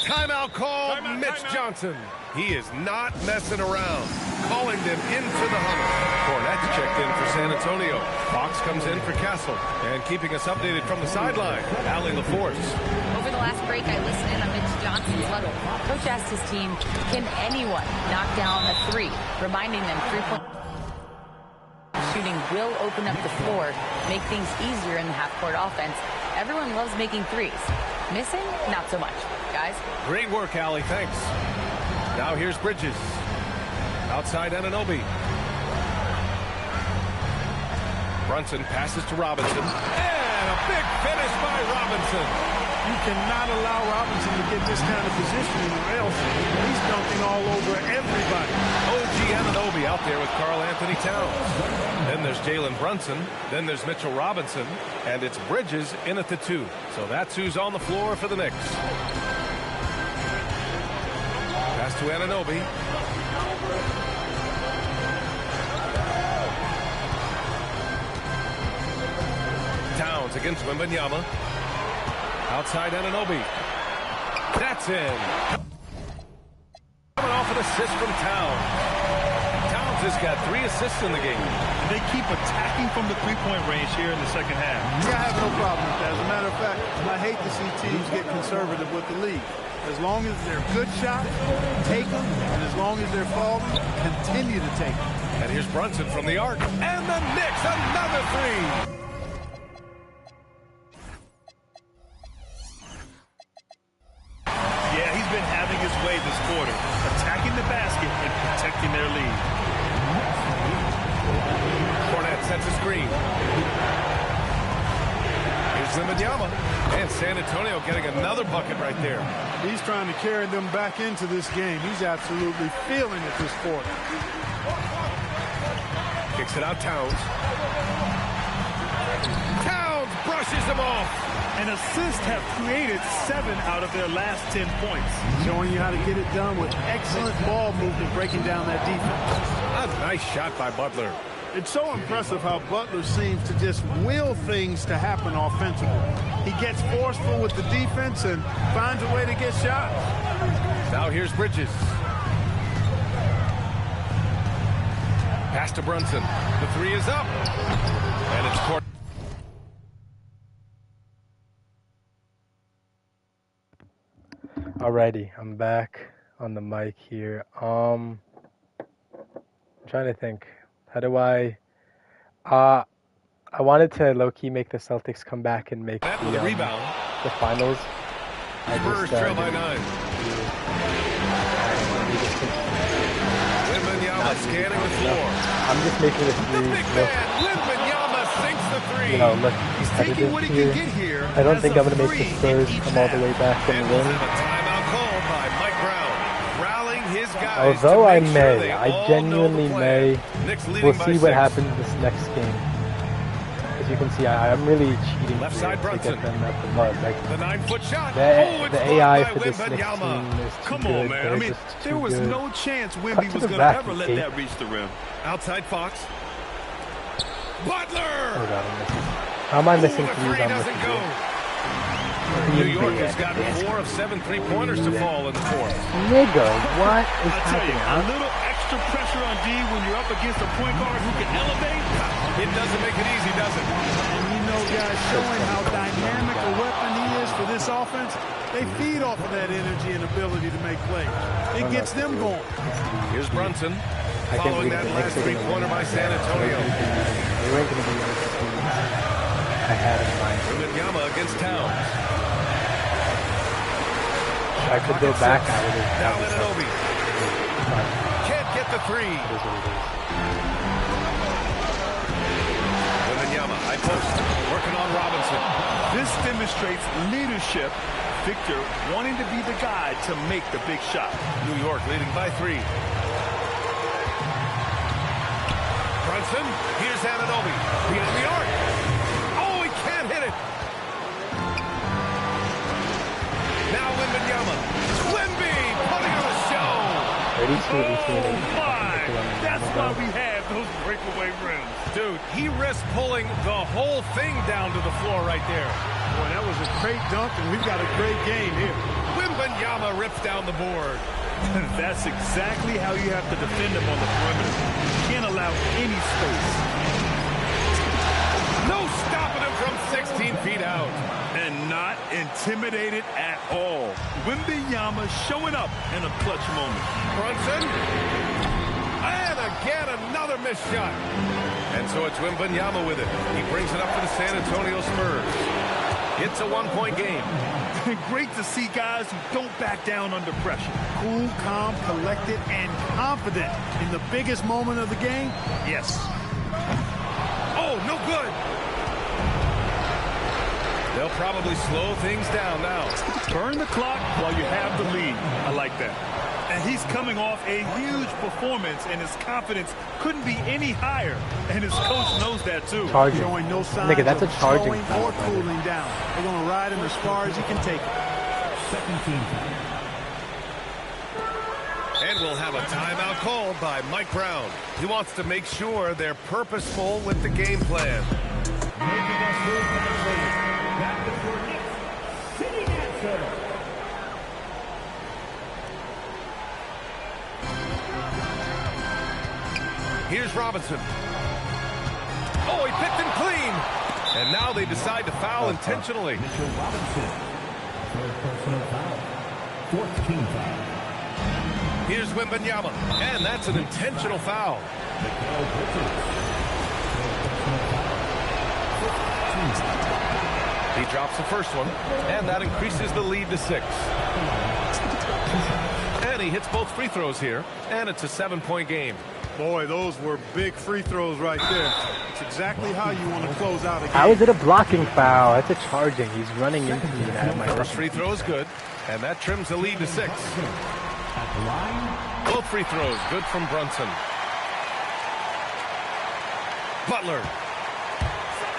F: Timeout called. Mitch Johnson. He is not messing around. Calling them into the huddle. Cornette's checked in for San Antonio. Fox comes in for Castle. And keeping us updated from the sideline, Allie LaForce.
E: Over the last break, I listened in on Mitch Johnson's huddle. Coach asked his team, can anyone knock down a three? Reminding them 3-point shooting will open up the floor, make things easier in the half-court offense. Everyone loves making threes. Missing? Not so much. Guys?
F: Great work, Allie. Thanks. Now here's Bridges. Outside Anunoby. Brunson passes to Robinson. And a big finish by Robinson.
N: You cannot allow Robinson to get this kind of positioning or else he's dunking all over everybody.
F: OG Anunoby out there with Karl Anthony Towns. Then there's Jalen Brunson. Then there's Mitchell Robinson. And it's Bridges in at the 2. So that's who's on the floor for the Knicks. Pass to Anunoby. Towns against Wembanyama. Outside Anunoby. That's in. Coming off an assist from Towns. Towns has got 3 assists in the game.
H: They keep attacking from the three-point range here in the second half.
N: Yeah, I have no problem with that. As a matter of fact, I hate to see teams get conservative with the lead. As long as they're good shots, take them. And as long as they're falling, continue to take them.
F: And here's Brunson from the arc. And the Knicks, another 3.
H: Yeah, he's been having his way this quarter, attacking the basket and protecting their lead.
F: Cornette sets a screen. Here's Wembanyama. And San Antonio getting another bucket right there.
N: He's trying to carry them back into this game. He's absolutely feeling it this quarter.
F: Kicks it out, Towns. Towns brushes him off.
H: An assist have created 7 out of their last 10 points.
N: Showing you how to get it done with excellent ball movement, breaking down that defense.
F: A nice shot by Butler.
N: It's so impressive how Butler seems to just will things to happen offensively. He gets forceful with the defense and finds a way to get shots.
F: Now here's Bridges. Pass to Brunson. The 3 is up. And it's court.
A: Alrighty, I'm back on the mic here. I'm trying to think. How do I wanted to low-key make the Celtics come back and make
F: the rebound.
A: The finals.
F: Spurs trail by 9. Wembanyama scanning the floor.
A: I'm just making this three.
F: Wembanyama sinks the 3.
A: You know, look,
H: he's taking what he can get here.
A: I don't think I'm going to make the Spurs come all the way back and win. Although I may, I genuinely may. We'll see what happens this next game. As you can see, I'm really cheating
F: left side
A: to get them at the mud. Like,
F: the 9-foot shot.
A: The AI for this next team is too
H: Come
A: good.
H: on, man. I mean, there was
A: good.
H: no chance Wemby was going to ever let that reach the rim.
F: Outside Fox. Butler!
A: Oh, How am I missing
F: The
A: threes?
F: three
A: I'm
F: doesn't
A: looking
F: go.
A: good.
F: New York has got 4 of 7 3-pointers to fall in the fourth.
A: Nigga, what is
H: I tell you,
A: happening?
H: a little extra pressure on D when you're up against a point guard who can elevate.
F: It doesn't make it easy, does it?
N: And you know, guys, showing how dynamic a weapon he is for this offense, they feed off of that energy and ability to make plays. It gets them going.
F: Here's Brunson
A: I can't
F: following
A: believe
F: that
A: the
F: last
A: Knicks are gonna
F: three-pointer
A: win.
F: by San Antonio.
A: They weren't going to be able to see I had in mind.
F: Wembanyama against Towns.
A: I could go back. I would have.
F: Now Anunoby. Can't get the three.
A: It is what it is.
F: Wembanyama, high post, working on Robinson.
H: This demonstrates leadership. Victor wanting to be the guy to make the big shot.
F: New York leading by 3. Brunson, here's Anunoby. Behind the arc. Oh, he can't hit it. Now Wembanyama. Wemby putting on a show.
A: 32, 18,
H: My, that's why we have those breakaway rims.
F: Dude, he risked pulling the whole thing down to the floor right there.
N: Boy, that was a great dunk, and we've got a great game here.
F: Wembanyama rips down the board.
H: That's exactly how you have to defend him on the perimeter. You can't allow any space.
F: No stopping him from 16 feet out.
H: And not intimidated at all. Wembanyama showing up in a clutch moment.
F: Brunson. And again, another missed shot. And so it's Wembanyama with it. He brings it up for the San Antonio Spurs. It's a one-point game.
H: Great to see guys who don't back down under pressure.
N: Cool, calm, collected, and confident in the biggest moment of the game.
H: Yes.
F: Oh, no good. They'll probably slow things down now.
H: Burn the clock while you have the lead. I like that. And he's coming off a huge performance, and his confidence couldn't be any higher. And his coach knows that, too.
A: Charging.
N: Showing no signs
A: Nigga, that's a
N: of
A: charging
N: slowing
A: foul,
N: or
A: brother.
N: cooling down. They're going to ride him as far as he can take it.
L: Second team foul.
F: And we'll have a timeout called by Mike Brown. He wants to make sure they're purposeful with the game plan.
L: Making us move back to for Knicks, sitting at center.
F: Here's Robinson. Oh, he picked him clean. And now they decide to foul intentionally.
L: Mitchell Robinson. Third personal foul. Fourth team foul.
F: Here's Wembanyama. And that's an intentional foul.
L: Mikal Bridges. Third personal foul. Fifth team foul.
F: He drops the first one. And that increases the lead to 6. And he hits both free throws here. And it's a 7-point game.
N: Boy, those were big free throws right there. It's exactly how you want to close out a game.
A: How is it a blocking foul? That's a charging. He's running into me and I have my
F: First free throw is good. And that trims the lead to 6.
L: At the line.
F: Both free throws good from Brunson. Butler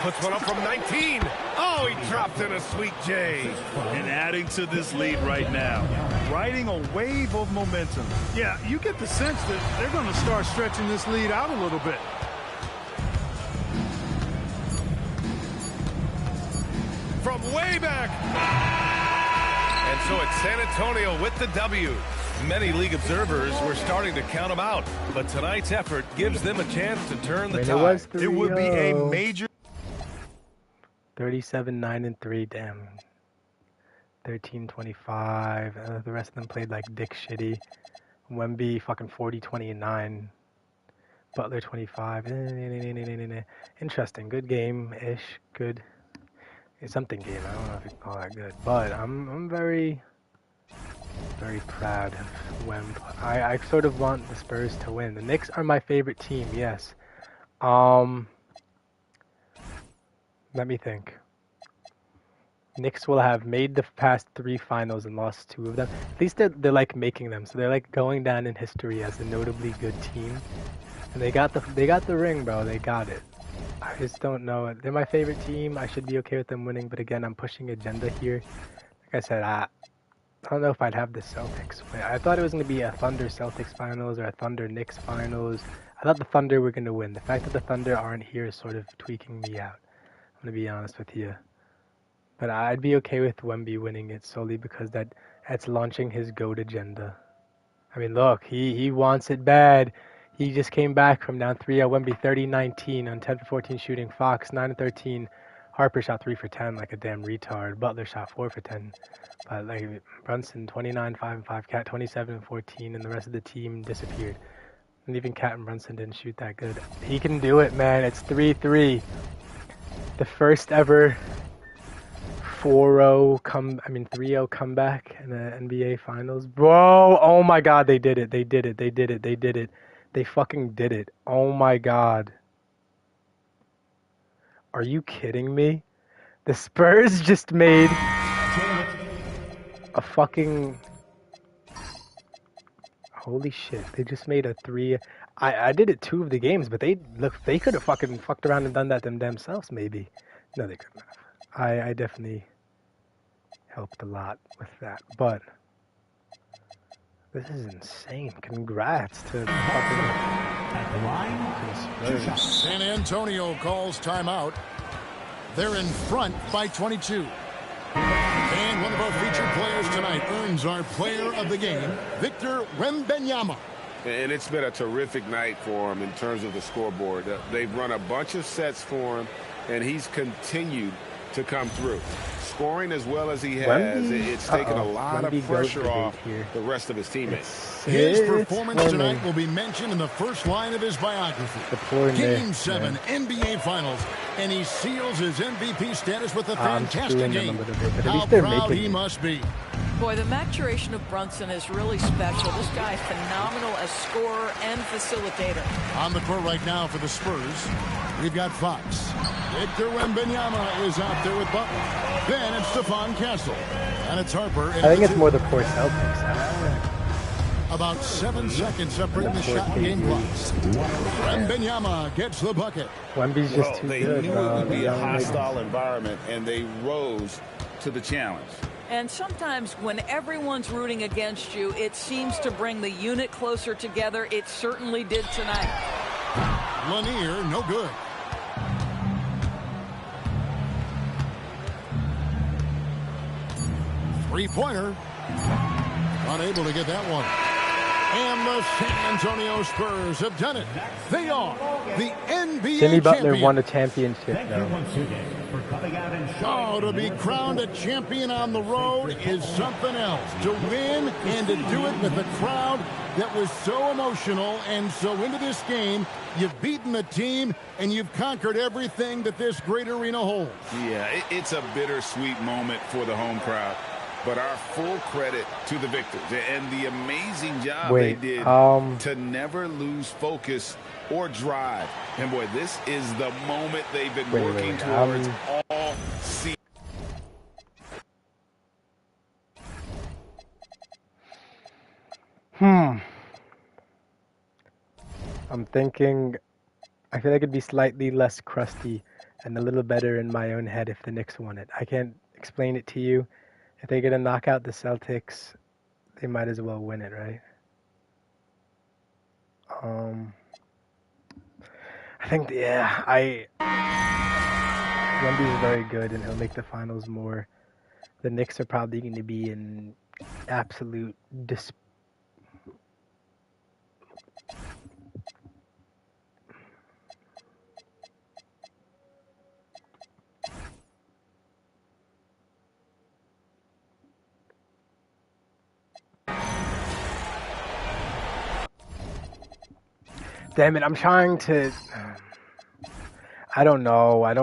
F: puts one up from 19. Oh, he dropped in a sweet J.
H: And adding to this lead right now. Riding a wave of momentum.
N: Yeah, you get the sense that they're going to start stretching this lead out a little bit.
F: From way back. And so it's San Antonio with the W. Many league observers were starting to count them out. But tonight's effort gives them a chance to turn the
A: It
F: tide.
A: was
H: It would be a
A: 3-0.
H: major
A: 37, 9, and 3. Damn. 13, 25. The rest of them played like dick shitty. Wemby fucking 40, 20, and 9. Butler 25. Interesting. Good game-ish. Good. It's something game. I don't know if you can call that good. But I'm very proud of Wemb. I sort of want the Spurs to win. The Knicks are my favorite team, yes. Let me think. Knicks will have made the past 3 finals and lost 2 of them. At least they're like making them, so they're like going down in history as a notably good team. And they got the ring, bro. They got it. I just don't know it. They're my favorite team. I should be okay with them winning, but again, I'm pushing agenda here. Like I said, I don't know if I'd have the Celtics win. I thought it was going to be a Thunder Celtics finals or a Thunder Knicks finals. I thought the Thunder were going to win. The fact that the Thunder aren't here is sort of tweaking me out. gonna be honest with you. But I'd be okay with Wemby winning it solely because that's launching his GOAT agenda. I mean, look, he wants it bad. He just came back from down 3-0. Wemby 30-19 on 10 for 14 shooting. Fox 9 of 13. Harper shot 3 for 10 like a damn retard. Butler shot 4 for 10. But like Brunson 29, 5 and 5. Cat 27 and 14, and the rest of the team disappeared. And even Cat and Brunson didn't shoot that good. He can do it, man. It's 3-3. The first ever 3-0 comeback in the NBA Finals. Bro, oh my God, they did it. They did it. They did it. They did it. They fucking did it. Oh my God. Are you kidding me? The Spurs just made a fucking... Holy shit. They just made a 3... I did it 2 of the games, but they could have fucking fucked around and done that themselves, maybe. No, they couldn't have. I definitely helped a lot with that, but this is insane. Congrats to fucking
B: San Antonio calls timeout. They're in front by 22. And one of our featured players tonight earns our player of the game, Victor Wembanyama.
D: And it's been a terrific night for him in terms of the scoreboard. They've run a bunch of sets for him, and he's continued to come through. Scoring as well as he has, it's taken a lot of pressure off the rest of his teammates.
B: His performance tonight will be mentioned in the first line of his biography. Game 7 NBA Finals, and he seals his MVP status with a fantastic game. How proud he must be.
I: Boy, the maturation of Brunson is really special. This guy is phenomenal as scorer and facilitator.
B: On the court right now for the Spurs, we've got Fox. Victor Wembanyama is out there with Butler. Then it's Stephon Castle. And it's Harper.
A: I think it's more the poor Celtics.
B: About 7 seconds separating the shot game clock. Wembanyama gets the bucket.
A: Wemby's just too
D: they
A: good.
D: Knew it would be a hostile environment, and they rose to the challenge.
I: And sometimes when everyone's rooting against you, it seems to bring the unit closer together. It certainly did tonight.
B: Lanier, no good. Three-pointer. Unable to get that one. And the San Antonio Spurs have done it. They are the NBA
A: Jimmy Butler
B: champion.
A: won a championship, though.
B: Oh, to be crowned a champion on the road is something else. To win and to do it with a crowd that was so emotional and so into this game, you've beaten the team and you've conquered everything that this great arena holds.
D: Yeah, it's a bittersweet moment for the home crowd. But our full credit to the victors and the amazing job they did to never lose focus or drive. And boy, this is the moment they've been working towards all season.
A: I'm thinking, I feel like it'd be slightly less crusty and a little better in my own head if the Knicks won it. I can't explain it to you. If they're going to knock out the Celtics, they might as well win it, right? I think, yeah, Wemby's very good, and he'll make the finals more. The Knicks are probably going to be in absolute Damn it, I'm trying to... I don't know. I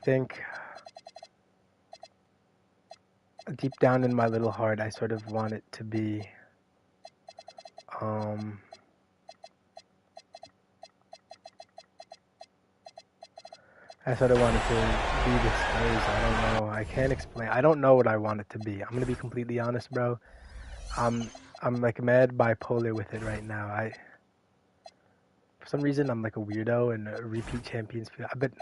A: think... Deep down in my little heart, I sort of want it to be... I sort of want it to be the Spurs. I don't know. I can't explain. I don't know what I want it to be. I'm going to be completely honest, bro. I'm like mad bipolar with it right now. For some reason, I'm like a weirdo and a repeat champions feel. But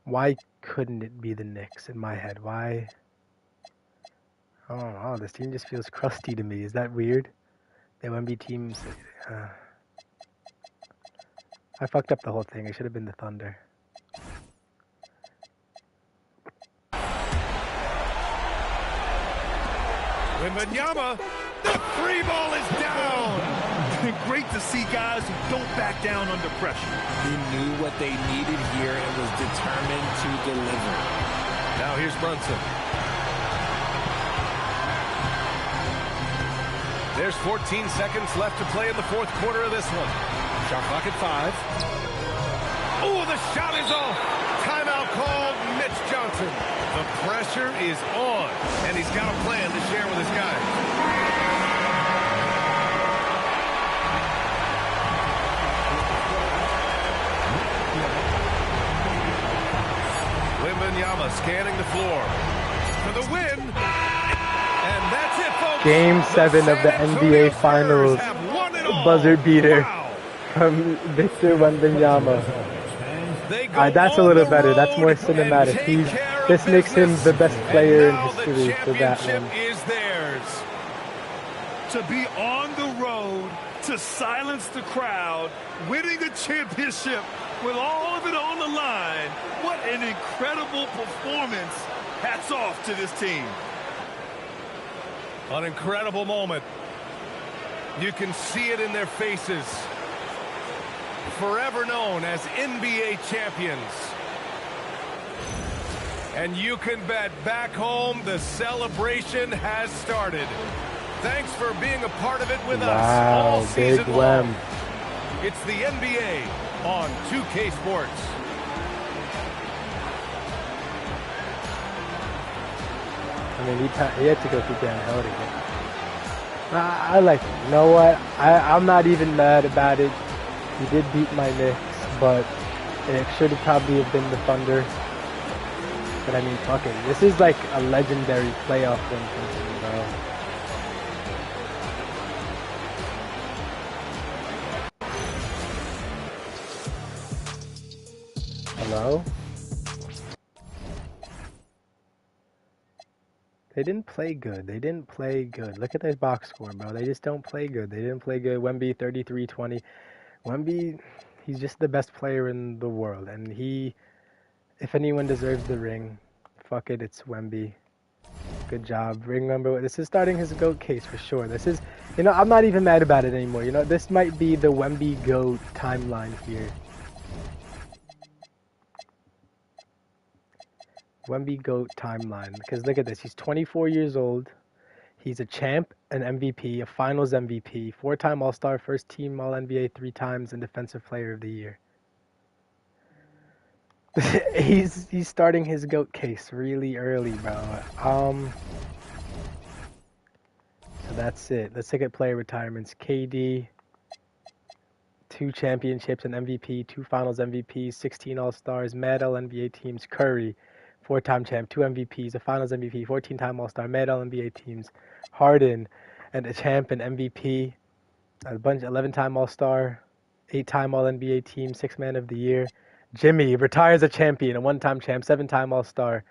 A: why couldn't it be the Knicks in my head? Why? I don't know. This team just feels crusty to me. Is that weird? The Wemby teams. I fucked up the whole thing. It should have been the Thunder.
F: Wembanyama, the free ball is down.
H: Great to see guys who don't back down under pressure.
C: He knew what they needed here and was determined to deliver.
F: Now here's Brunson. There's 14 seconds left to play in the fourth quarter of this one. Shot clock at 5. Oh, the shot is off. Timeout called. Mitch Johnson. The pressure is on, and he's got a plan to share with his guys. Wembanyama scanning the floor for the win. And that's it, folks.
A: Game 7 of the NBA Finals. Buzzer beater from Victor Wembanyama. That's a little better. That's more cinematic. This makes him the best player in history for that one.
H: Is theirs. To be on the road, to silence the crowd, winning the championship with all of it on the line. What an incredible performance. Hats off to this team.
F: An incredible moment. You can see it in their faces. Forever known as NBA champions. And you can bet back home the celebration has started. Thanks for being a part of it with us all season long. It's the NBA on 2K Sports.
A: I mean, he had to go through Dan Hell to get. I like it. You know what? I'm not even mad about it. He did beat my Knicks, but it should have probably have been the Thunder. But I mean, fuck it. This is like a legendary playoff win for him, bro. Hello? They didn't play good. They didn't play good. Look at their box score, bro. They just don't play good. They didn't play good. Wemby, 33-20. Wemby, he's just the best player in the world. And if anyone deserves the ring, fuck it, it's Wemby. Good job. Ring number. This is starting his GOAT case for sure. This is, I'm not even mad about it anymore. This might be the Wemby GOAT timeline here. Wemby GOAT timeline. Because look at this. He's 24 years old. He's a champ, an MVP, a finals MVP, 4-time All-Star, first team All-NBA 3 times, and Defensive Player of the Year. He's starting his GOAT case really early, bro. So that's it. Let's look at player retirements. KD, 2 championships, an MVP, 2 finals MVPs, 16 All-Stars, Mad All-NBA teams. Curry, 4-time champ, 2 MVPs, a finals MVP, 14-time All-Star, Mad All-NBA teams. Harden, and a champ and MVP, a bunch, 11-time All-Star, 8-time All-NBA team, 6th Man of the Year. Jimmy retires a champion, a 1-time champ, 7-time All-Star,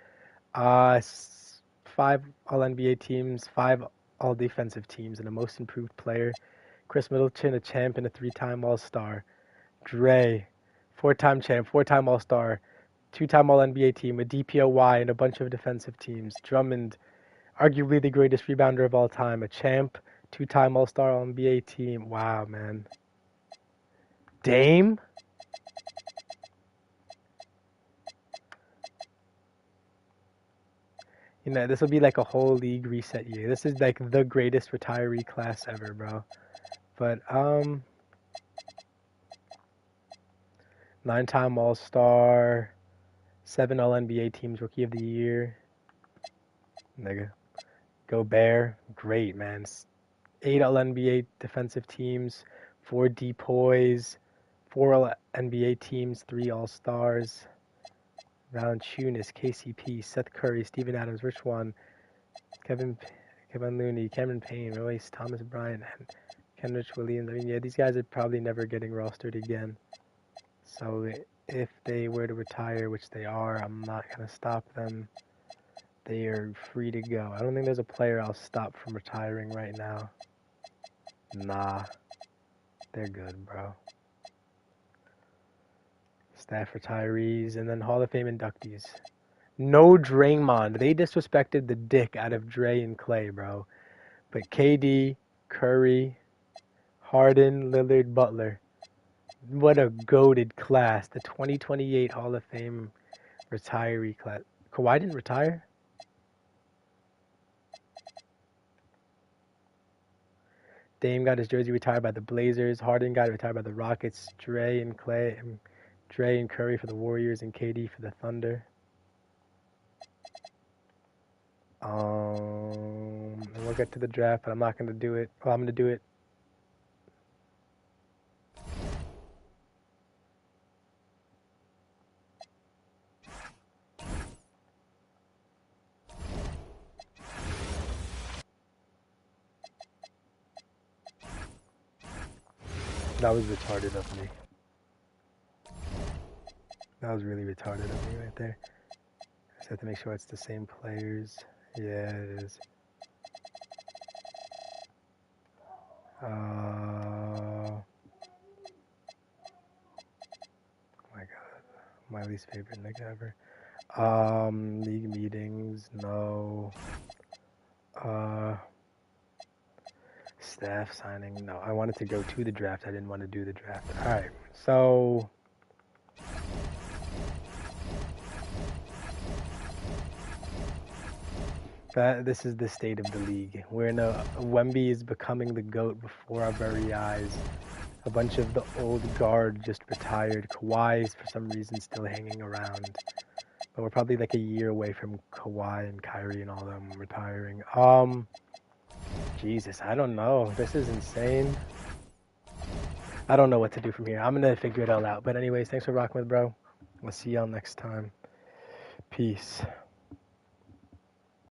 A: 5 All-NBA teams, 5 All-Defensive teams, and a Most Improved Player. Chris Middleton, a champ and a 3-time All-Star. Dre, 4-time champ, 4-time All-Star, 2-time All-NBA team, a DPOY, and a bunch of defensive teams. Drummond, arguably the greatest rebounder of all time, a champ, 2-time All-Star All-NBA team. Wow, man. Dame? This will be like a whole league reset year. This is like the greatest retiree class ever, bro. But, 9-time All-Star, 7 All-NBA teams, Rookie of the Year. Nigga. Gobert, great, man. 8 All-NBA defensive teams, 4 DPOYs, 4 All-NBA teams, 3 All-Stars. Valanciunas, KCP, Seth Curry, Steven Adams, Rich Swann, Kevin Looney, Cameron Payne, Royce Thomas Bryant, and Kenrich Williams. I mean, yeah, these guys are probably never getting rostered again. So if they were to retire, which they are, I'm not going to stop them. They are free to go. I don't think there's a player I'll stop from retiring right now. Nah. They're good, bro. Staff retirees, and then Hall of Fame inductees. No Draymond. They disrespected the dick out of Dre and Clay, bro. But KD, Curry, Harden, Lillard, Butler. What a goated class. The 2028 Hall of Fame retiree class. Kawhi didn't retire? Dame got his jersey retired by the Blazers. Harden got it retired by the Rockets. Dre and Curry for the Warriors, and KD for the Thunder. And we'll get to the draft, but I'm not going to do it. Well, I'm going to do it. That was retarded of me. That was really retarded of me right there. I just have to make sure it's the same players. Yeah, it is. Oh my god. My least favorite nigga ever. League meetings, no. Staff signing, no. I wanted to go to the draft. I didn't want to do the draft. Alright, so this is the state of the league. We're in Wemby is becoming the GOAT before our very eyes. A bunch of the old guard just retired. Kawhi is for some reason still hanging around. But we're probably like a year away from Kawhi and Kyrie and all them retiring. Jesus, I don't know. This is insane. I don't know what to do from here. I'm going to figure it all out. But anyways, thanks for rocking with, bro. We'll see y'all next time. Peace.